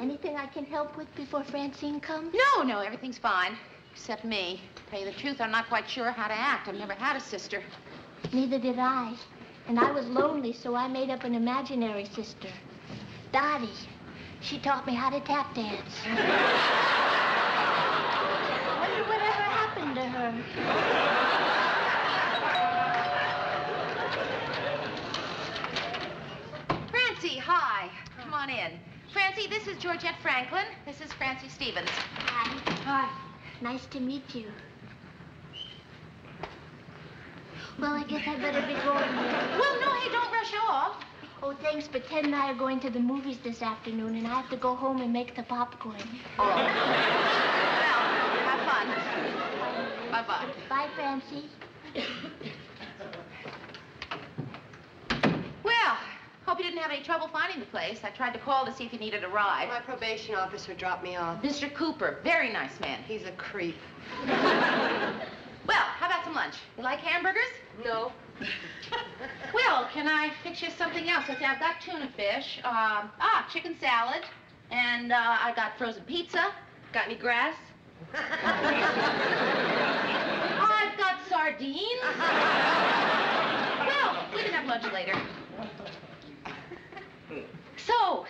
Anything I can help with before Francine comes? No, everything's fine. Except me. To tell you the truth, I'm not quite sure how to act. I've never had a sister. Neither did I. And I was lonely, so I made up an imaginary sister. Dottie. She taught me how to tap dance. I wonder whatever happened to Father. Francie, hi. Come on in. Francie, this is Georgette Franklin. This is Francie Stevens. Hi. Hi. Nice to meet you. Well, I guess I better be going now. Well, no, hey, don't rush off. Oh, thanks, but Ted and I are going to the movies this afternoon, and I have to go home and make the popcorn. Oh. Well, have fun. Bye-bye. Bye, Francie. Well, hope you didn't have any trouble finding the place. I tried to call to see if you needed a ride. My probation officer dropped me off. Mr. Cooper, very nice man. He's a creep. Well, how about some lunch? You like hamburgers? No. Well, can I fix you something else? Let's see, I've got tuna fish, chicken salad, and I got frozen pizza. Got any grass? I've got sardines. Well, we can have lunch later. So,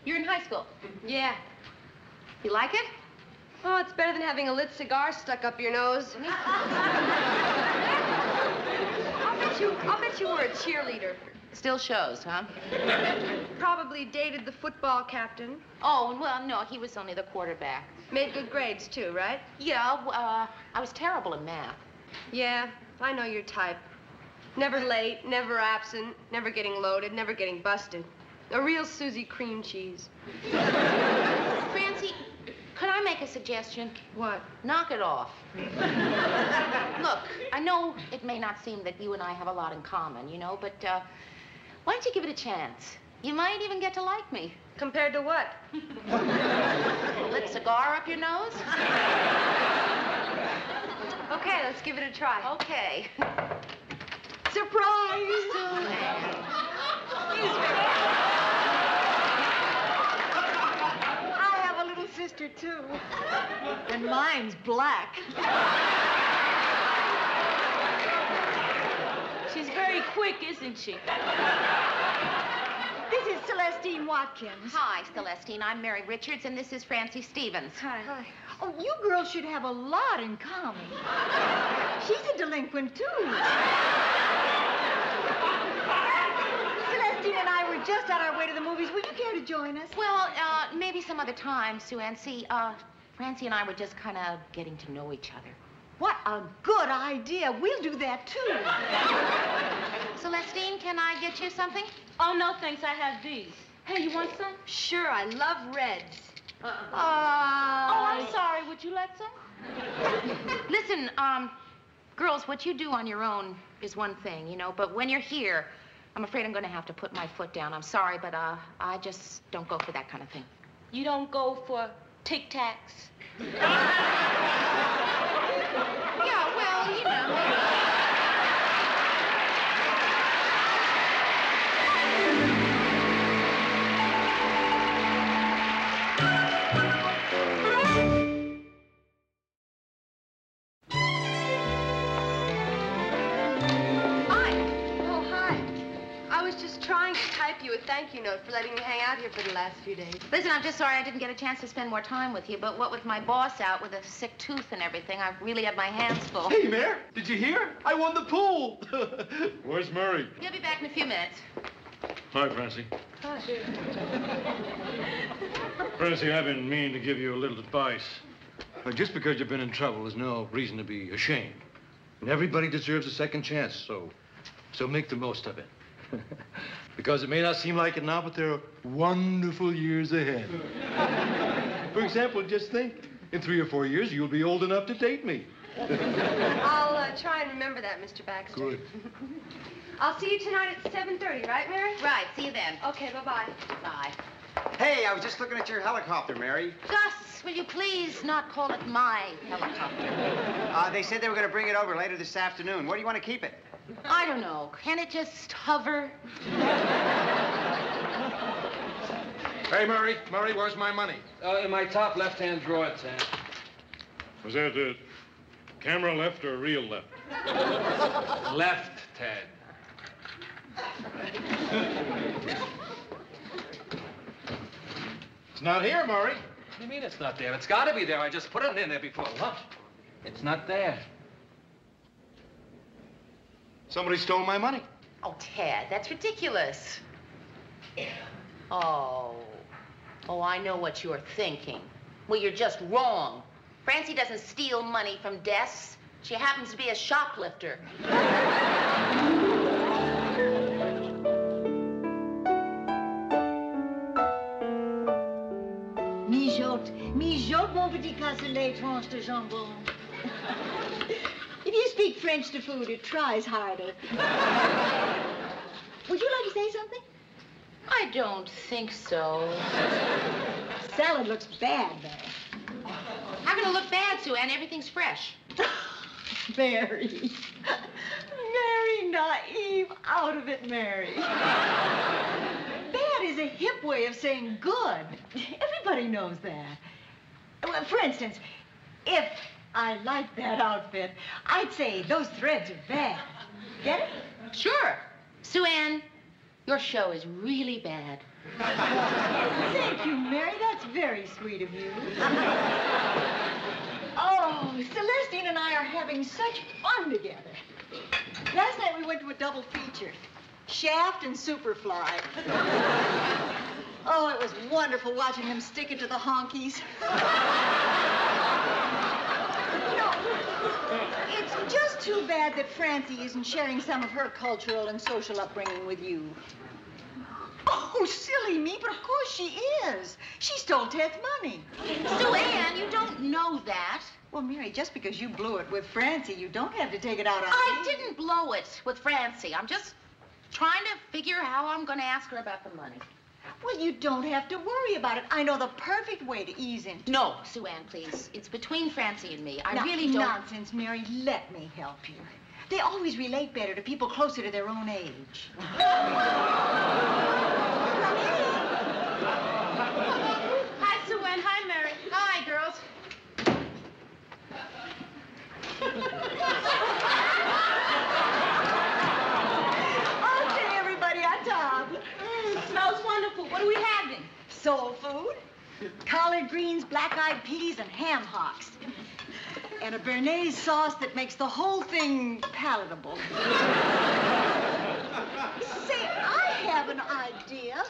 you're in high school? Yeah. You like it? Oh, it's better than having a lit cigar stuck up your nose. I'll bet you were a cheerleader. Still shows, huh? Probably dated the football captain. Oh, well, no, he was only the quarterback. Made good grades, too, right? Yeah, I was terrible in math. Yeah, I know your type. Never late, never absent, never getting loaded, never getting busted. A real Susie cream cheese. Francie, could I make a suggestion? What? Knock it off. Look, I know it may not seem that you and I have a lot in common, you know, but why don't you give it a chance? You might even get to like me. Compared to what? Lit cigar up your nose? Okay, let's give it a try. Okay. Surprise! I have a little sister, too. And mine's black. She's very quick, isn't she? This is Celestine Watkins. Hi, Celestine. I'm Mary Richards, and this is Francie Stevens. Hi. Oh, you girls should have a lot in common. She's a delinquent, too. Celestine and I were just on our way to the movies. Would you care to join us? Well, maybe some other time, Sue Ann. See, Francie and I were just kind of getting to know each other. What a good idea. We'll do that, too. Celestine, can I get you something? Oh, no, thanks. I have these. Hey, you want some? Sure, I love reds. Oh, I'm sorry. Would you like some? Listen, girls, what you do on your own is one thing, you know, but when you're here, I'm afraid I'm going to have to put my foot down. I'm sorry, but I just don't go for that kind of thing. You don't go for Tic Tacs? Yeah, well, you know. You a thank you note for letting me hang out here for the last few days. Listen, I'm just sorry I didn't get a chance to spend more time with you, but what with my boss out with a sick tooth and everything, I've really had my hands full. Hey, Mayor, did you hear? I won the pool. Where's Murray? He'll be back in a few minutes. Hi, Francie. Francie, I've been meaning to give you a little advice. Just because you've been in trouble is no reason to be ashamed. And everybody deserves a second chance, so make the most of it. Because it may not seem like it now, but there are wonderful years ahead. For example, just think, in 3 or 4 years, you'll be old enough to date me. I'll try and remember that, Mr. Baxter. Good. I'll see you tonight at 7:30, right, Mary? Right, see you then. Okay, bye-bye. Bye. Hey, I was just looking at your helicopter, Mary. Gus, will you please not call it my helicopter? They said they were going to bring it over later this afternoon. Where do you want to keep it? I don't know. Can it just hover? Hey, Murray. Murray, where's my money? In my top left-hand drawer, Ted. Was that camera left or real left? Left, Ted. It's not here, Murray. What do you mean it's not there? It's got to be there. I just put it in there before lunch. It's not there. Somebody stole my money. Oh, Ted, that's ridiculous. Oh. Oh, I know what you're thinking. Well, you're just wrong. Francie doesn't steal money from desks. She happens to be a shoplifter. Mijote, mon petit cassoulet, tranche de jambon. If you speak French to food, it tries harder. Would you like to say something? I don't think so. Salad looks bad, Mary. How can it look bad, Sue Ann? Everything's fresh. Mary. Mary, naive. Out of it, Mary. Bad is a hip way of saying good. Everybody knows that. Well, for instance, if I like that outfit, I'd say those threads are bad. Get it? Sure. Sue Ann, your show is really bad. Thank you, Mary. That's very sweet of you. Oh, Celestine and I are having such fun together. Last night we went to a double feature. Shaft and Superfly. Oh, it was wonderful watching them stick it to the honkies. It's just too bad that Francie isn't sharing some of her cultural and social upbringing with you. Oh, silly me, but of course she is. She stole Ted's money. Sue Ann, you don't know that. Well, Mary, just because you blew it with Francie, you don't have to take it out on I me. didn't blow it with Francie. I'm just trying to figure how I'm going to ask her about the money. Well, you don't have to worry about it. I know the perfect way to ease into it. No, Sue Ann, please. It's between Francie and me. I Now, really don't... Nonsense, Mary. Let me help you. They always relate better to people closer to their own age. Hi, Sue Ann. Hi, Mary. Hi, girls. Okay, everybody, on top. Smells wonderful. What are we having? Soul food, collard greens, black-eyed peas, and ham hocks. And a béarnaise sauce that makes the whole thing palatable. Say, I have an idea.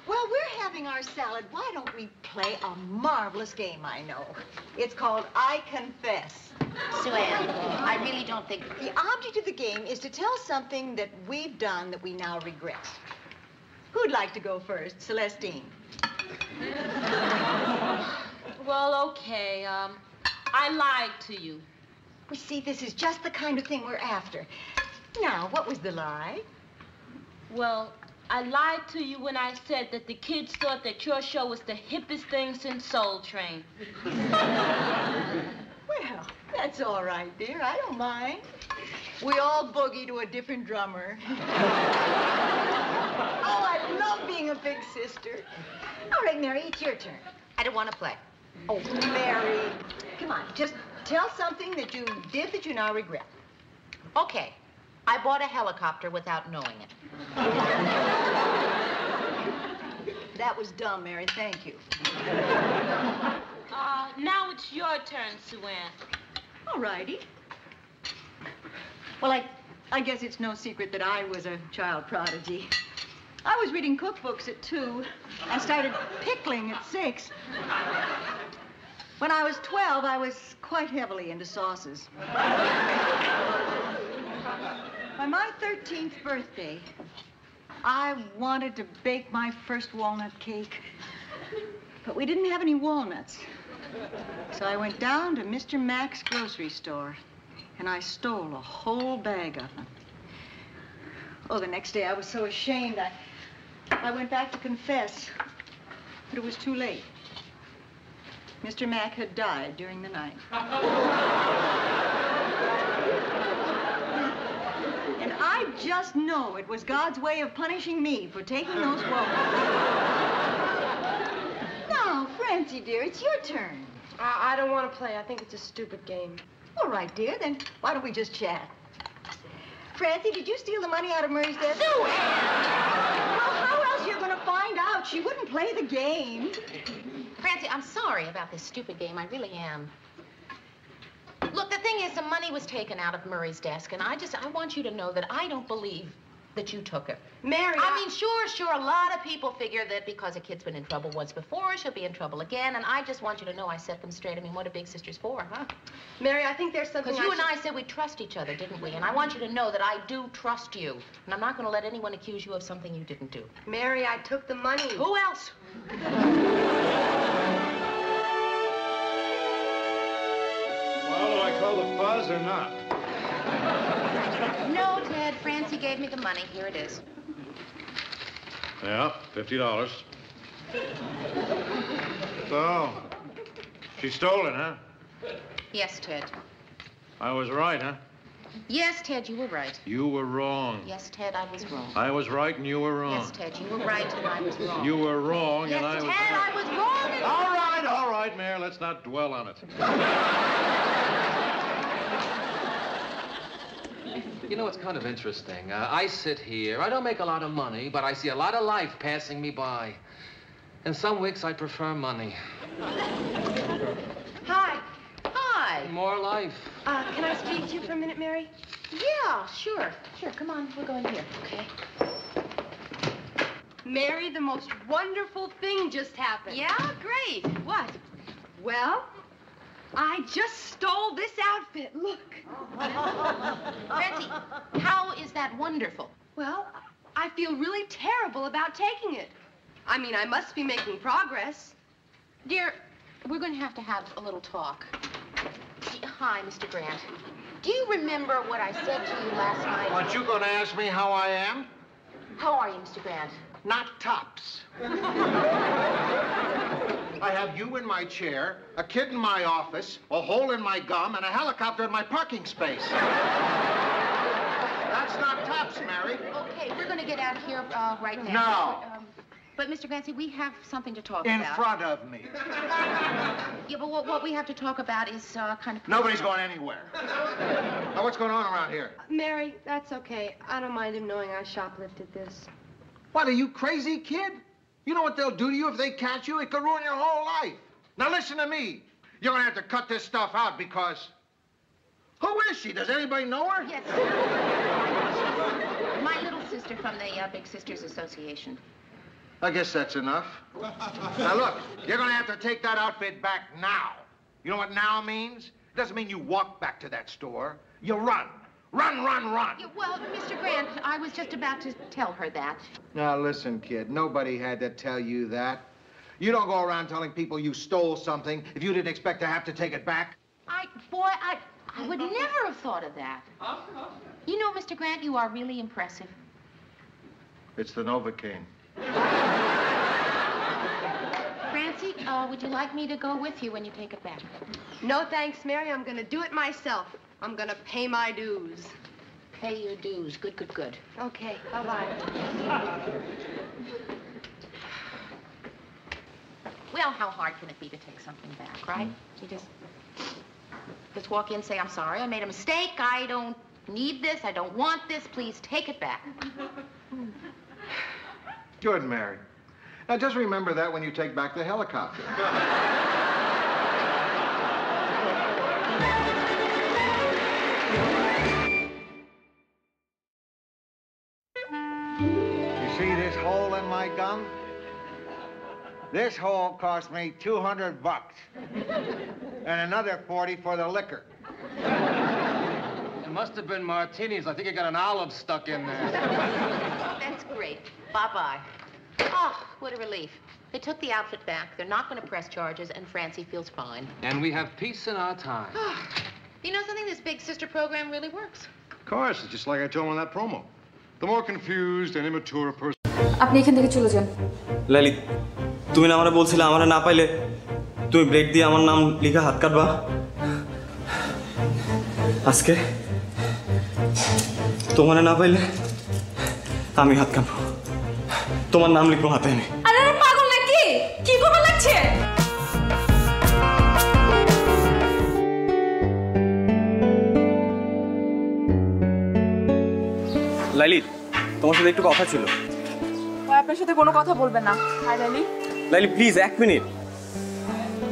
While we're having our salad, why don't we play a marvelous game I know? It's called I Confess. Sue Ann, I really don't think... The object of the game is to tell something that we've done that we now regret. Who'd like to go first? Celestine. Well, okay. I lied to you. We see, this is just the kind of thing we're after. Now, what was the lie? Well, I lied to you when I said that the kids thought that your show was the hippest thing since Soul Train. Well, that's all right, dear. I don't mind. We all boogie to a different drummer. Oh, I love being a big sister. All right, Mary, it's your turn. I don't want to play. Oh, Mary. Come on, just tell something that you did that you now regret. Okay. I bought a helicopter without knowing it. That was dumb, Mary. Thank you. Now it's your turn, Sue Ann. All righty. Well, I guess it's no secret that I was a child prodigy. I was reading cookbooks at 2 and started pickling at 6. When I was 12, I was quite heavily into sauces. By my 13th birthday, I wanted to bake my first walnut cake. But we didn't have any walnuts. So I went down to Mr. Mack's grocery store, and I stole a whole bag of them. Oh, the next day I was so ashamed, I went back to confess. But it was too late. Mr. Mack had died during the night. And I just know it was God's way of punishing me for taking those walnuts. Now, Francie, dear, it's your turn. I don't want to play. I think it's a stupid game. All right, dear, then why don't we just chat? Francie, did you steal the money out of Murray's desk? Sue Ann! Well, how else are you going to find out? She wouldn't play the game. Francie, I'm sorry about this stupid game. I really am. Look, the thing is, some money was taken out of Murray's desk, and I want you to know that I don't believe that you took it. Mary, I mean, sure, a lot of people figure that because a kid's been in trouble once before, she'll be in trouble again, and I just want you to know I set them straight. I mean, what are big sisters for, huh? Mary, I think there's something Because you and I said we'd trust each other, didn't we? And I want you to know that I do trust you, and I'm not going to let anyone accuse you of something you didn't do. Mary, I took the money. Who else? Well, do I call the fuzz or not? No, Ted. Francie gave me the money. Here it is. Yeah, $50. So, she stole it, huh? Yes, Ted. I was right, huh? Yes, Ted, you were right. You were wrong. Yes, Ted, I was wrong. I was right and you were wrong. Yes, Ted, you were right and I was wrong. You were wrong yes, and I was Ted, right. I was wrong and... All right, Mayor, let's not dwell on it. You know, it's kind of interesting. I sit here. I don't make a lot of money, but I see a lot of life passing me by. And some weeks I prefer money. Hi. Hi. More life. Can I speak to you for a minute, Mary? Yeah, sure. Sure, come on. We're going here, okay? Mary, the most wonderful thing just happened. Yeah? Great. What? Well, I just stole this outfit. Look. Francie, how is that wonderful? Well, I feel really terrible about taking it. I mean, I must be making progress. Dear, we're going to have a little talk. Hi, Mr. Grant. Do you remember what I said to you last night? Aren't you going to ask me how I am? How are you, Mr. Grant? Not tops. I have you in my chair, a kid in my office, a hole in my gum, and a helicopter in my parking space. That's not tops, Mary. Okay, we're going to get out of here right now. No. But, Mr. Grancy, we have something to talk In about. front of me. Yeah, but what we have to talk about is kind of... Nobody's going anywhere. Now, what's going on around here? Mary, that's okay. I don't mind him knowing I shoplifted this. What, are you crazy, kid? You know what they'll do to you if they catch you? It could ruin your whole life. Now, listen to me. You're going to have to cut this stuff out because... Who is she? Does anybody know her? Yes. My little sister from the Big Sisters Association. I guess that's enough. Now, look, you're going to have to take that outfit back now. You know what now means? It doesn't mean you walk back to that store. You run. Run, run, run. Yeah, well, Mr. Grant, I was just about to tell her that. Now, listen, kid, nobody had to tell you that. You don't go around telling people you stole something if you didn't expect to have to take it back. I would never have thought of that. You know, Mr. Grant, you are really impressive. It's the Novocaine. Francie, would you like me to go with you when you take it back? No, thanks, Mary. I'm going to do it myself. I'm going to pay my dues. Pay your dues. Good, good, good. Okay, bye-bye. Well, how hard can it be to take something back, right? You just walk in and say, I'm sorry, I made a mistake. I don't need this. I don't want this. Please take it back. Good, Mary. Now, just remember that when you take back the helicopter. You see this hole in my gum? This hole cost me $200. And another 40 for the liquor. It must have been martinis. I think you got an olive stuck in there. That's great. Bye-bye. Oh, what a relief. They took the outfit back. They're not going to press charges, and Francie feels fine. And we have peace in our time. You know something? This Big Sister program really works. Of course, it's just like I told him in that promo. The more confused and immature a person... আপনি এখান থেকে চলে যান লালিত তুমি না আমারে বলছিলে আমারে না পাইলে তুমি ব্রেক দিয়ে আমার নাম লিখে হাত কাটবা আজকে তোমারে না পাইলে আমি হাত কাটবো তোমার নাম লিখবো হাতে এনে আরে পাগল নাকি কি করতে লাগছে লালিত তোমার সাথে একটু কথা ছিল আপনার সাথে কোনো কথা বলবেন না হাই লালি লালি প্লিজ এক মিনিট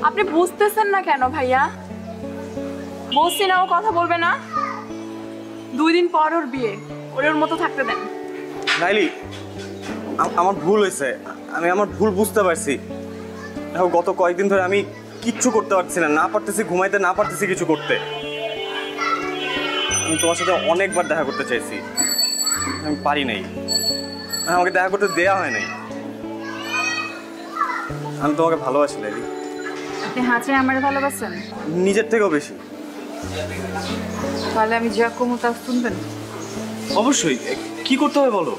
আপনি বুঝতেছেন না কেন ভাইয়া বলছি না ও কথা বলবে না। 2 দিন পর ওর বিয়ে, ওর মতো থাকতে দেন। লাইলি, আমার ভুল হয়েছে, আমি আমার ভুল বুঝতে পারছি। দেখো গত কয়েকদিন ধরে আমি কিচ্ছু করতে পারছি না, না পারতেছি ঘুমাইতে, না পারতেছি কিছু করতে। আমি তোমার সাথে অনেকবার দেখা করতে চাইছি, আমি পারি নাই, আমাকে দেখা করতে দেয়া হয় নাই। আমি তোমাকে ভালোবাসি লাইলি। আপনি হাতে আমার ভালোবাসেন? নিজের থেকেও বেশি। তাহলে আমি যা কমু তা শুনবেন? অবশ্যই। কি করতে হবে বলো?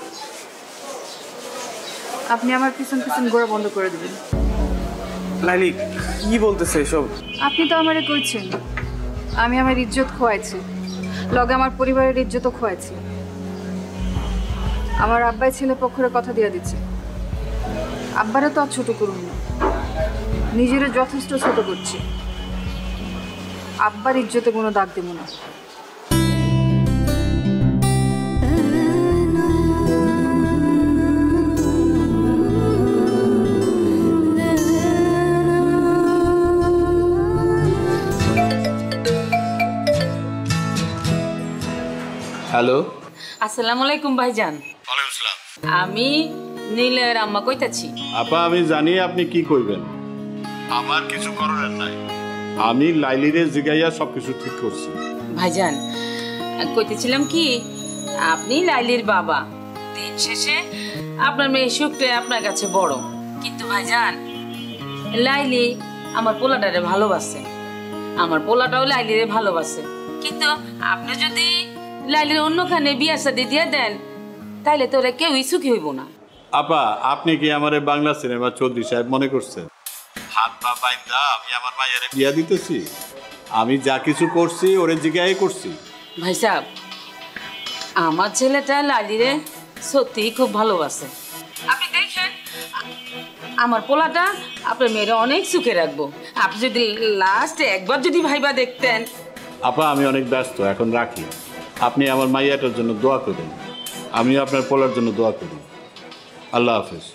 আপনি আমার পিছন পিছন ঘোরা বন্ধ করে দেবেন। লাইলি, কি বলতেছে এসব? আপনি তো আমারে কইছেন আমি আমার ইজ্জত খোয়াইছি, লগে আমার পরিবারের ইজ্জতও খোয়াইছি। আমার আব্বাই ছেলে পক্ষের কথা দিয়ে দিচ্ছে। আব্বারে তো আর ছোট করুন না, নিজেরে যথেষ্ট ছোট করছি। আব্বার ইজ্জতে কোনো দাগ দেব না। হ্যালো, আসসালামু আলাইকুম ভাইজান। ওয়ালাইকুম আসসালাম। আমি নীলের আম্মা কইতাছি। আপা, আমি জানি আপনি কি কইবেন, আমার কিছু করার নাই। আমি লাইলিরে জিগাইয়া সবকিছু ঠিক করছি। ভাইজান, কইতেছিলাম কি, আপনি লাইলির বাবা, দিন শেষে আপনার মেয়ে সুখটা আপনার কাছে বড়। কিন্তু ভাইজান, লাইলি আমার পোলাটারে ভালোবাসে, আমার পোলাটাও লাইলিরে ভালোবাসে। কিন্তু আপনি যদি লাইলির অন্যখানে বিয়া শাদী দিয়ে দেন, তাইলে তো ওরা কেউই সুখী হইব না। আপা, আপনি কি আমারে বাংলা সিনেমা চৌধুরী সাহেব মনে করছেন? হাত পা বাইন্দা আমি আমার মায়ের বিয়া দিতেছি? আমি যা কিছু করছি ওরে জিগাই করছি। ভাই সাহেব, আমার ছেলেটা লালিরে সত্যিই খুব ভালোবাসে। আপনি দেখেন, আমার পোলাটা আপনার মেয়েরা অনেক সুখে রাখবো। আপনি যদি লাস্টে একবার যদি ভাইবা দেখতেন। আপা, আমি অনেক ব্যস্ত, এখন রাখি। আপনি আমার মাইয়াটার জন্য দোয়া করেন, আমি আপনার পোলার জন্য দোয়া করি। আল্লাহ হাফেজ।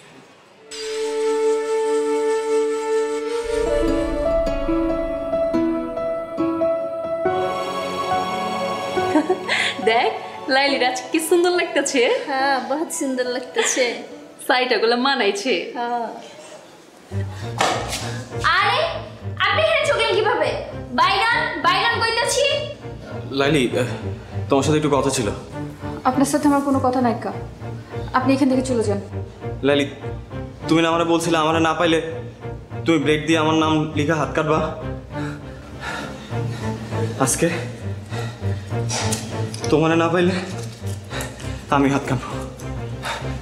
দেখ লাইলির আজ কি সুন্দর লাগতেছে। হ্যাঁ, বহুত সুন্দর লাগতেছে, সাইটাগুলো মানাইছে। আরে আপনি এখানে চলে কিভাবে? বাইগান বাইগান কইতাছি। লাইলি, তোমার সাথে একটু কথা ছিল। আপনার সাথে আমার কোনো কথা নাই কা, আপনি এখান থেকে চলে যান। লাইলি, তুমি না আমারে বলছিলে আমারে না পাইলে তুমি ব্রেক দিয়ে আমার নাম লিখা হাত কাটবা। আজকে তোমারে না পাইলে আমি হাত কাটবো,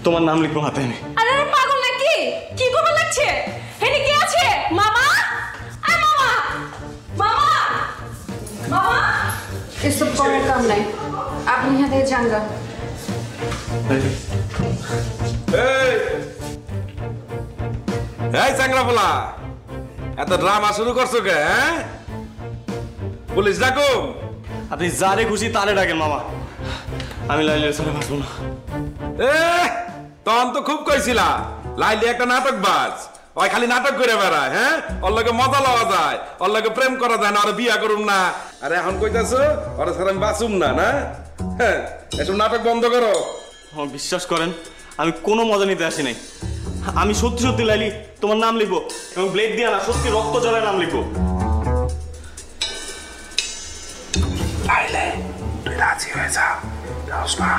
তোমার নাম লিখবো হাতে এনে। আরে পাগল নাকি? কি করবে লাগছে? এনে কি আছে? মামা, আ মামা, মামা, মামা, এসব কোনো কাম নাই, আপনি এখান থেকে যান গা। এই চাংরাফলা, এত ড্রামা শুরু করছো কে? পুলিশ ডাকো। আপনি যারে খুশি তারে ডাকেন মামা, আমি লাইলির সাথে বাঁচবো না। তখন তো খুব কইছিলা লাইলি একটা নাটক বাজ, ওই খালি নাটক করে বেড়ায়। হ্যাঁ, ওর লগে মজা লওয়া যায়, ওর লগে প্রেম করা যায় না, আর বিয়া করুম না। আরে এখন কইতাছো ওরা ছাড়া আমি বাঁচুম না? না, হ্যাঁ, এসব নাটক বন্ধ করো। আমার বিশ্বাস করেন, আমি কোনো মজা নিতে আসি নাই। আমি সত্যি সত্যি লাইলি তোমার নাম লিখবো, এবং ব্লেড দিয়ে না, সত্যি রক্ত জলের নাম লিখবো। লাইলে, তুই রাজি হয়ে যা। না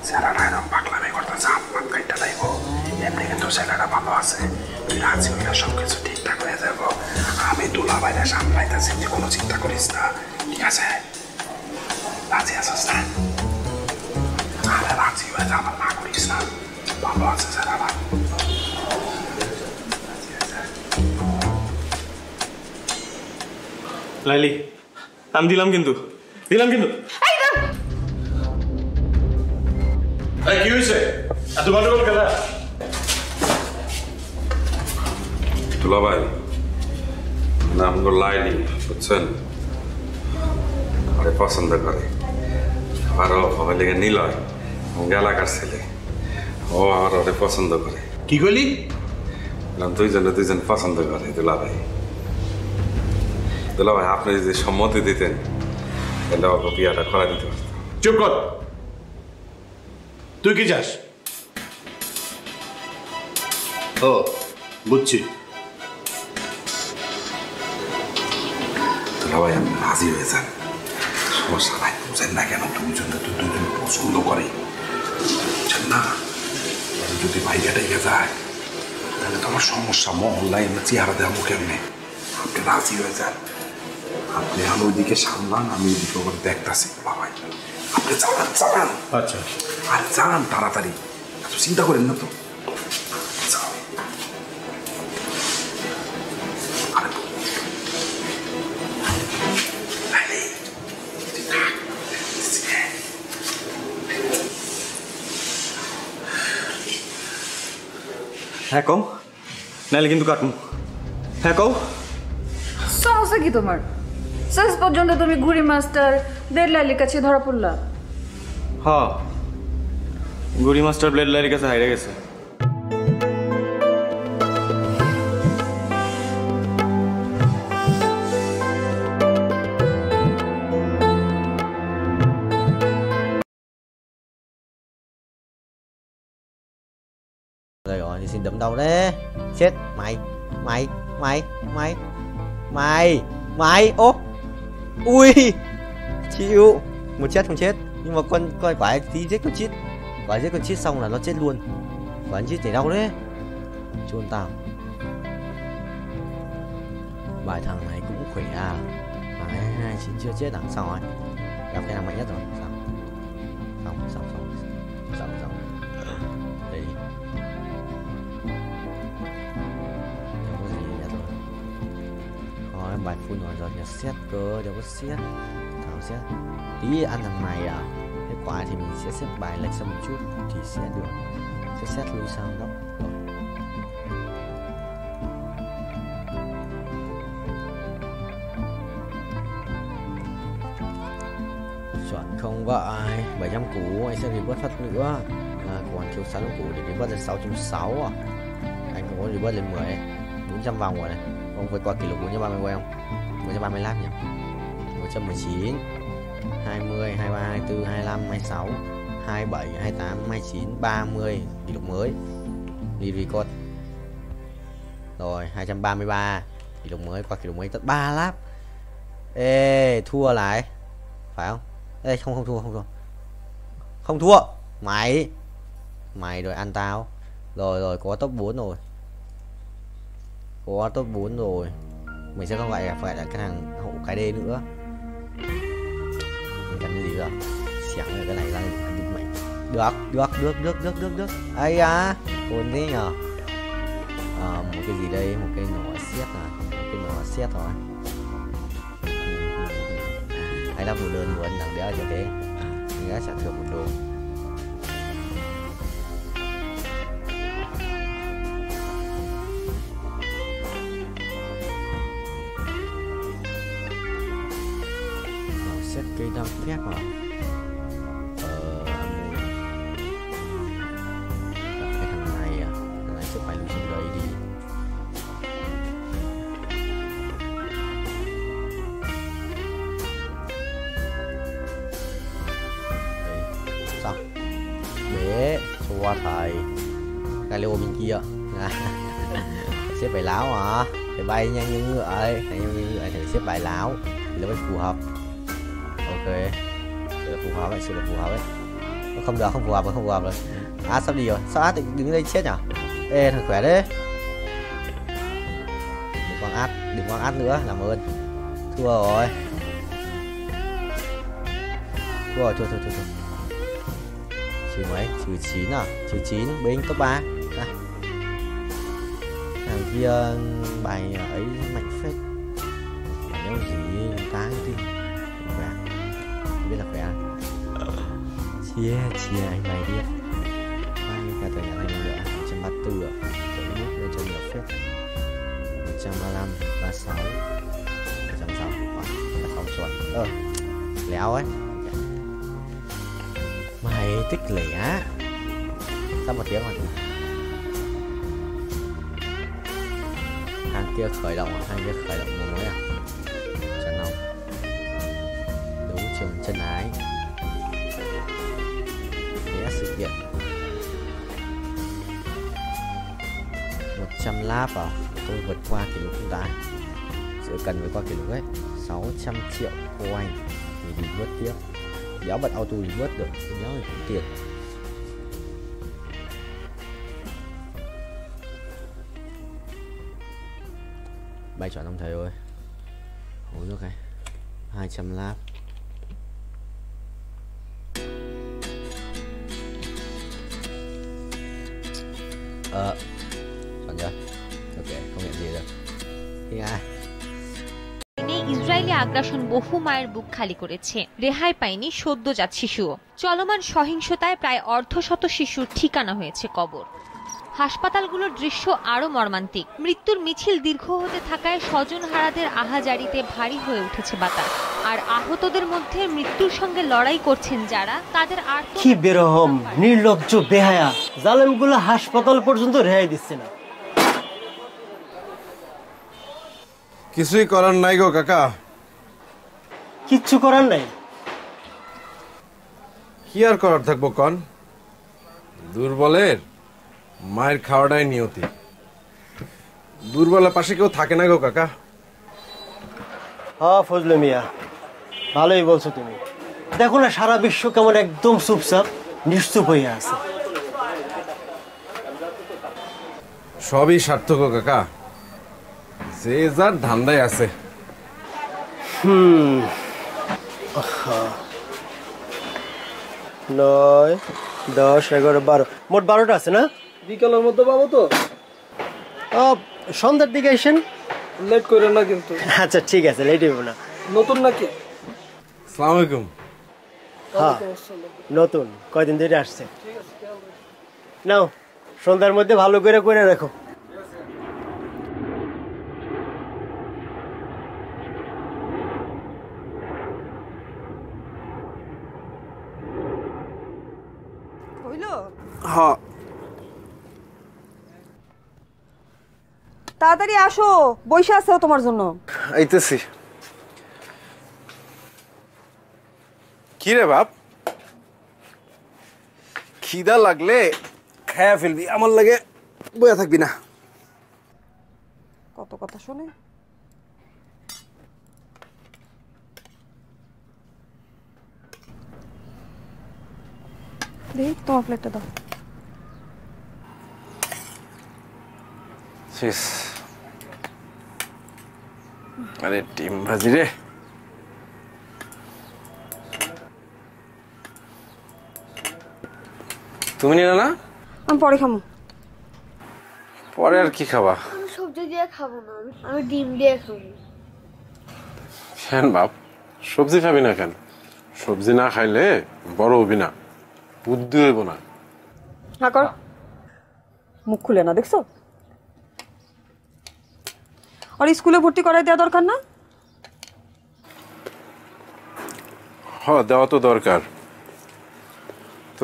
ছেলেটা এরকম পাগলামি করতেছে, আমার কাইটা লাগবো। এমনি কিন্তু ছেলেটা ভালো আছে, তুই রাজি হইলে সবকিছু ঠিকঠাক হয়ে যাবো। আমি দুলা বাইরে সামলাইতেছি, তুই কোনো চিন্তা করিস না, ঠিক আছে? রাজি আছিস না? আরে রাজি হয়ে যা, আমার না করিস না, ভালো আছে ছেলেটা। লাইলি, আমি দিলাম কিন্তু, দিলাম কিন্তু। কি হয়েছে? এত গন্ডগোল কেন? দুলাভাই, নাম তো লাইলি, বুঝছেন? আরে পছন্দ করে, আরো আমার লেগে নিলয় এলাকার ছেলে, ও আমার ওরে পছন্দ করে। কি কইলি? দুইজন পছন্দ করে দুলাভাই। দুলাভাই, আপনি যদি সম্মতি দিতেন তাহলে ওকে বিয়াটা করা দিতে পারতাম। চুপ কর। তুই কি চাস? ও বুঝছি। ভাই আপনি রাজি হয়ে যান, সমস্যা নাই। বুঝেন না কেন দুজনে তো দুজন পছন্দ করে, বুঝছেন না? যদি ভাইয়াটাই যায় তাহলে তো আমার সমস্যা, মহল্লায় চেহারা দেওয়া কেমনে? আপনি রাজি হয়ে যান, আপনি আমি ওইদিকে সামলান, আমি ওইদিকে ওখানে দেখতেছি। ভাই আপনি চালান চালান। আচ্ছা আর যান তাড়াতাড়ি, এত চিন্তা করেন না তো। হ্যাঁ কও, নাহলে কিন্তু কাটমু। হ্যাঁ কও। সমস্যা কি তোমার? শেষ পর্যন্ত তুমি ঘুড়ি মাস্টার ব্লেড লাইলির কাছে ধরা পড়লা। হ্যাঁ, ঘুড়ি মাস্টার ব্লেড লাইলির কাছে হাইরে গেছে। Rồi thì xin đấm đầu đấy. Chết mày. Ô. Ui. Chịu. Một chết không chết. Nhưng mà con quái tí giết con chít. Quái giết con chít xong là nó chết luôn. Quái chít chảy đau đấy. Chôn tao. Bài thằng này cũng khỏe à. Mà 29 chưa chết à? Xong rồi. Gặp cái thằng mạnh nhất rồi. Xong. Đây đi. Bài phun rồi nhà xét cơ, đâu có xét. Thảo xét. Tí ăn thằng này à? Thế quả thì mình sẽ xếp bài lệch sang một chút thì sẽ được. Sẽ xét lui sang góc. Rồi. Chuẩn không vậy. 700 củ anh sẽ revert phát nữa. Còn thiếu 6 củ để revert lên 660 à? Anh cũng có revert lên 10. 400 vòng rồi này. Ông phải qua kỷ lục 430 quay không? 435 nhỉ? 119 20, 23, 24, 25, 26 27, 28, 29, 30 kỷ lục mới. Đi record. Rồi 233 kỷ lục mới, qua kỷ lục mới tận 3 lap. Ê, thua lại. Phải không? Ê, không thua. Không thua. Mày rồi ăn tao. Rồi có top 4 rồi. Có top 4 rồi. Mình sẽ không phải là cái thằng hậu cái D nữa. Mình cần cái gì rồi? Xẻng rồi cái này ra định mệnh. Được. Ây à, ổn thế nhờ. Một cái gì đây? Một cái nỏ xét à? Một cái nỏ xét rồi. Hay là một đơn muốn thằng đéo như thế. Mình đã trả thưởng 1 đô. Cây đăng phép hả? Cái thằng này à? Thằng này sẽ phải lưu xuống đây đi. Đây, xong. Bế, xua thầy. Cái lô bên kia. Xếp bài láo hả? Phải bay nhanh như ngựa ấy. Thầy xếp bài láo thì nó mới phù hợp. Ok, sự là phù hợp ấy. Không phù hợp rồi. À sắp đi rồi, sao át đứng đây chết nhở? Ê thằng khỏe đấy. Đừng quăng át nữa, làm ơn. Thua rồi. Trừ mấy? Trừ 9 à? Trừ 9, binh top 3. Thằng kia bài ấy mạnh phết. Bài đâu gì táng tim. Biết là khỏe. Chia anh mày biết. Bao nhiêu cả tờ nhà anh nữa? 134 ạ. Tớ biết lên cho nhiều phết. 135, 36, 160, 36 chuẩn. Léo ấy. Mày tích lẻ. Sắp 1 tiếng rồi. Hàng kia khởi động một mới à? Chẳng không. Đấu chuẩn chân ái. Vẽ sự kiện 100 lap vào. Tôi vượt qua kỷ lục không ta? Sẽ cần phải qua kỷ lục ấy 600 triệu coin thì đi vớt tiếp. Đéo bật auto đi vớt được, đéo thì cũng tiền. Bài chọn ông thầy ơi. Uống nước này 200 lap. Chọn chưa? Ok, không nhận gì được. ঠিক আছে। Israeli আগ্রাসন বহু মায়ের বুক খালি করেছে। রেহাই পায়নি সদ্যজাত শিশুও। চলমান সহিংসতায় প্রায় অর্ধশত শিশুর ঠিকানা হয়েছে কবর। হাসপাতালগুলোর দৃশ্য আরো মর্মান্তিক। মৃত্যুর মিছিল দীর্ঘ হতে থাকায় স্বজনহারাদের আহাজারিতে ভারী হয়ে উঠেছে বাতাস। আর আহতদের মধ্যে মৃত্যুর সঙ্গে লড়াই করছেন যারা, তাদের আর কি বেরহম, নির্লজ্জ, বেহায়া জালেমগুলো হাসপাতাল পর্যন্ত রেহাই দিচ্ছে না। কিছুই করার নাই গো কাকা। কিচ্ছু করার নাই? কি আর করার থাকবো কন? দুর্বলের মায়ের খাওয়াটাই নিয়তি। দুর্বলের পাশে কেউ থাকে না গো কাকা। হ্যাঁ ফজলে মিয়া, ভালোই বলছো তুমি। দেখো না সারা বিশ্ব কেমন একদম চুপচাপ নিশ্চুপ হয়ে আছে। সবই সার্থক কাকা, যে যার ধান্দায় আছে। 9, 10, 11, 12 মোট 12টা আছে না? বিকালের মধ্যে পাবো তো? সন্ধ্যার দিকে আসেন। লেট করেন না কিন্তু। আচ্ছা ঠিক আছে, লেট হইব না। নতুন নাকি? আসসালামু আলাইকুম। হ্যাঁ নতুন, কয়দিন ধরে আসছে। নাও সন্ধ্যার মধ্যে ভালো করে করে রাখো। হ্যাঁ তাড়াতাড়ি আসো, বসে আছে তোমার জন্য। আইতেছি। কি রে বাপ, খিদা লাগলে খায়া ফেলবি, আমার লাগে বয়া থাকবি না। কত কথা শুনে। দেখি তোমার প্লেটটা দাও। শেষ। আরে ডিম ভাজি রে। তুমি নিলে না? আমি পরে খাবো। পরে আর কি খাবা? আমি সবজি দিয়ে খাবো না, আমি ডিম দিয়ে খাবো। কেন বাপ, সবজি খাবি না কেন? সবজি না খাইলে বড় হবি না, বুদ্ধি হইব না। হ্যাঁ কর, মুখ খুলে না দেখছো? আর স্কুলে ভর্তি করাই দেওয়া দরকার না? হ্যাঁ দেওয়া তো দরকার। তো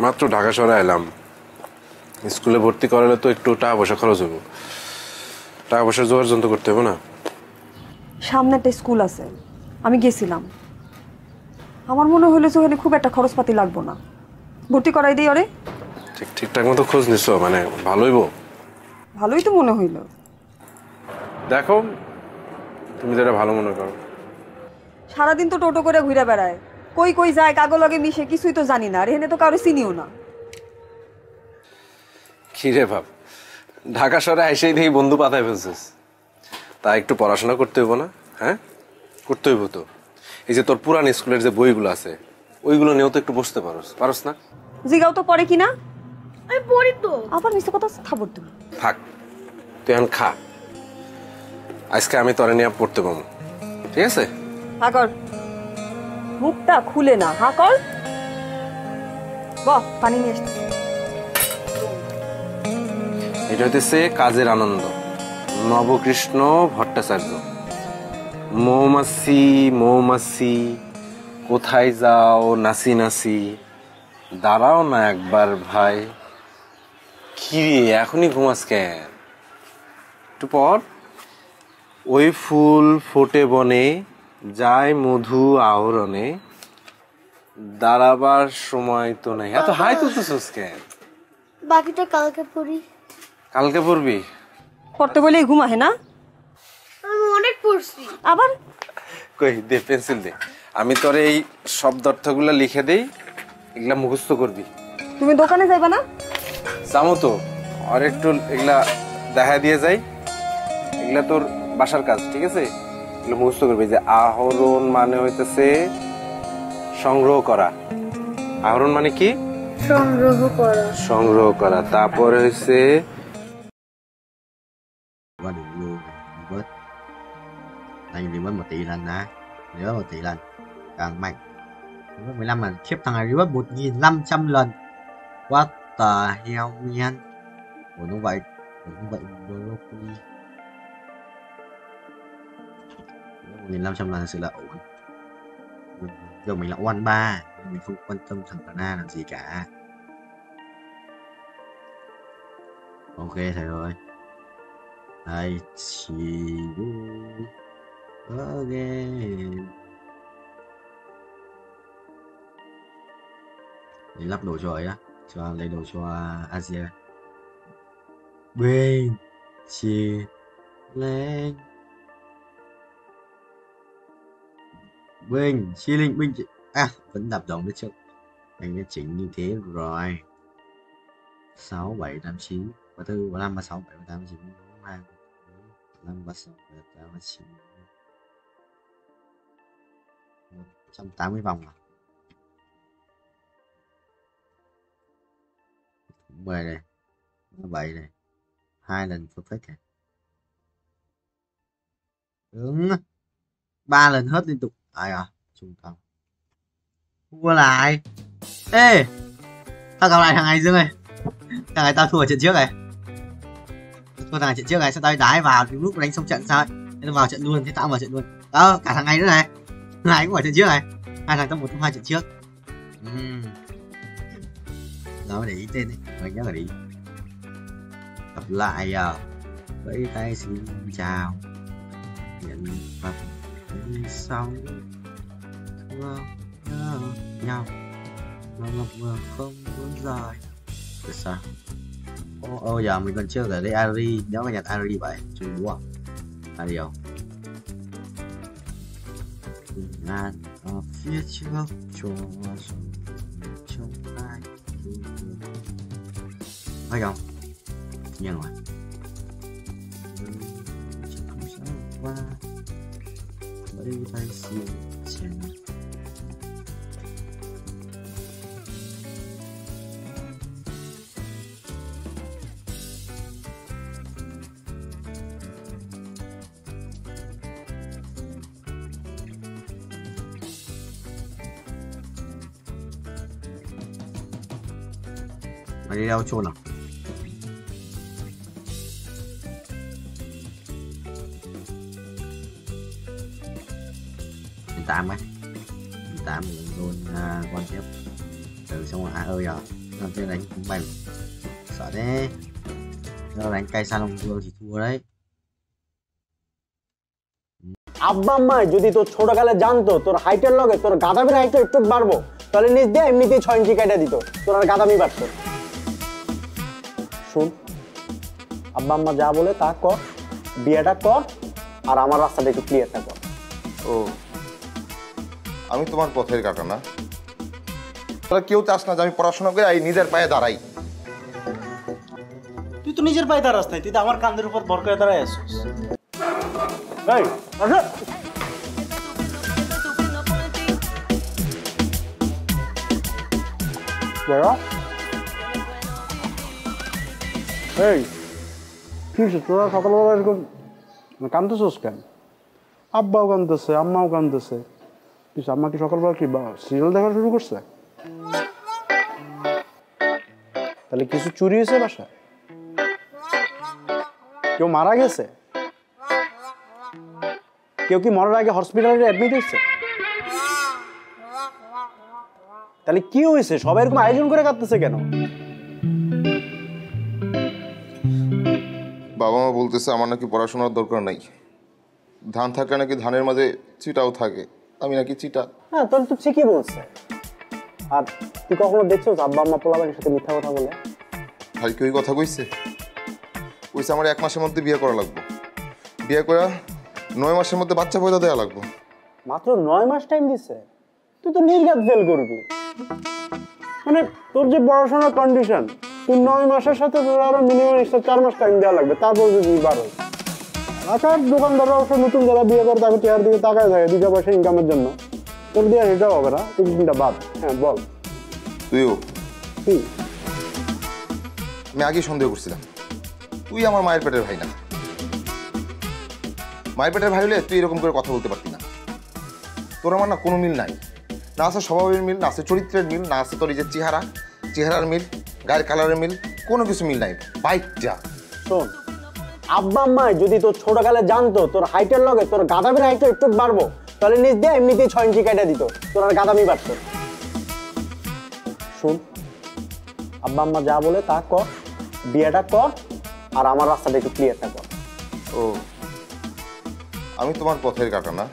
মাত্র ঢাকা শহরে এলাম, স্কুলে ভর্তি করালে তো একটু টাকা পয়সা খরচ হবো, টাকা পয়সা জোগাড় যন্ত্র করতে হবে না? সামনে একটা স্কুল আছে, আমি গেছিলাম। আমার মনে হলো যে ওখানে খুব একটা খরচপাতি লাগবো না, ভর্তি করাই দিই। আরে ঠিকঠাক মতো খোঁজ নিছো? মানে ভালো হইব? ভালোই তো মনে হইল। দেখো তুমি যেটা ভালো মনে করো। সারাদিন তো টোটো করে ঘুরে বেড়ায়, কই কই যায়, কাগো লগে মিশে, কিছুই তো জানি না। আর এখানে তো কারো চিনিও না। কি রে বাপ, ঢাকা শহরে এসেই দেখি বন্ধু পাতায় ফেলছিস। তা একটু পড়াশোনা করতে হইব না? হ্যাঁ করতে হইব তো। এই যে তোর পুরান স্কুলের যে বইগুলো আছে ওইগুলো নিয়েও তো একটু বসতে পারস না? জিগাও তো পড়ে কিনা? আমি পড়ি তো। আবার মিছে কথা থাবর তুমি। থাক, তুই এখন খা, আজকে আমি তোরে নিয়ে পড়তে পাবো, ঠিক আছে? হা কর, মুখটা খুলে না। হা কর, বাহ পানি নিয়ে আসতে। এটা হইতেছে কাজের আনন্দ, নবকৃষ্ণ ভট্টাচার্য। মৌমাছি মৌমাছি কোথায় যাও নাচি নাচি, দাঁড়াও না একবার ভাই। কি এখনই ঘুমাস কেন? একটু পর। ওই ফুল ফোটে বনে, যাই মধু আহরণে, দাঁড়াবার সময় তো নেই। এত হাই তুলতেছিস কেন? বাকিটা কালকে পড়ি। কালকে পড়বি? পড়তে বলেই ঘুম আহে না? আমি অনেক পড়ছি। আবার কই দে, পেন্সিল দে, আমি তোর এই শব্দ অর্থগুলো লিখে দেই, এগুলা মুখস্থ করবি। তুমি দোকানে যাইবা না? যাবো তো, আর একটু এগুলা দেখা দিয়ে যাই। এগুলা তোর বাসার কাজ, ঠিক আছে? এগুলো মুখস্থ করবি যে আহরণ মানে হইতেছে সংগ্রহ করা। আহরণ মানে কি? সংগ্রহ করা। সংগ্রহ করা। তারপরে হইছে qua đường luôn revert. Đây revert 1 tỷ lần nè, revert 1 tỷ lần càng mạnh. Revert 15 lần, khiếp thằng này revert 1500 lần. What the hell man? Ủa nó vậy broccoli. 1500 lần thực sự là ổn. Giờ mình là one ba, mình không quan tâm thằng Tana làm gì cả. Ok thầy ơi. I see you again. Để lắp đồ cho ấy á, cho lấy đồ cho Asia. Bên chia lên. Bên chia linh binh à, vẫn đập đồng đấy chứ. Anh đã chỉnh như thế rồi. 6 7 8 9 34 35 36 37 38 39 42 45 36 37 39 180 vòng à? 10 này, 7 này, 2 lần perfect này. Đúng. 3 lần hết liên tục. Ai à? Trung tâm. Thua lại. Ê, tao gặp lại thằng này Dương ơi. Thằng này tao thua ở trận trước này. Thua thằng này trận trước này, sao tao đái vào thì lúc đánh xong trận sao ấy. Thế tao vào trận luôn, thế tao vào trận luôn. Đó, cả thằng này nữa này. Thằng này cũng ở trận trước này. Hai thằng trong 1 trong 2 trận trước. Nó để ý tên đấy, mình nhớ là đi. Gặp lại à. Vẫy tay xin chào. Nhận vật đi sau. Thua nhau. Mà ngập ngừng không muốn rời. Tại sao? Ô giờ mình còn chưa ở đây Ari, nếu mà nhặt Ari vậy, chung đúng không? Ari đâu? Ngàn ở phía trước cho trong ai phải không? Nghe rồi. Không sao qua. Bởi tay xin chào. Mày đi đâu chôn à? Mình tạm ấy. Mình tạm luôn quan tiếp. Từ xong rồi ơi à. Làm tên đánh cũng bành. Sợ thế. Giờ đánh cay Sa Long Vương thì thua đấy. আব্বা আম্মা যদি তোর ছোটকালে জানতো তোর হাইটের লগে তোর গাদামির হাইট একটু বাড়বো তাহলে নিজ দিয়ে এমনিতেই 6 ইঞ্চি কাটা দিত তোর আর গাদামি বাড়তো শুন আব্বা আম্মা যা বলে তা কর বিয়েটা কর আর আমার রাস্তাটা একটু ক্লিয়ারটা কর ও আমি তোমার পথের কাটা না তোরা কেউ চাস না যে আমি পড়াশোনা করে এই নিজের পায়ে দাঁড়াই তুই তো নিজের পায়ে দাঁড়াস নাই তুই তো আমার কাঁধের উপর ভর করে দাঁড়ায় আছিস এই আসো বড় এই কি তোরা সকালবেলা এরকম কাঁদতেছিস কেন আব্বাও কাঁদতেছে আম্মাও কাঁদতেছে কিছু আম্মা কি সকালবেলা কি সিরিয়াল দেখা শুরু করছে তাহলে কিছু চুরি হয়েছে বাসায় কেউ মারা গেছে কেউ কি মরার আগে হসপিটালে অ্যাডমিট হয়েছে তাহলে কি হয়েছে সবাই এরকম আয়োজন করে কাঁদতেছে কেন বাবা মা বলতেছে আমার নাকি পড়াশোনার দরকার নাই ধান থাকলে নাকি ধানের মাঝে চিটাও থাকে, আমি নাকি চিটা। হ্যাঁ তোর তো ঠিকই বলছে। আর তুই কখনো দেখছো আব্বা আম্মা পোলাপানের সাথে মিথ্যা কথা বলে? ভাই কি ওই কথা কইছে? কইছে আমার 1 মাসের মধ্যে বিয়ে করা লাগবে, বিয়ে করে 9 মাসের মধ্যে বাচ্চা পয়দা দেওয়া লাগবে। মাত্র 9 মাস টাইম দিছে? তুই তো নির্ঘাত ফেল করবি। মানে তোর যে পড়াশোনার কন্ডিশন, তুই 9 মাসের সাথে তোর আরো মিনিমাম 4 মাস টাইম দেওয়া লাগবে, তারপর যদি 12। আচ্ছা দোকানদাররা অবশ্য নতুন যারা বিয়ে করে তাকে চেয়ার দিকে তাকায় থাকে 2 পয়সা ইনকামের জন্য, তোর দিয়ে সেটাও হবে না। তুই চিন্তা বাদ। হ্যাঁ বল। তুইও কি? আমি আগে সন্দেহ করছিলাম তুই আমার মায়ের পেটের ভাই না। মায়ের পেটের ভাই হলে তুই এরকম করে কথা বলতে পারতি না। তোর আমার না কোনো মিল নাই, না আছে স্বভাবের মিল, না আছে চরিত্রের মিল, না আছে তোর এই যে চেহারার মিল, গায়ের কালারের মিল, কোনো কিছু মিল নাই। বাইক যা শোন, আব্বা আম্মা যদি তোর ছোটকালে জানতো তোর হাইটের লগে তোর গাদামির হাইটটা একটু বাড়বো, তাহলে নিজ দিয়ে এমনিতেই 6 ইঞ্চি কেটে দিত, তোর আর গাদামি বাড়তো। শোন, আব্বা আম্মা যা বলে তা কর, বিয়েটা কর, আর আমার রাস্তাটা একটু ক্লিয়ারটা কর। ও আমি তোমার পথের কাটা না,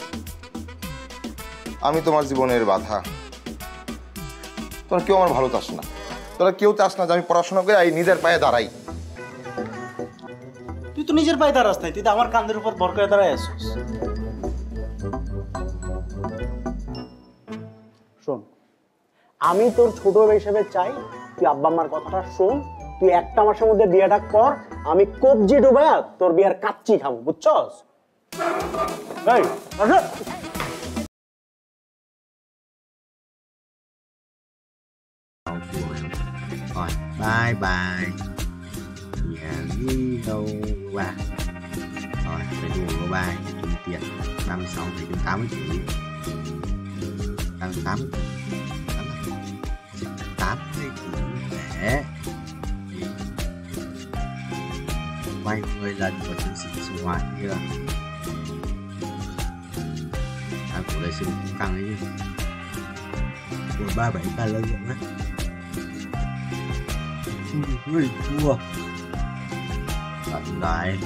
আমি তোমার জীবনের বাধা। তোরা কেউ আমার ভালো চাস না, তোরা কেউ চাস না যে আমি পড়াশোনা করে এই নিজের পায়ে দাঁড়াই। তুই তো নিজের পায়ে দাঁড়াস নাই, তুই তো আমার কাঁধের উপর ভর করে দাঁড়ায় আসছিস। শোন, আমি তোর ছোট হিসেবে চাই তুই আব্বা আম্মার কথাটা শোন, তুই 1 মাসের মধ্যে বিয়েটা কর, আমি কবজি ডুবায়া তোর বিয়ার কাচ্চি খাবো, বুঝছস? এই আসো। Rồi, bye bye. Nhà đi đâu qua. Rồi, phải đùa của bye. Dùng tiền 36 phải dùng 80 triệu. 88 80 để quay 10 lần của chiến sĩ sinh hoạt chưa? Của đây sinh căng ấy. Của 37 ca lớn rồi đấy. Người thua tận lại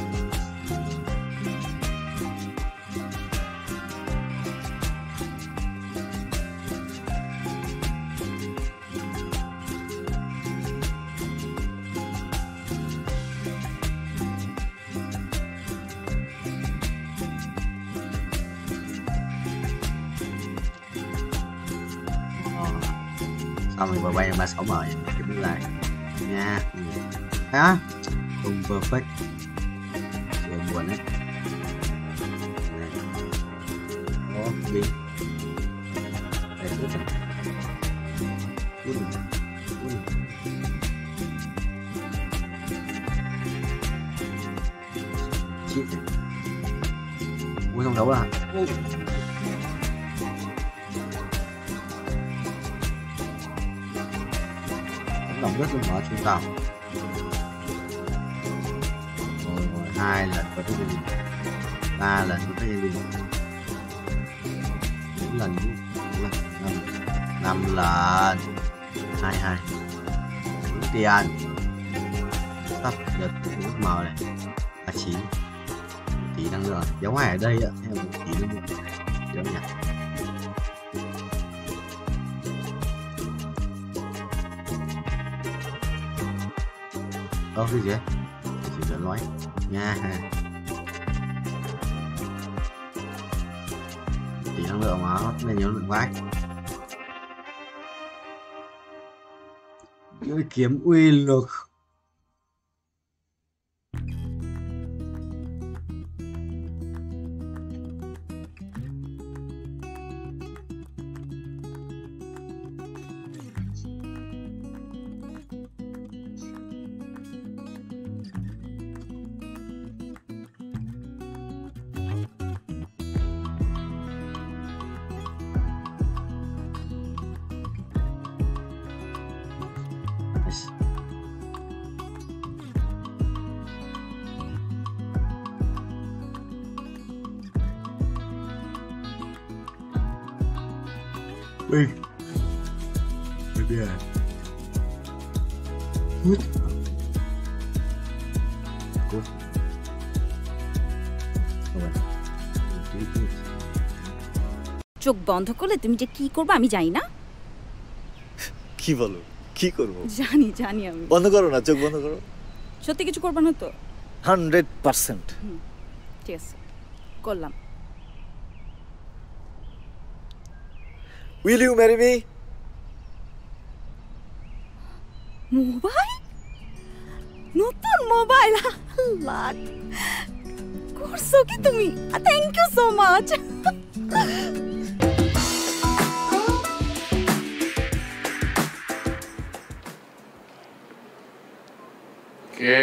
xong rồi bà bay 36 mời cái bước lại nha. Hả? Không perfect. Chưa buồn đấy. Đó, đi. Đây, tốt rồi. Chít này. Mua xong đấu à? Lòng rất là mở trung tàu. 2 lần có cái gì, 3 lần có cái gì, 4 lần, 5 lần, 22 tiền sắp được nước màu này 39 tí năng lượng giống hải ở đây ạ, theo một tí năng lượng giống nhỉ. Có cái gì chỉ là nói nha. Tí năng lượng mà nó nên nhớ lượng vai cái kiếm uy lực. Ui, baby à, hút, hút, không phải, চোখ বন্ধ করলে তুমি যে কি করবে আমি জানি না। কি বলো, কি করব? জানি জানি আমি। বন্ধ করো না, চোখ বন্ধ করো। সত্যি কিছু করবে না তো? 100%। ঠিক আছে, করলাম। Will you marry me? Mobile, নতুন মোবাইল, লাখ করছো কি তুমি? Thank you so much. কে?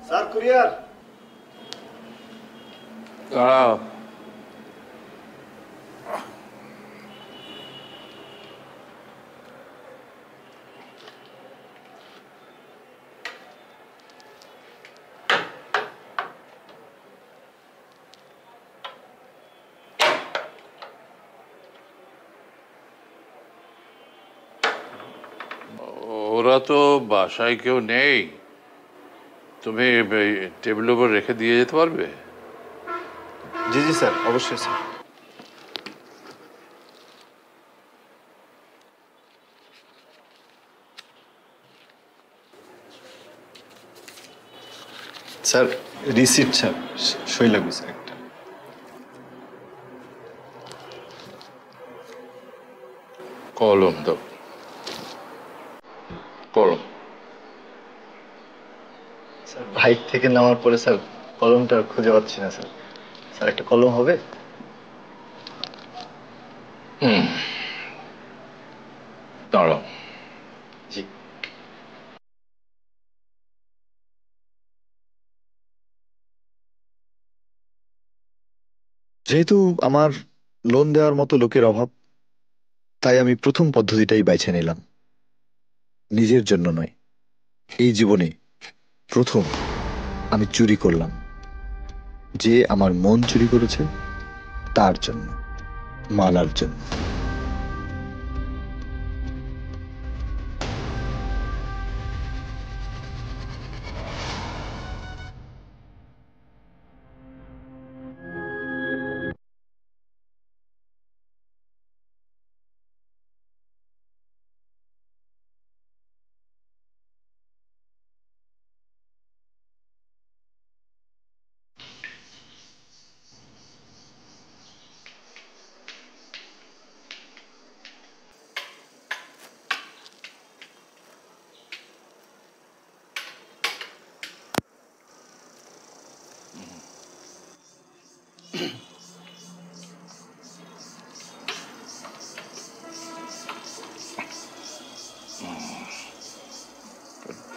Sir, courier. দাঁড়াও। ওরা তো বাসায় কেউ নেই, তুমি টেবিলের উপর রেখে দিয়ে যেতে পারবে? জি জি স্যার, অবশ্যই স্যার। স্যার রিসিপ্ট, স্যার সই লাগবে স্যার একটা। কলম দাও, কলম। স্যার বাইক থেকে নামার পরে স্যার কলমটা খুঁজে পাচ্ছি না স্যার। স্যার একটা কলম হবে? দাঁড়াও। জি। যেহেতু আমার লোন দেওয়ার মতো লোকের অভাব, তাই আমি প্রথম পদ্ধতিটাই বেছে নিলাম। নিজের জন্য নয়, এই জীবনে প্রথম আমি চুরি করলাম। যে আমার মন চুরি করেছে তার জন্য, মালার জন্য।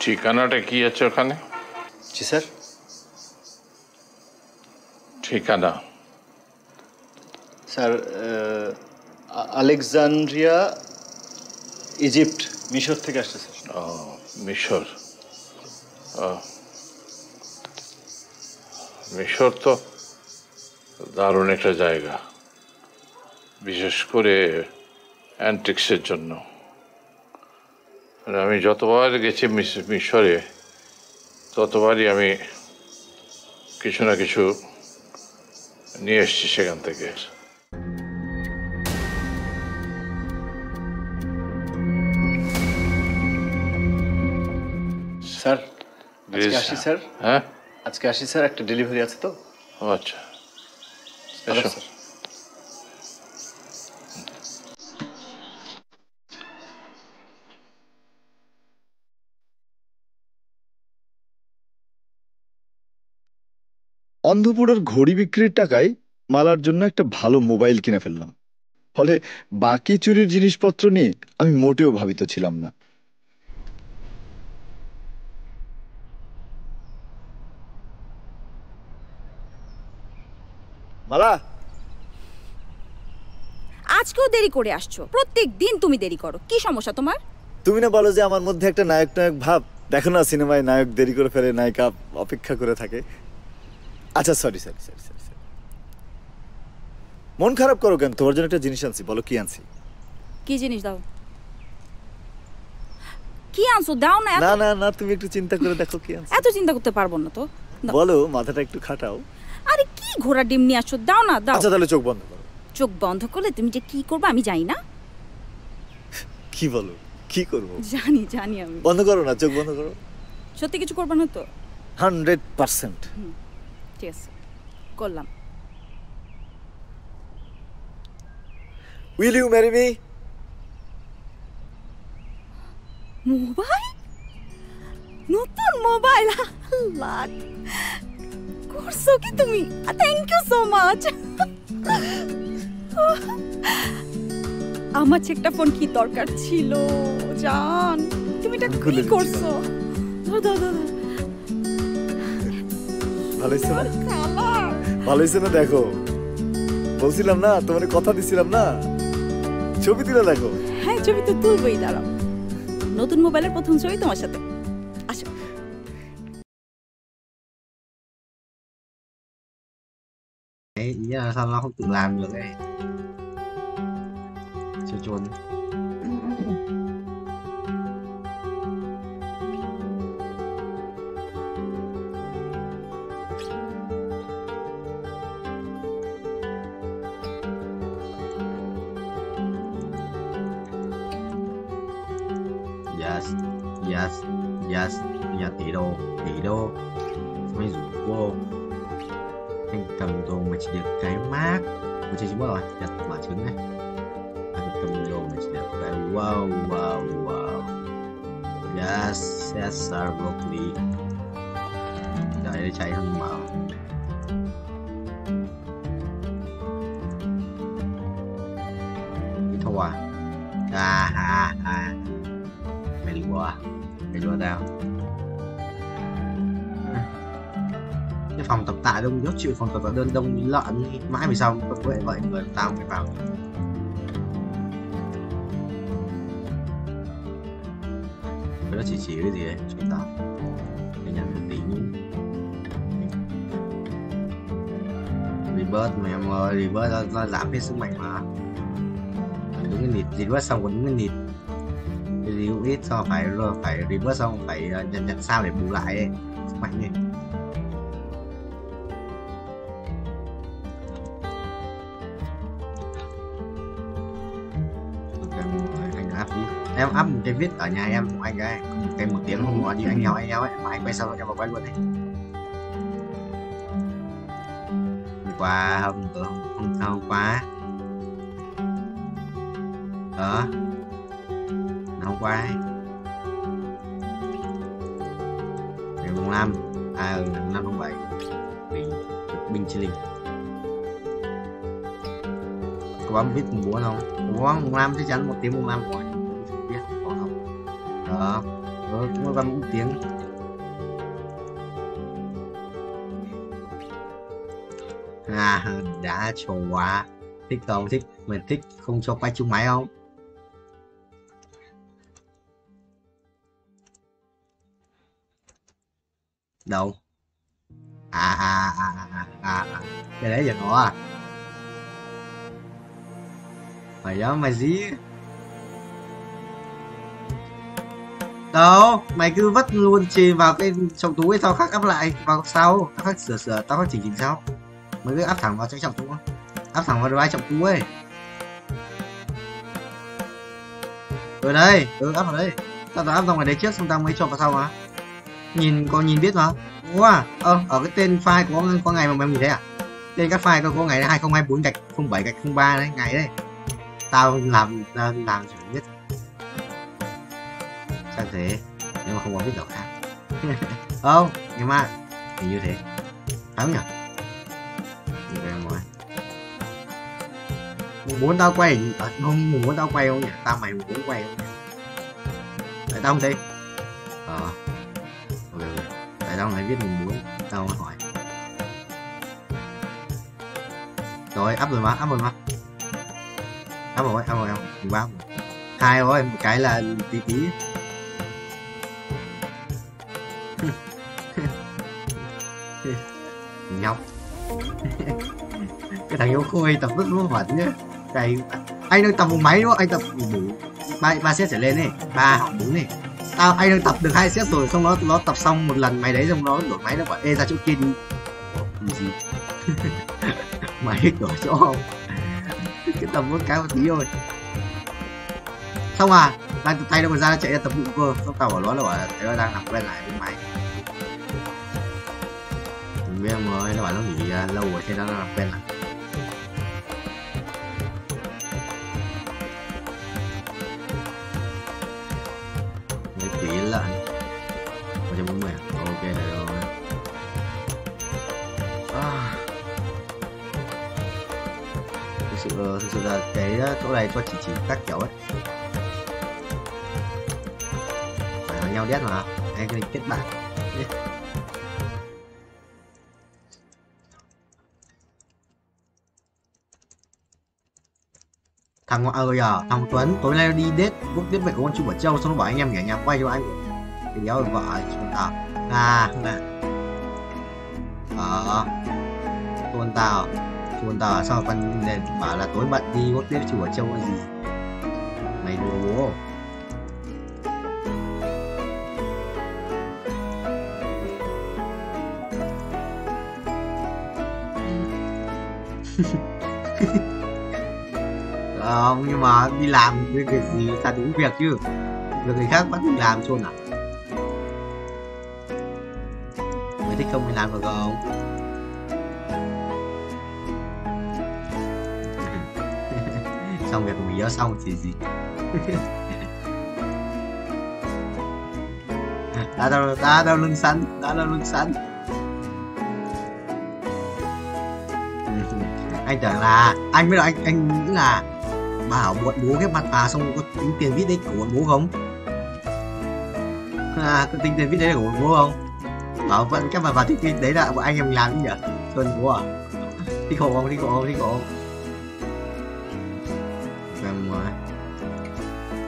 ঠিকানাটা কি আছে ওখানে? জি স্যার। ঠিকানা? স্যার আলেকজান্দ্রিয়া, ইজিপ্ট, মিশর থেকে আসছে স্যার। ও, মিশর। মিশর তো দারুণ একটা জায়গা, বিশেষ করে অ্যান্টিক্সের জন্য। আমি যতবার গেছি মিশরে, ততবারই আমি কিছু না কিছু নিয়ে এসছি সেখান থেকে। স্যার আজকে আসি স্যার। হ্যাঁ আজকে আসি স্যার, একটা ডেলিভারি আছে তো। আচ্ছা এসো। অন্ধপুরের ঘড়ি বিক্রির টাকায় মালার জন্য একটা ভালো মোবাইল কিনে ফেললাম। ফলে বাকি চুরির জিনিসপত্র নিয়ে আমি মোটেও ভাবিত ছিলাম না। মালা, আজকেও দেরি করে আসছো। প্রত্যেক দিন তুমি দেরি করো, কি সমস্যা তোমার? তুমি না বলো যে আমার মধ্যে একটা নায়ক নায়ক ভাব? দেখো না সিনেমায় নায়ক দেরি করে ফেলে, নায়িকা অপেক্ষা করে থাকে। আচ্ছা সরি সরি সরি সরি। মন খারাপ করো কেন? তোমার জন্য একটা জিনিস আনছি। বলো কি আনছি? কি জিনিস? দাও। কি আনছো? দাও না। না না না, তুমি একটু চিন্তা করে দেখো কি আনছি। এত চিন্তা করতে পারবো না তো। বলো, মাথাটা একটু খাটাও। আরে কি ঘোড়া ডিম নিয়ে আসো, দাও না দাও। আচ্ছা তাহলে চোখ বন্ধ করো। চোখ বন্ধ করলে তুমি যে কি করবে আমি জানি না। কি বলো, কি করবো? জানি জানি আমি। বন্ধ করো না, চোখ বন্ধ করো। সত্যি কিছু করবে না তো? 100%। ঠিক আছে, করলাম। Will you marry me? Mobile, নতুন মোবাইল, লাখ করছো কি তুমি? Thank you so much. আমার একটা ফোন কি দরকার ছিল জান, তুমি এটা কি করছো? দাও দাও দাও। ভালো হয়েছে না? ভালো হয়েছে না? দেখো, বলছিলাম না তোমার, কথা দিছিলাম না, ছবি তুলে দেখো। হ্যাঁ ছবি তো তুলবই, দাঁড়াও। নতুন মোবাইলের প্রথম ছবি তোমার সাথে। আসো। Ý là sao nó không tự làm được ấy. Cho chuồn. Yes, yes, yes, nhà tỷ đô, mới rủ vô. Anh cầm đồ mà chỉ được cái mát của chơi bữa rồi, đặt quả trứng này. Anh cầm đồ mà chỉ được cái wow. Yes, sir, broccoli. Đợi để cháy không màu. Cái thua à. Mày đi qua, tao. Cái phòng tập tạ đông rất chịu, phòng tập tạ đơn đông như lợn mãi vì sao vậy người tao phải vào. Nó chỉ cái gì đấy chúng tao để nhận một tí reverse mày em ơi, reverse nó giảm hết sức mạnh mà. Đúng cái nịt reverse xong còn đúng cái nịt review ít sao phải reverse xong phải nhận sao để bù lại ấy. Sức mạnh này. Em up một cái viết ở nhà em của anh ấy, một tiếng không gọi đi anh nhau ấy, mà anh quay sau em vào quay luôn đấy. Hôm qua đó, hôm qua ngày mùng 5 năm 07 Bình Chi Linh có bấm viết mùng 4 không? Mùng 5 chắc chắn một tiếng mùng 5 rồi. Đó, nó ra một tiếng. Đã trổ quá. Thích không? Thích. Mình thích không cho quay chung máy không? Đâu? Cái đấy giờ nó à? Mày đó mày gì? Đâu, mày cứ vất luôn chì vào cái trong túi tao khắc áp lại vào sau, tao khắc sửa, tao khắc chỉnh sau. Mày cứ áp thẳng vào trong túi, áp thẳng vào vai trong túi ấy. Rồi đây, áp vào đây. Tao áp vào ngoài đấy trước xong tao mới cho vào sau mà. Nhìn biết mà. Wow, ở cái tên file có ngày mà mày nhìn thấy à? Tên các file có ngày 2024-07-03 đấy, ngày đấy. Tao làm chuẩn biết. Sao thế? Nhưng mà không có biết đâu khác. Không, nhưng mà hình như thế. Phải không nhỉ? Mùng 4 tao quay, không mùng 4 tao quay không nhỉ? Tao mày mùng 4 quay không nhỉ? Tại tao không thấy. Tại tao lại viết mùng 4, tao hỏi. Rồi, up rồi mà. Up rồi không? Mùng 3. 2 rồi, một cái là tí. Nhóc. Cái thằng yêu khôi tập rất vớ vẩn nhá. Cái anh đang tập một máy đúng không? Anh tập đủ 3 set trở lên này, 3 hoặc 4 này. Anh đang tập được 2 set rồi, xong nó tập xong một lần máy đấy xong nó đổi máy nó bảo ê ra chỗ kia đi. Gì? Mày đổi chỗ không? Cái tầm muốn cái một tí thôi. Xong à, đang từ tay đâu mà ra chạy ra tập vụ cơ. Xong tao bảo nó là bảo là nó đang làm quen lại với mày. Đừng biết em ơi, nó bảo nó nghỉ lâu rồi thế nó làm quen lại. Mấy quỷ lợn 140 ok rồi. Thực sự là cái chỗ này cho chỉ các kiểu ấy phải vào nhau đét mà anh cái kết bạn. Thằng thằng Tuấn tối nay đi date quốc tiếp về con Chu Bảo Châu, xong nó bảo anh em nghỉ nhà quay cho anh thì đéo vợ chúng tao Tuần tao sao con bảo là tối bận đi quốc tiếp Chu Bảo Châu cái gì mày đùa. Không, nhưng mà đi làm cái việc gì ta đúng việc chứ, việc người khác bắt mình làm chôn à? Mày thích không mình làm được không? Xong việc của mình nhớ xong thì gì? đã đâu lưng sắn. Anh tưởng là anh biết là anh nghĩ là bảo bọn bố ghép mặt vào xong có tính tiền vít đấy của bọn bố không? Có tính tiền vít đấy là của bọn bố không? Bảo vẫn các bà thích đấy là bọn anh em làm gì nhỉ? Xuân bố à? Thích hộ không?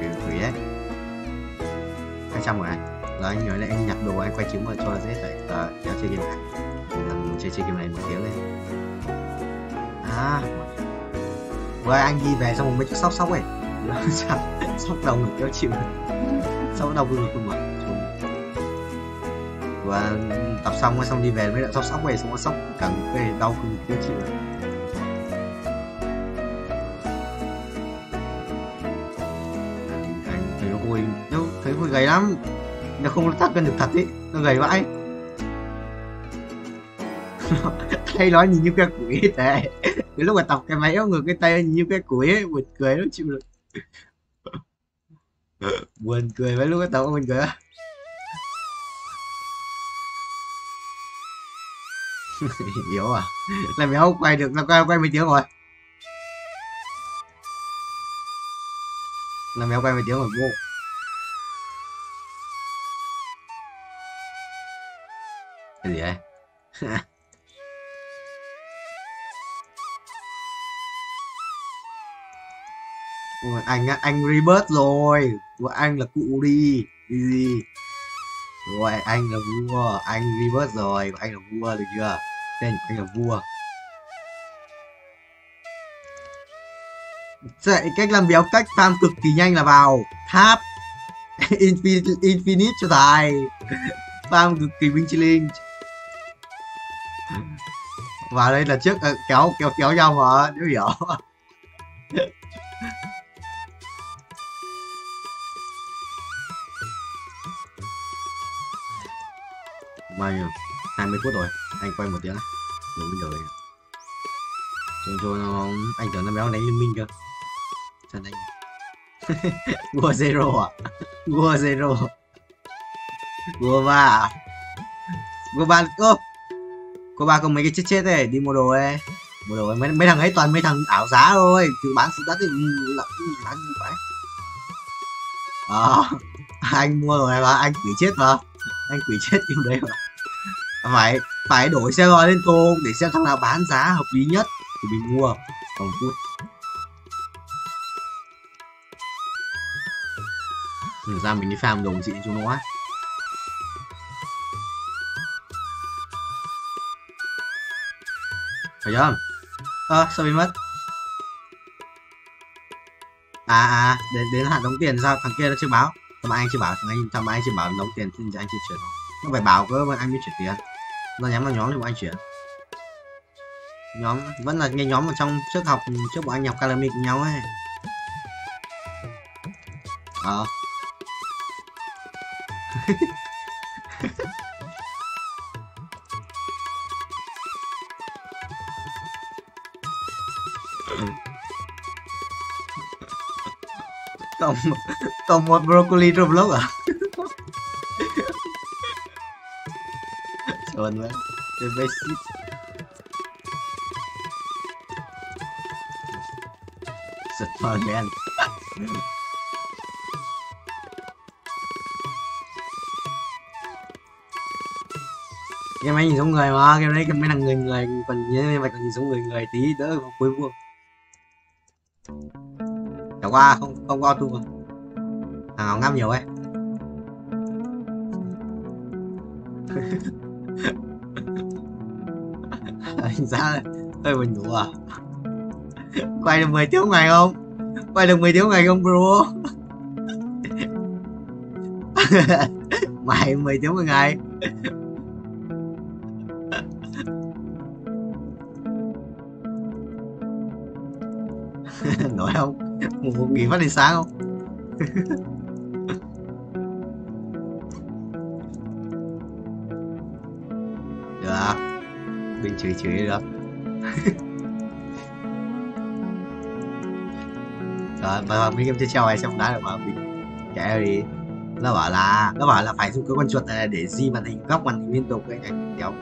Em quỷ đấy 200 rồi anh. Rồi anh nhớ là anh nhặt đồ anh quay trứng vào cho là dễ phải kéo chơi game này. Làm chơi game này 1 tiếng lên. Với anh đi về xong rồi mấy chút sóc ấy sóc đồng được kéo chịu sóc đồng được không mà và tập xong rồi xong đi về mới lại sóc về xong nó sóc cần cái đau không kéo chịu. Anh thấy nó vui thấy vui gầy lắm, nó không thắt cân được thật ấy, nó gầy vãi. Tay nói nhìn như cái quỷ tệ. Cái lúc mà tập cái máy ngược cái tay nhìn như cái quỷ ấy, buồn cười nó chịu được. Buồn cười mấy lúc cái tập buồn cười. Hiểu à? Là mày không quay được, nó quay mấy tiếng rồi. Là mày quay mấy tiếng rồi vô. Cái gì vậy? Anh rebirth rồi, của anh là cụ đi gì rồi, anh là vua, anh rebirth rồi, của anh là vua được chưa? Tên của anh là vua. Vậy cách làm béo cách farm cực kỳ nhanh là vào tháp infinite cho tài, farm cực kỳ binh chi linh. Vào đây là trước kéo nhau mà, nếu hiểu. Bao nhiêu? 20 phút rồi, anh quay 1 tiếng á. Rồi bây giờ cho nó anh tưởng nó béo đánh liên minh cơ. Chân anh. Vua zero à? Vua zero. Vua ba à? Vua ba cô ba có mấy cái chết này đi mua đồ ấy. Mua đồ ấy. Mấy thằng ấy toàn mấy thằng ảo giá thôi, cứ bán sự đắt thì bán như vậy. Anh mua rồi mà anh quỷ chết mà. Anh quỷ chết kiểu đấy mà. Phải đổi xe gọi lên tô để xem thằng nào bán giá hợp lý nhất thì mình mua. Còn phút ra mình đi farm đồ gì cho nó á. Phải không? Sao bị mất? Đến hạn đóng tiền sao? Thằng kia nó chưa báo. Thằng anh chưa bảo, thằng anh chưa bảo đóng tiền thì anh chưa chuyển nó phải bảo cơ mà anh mới chuyển tiền. Nó nhắm vào nhóm thì anh chuyển. Nhóm vẫn là cái nhóm ở trong trước học, trước bọn anh học academic cùng nhau ấy. Còn một broccoli trong vlog à? Xuân quá. The basic. Giật phờ đen. Game ấy nhìn giống người mà, game đấy mới là người, còn nhớ mày còn nhìn giống người tí đỡ cuối vuông. Chẳng qua không có auto mà. Thằng nào ngắm nhiều ấy. Anh giá hơi buồn ngủ à? Quay được 10 tiếng ngày không? Quay được 10 tiếng ngày không bro? Mày 10 tiếng một ngày. Nổi không? Một nghỉ phát đến sáng không? Được. Đừng chửi được. Rồi, mà mấy game chơi treo này xem đá được mà mình chạy đi. Nó bảo là phải dùng cái con chuột này để di màn hình, góc màn hình liên tục cái anh đéo.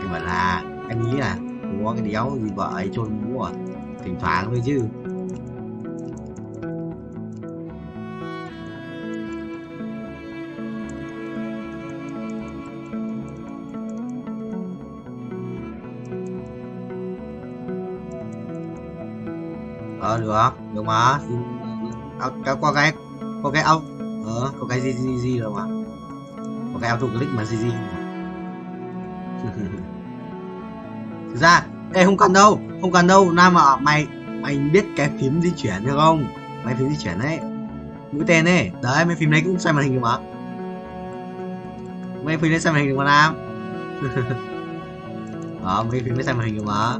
Thì bảo là anh nghĩ là có cái đéo gì vợ ấy trôn mũ à, thỉnh thoảng thôi chứ. Được mà. Có cái áo có cái gì rồi mà. Có cái auto click mà gì. Thực ra, không cần đâu, Nam mà mày biết cái phím di chuyển được không? Mấy phím di chuyển đấy, mũi tên ấy, đấy mấy phím đấy cũng xoay màn hình được mà. Mấy phím đấy xoay màn hình được mà Nam. Mấy phím đấy xoay màn hình được mà.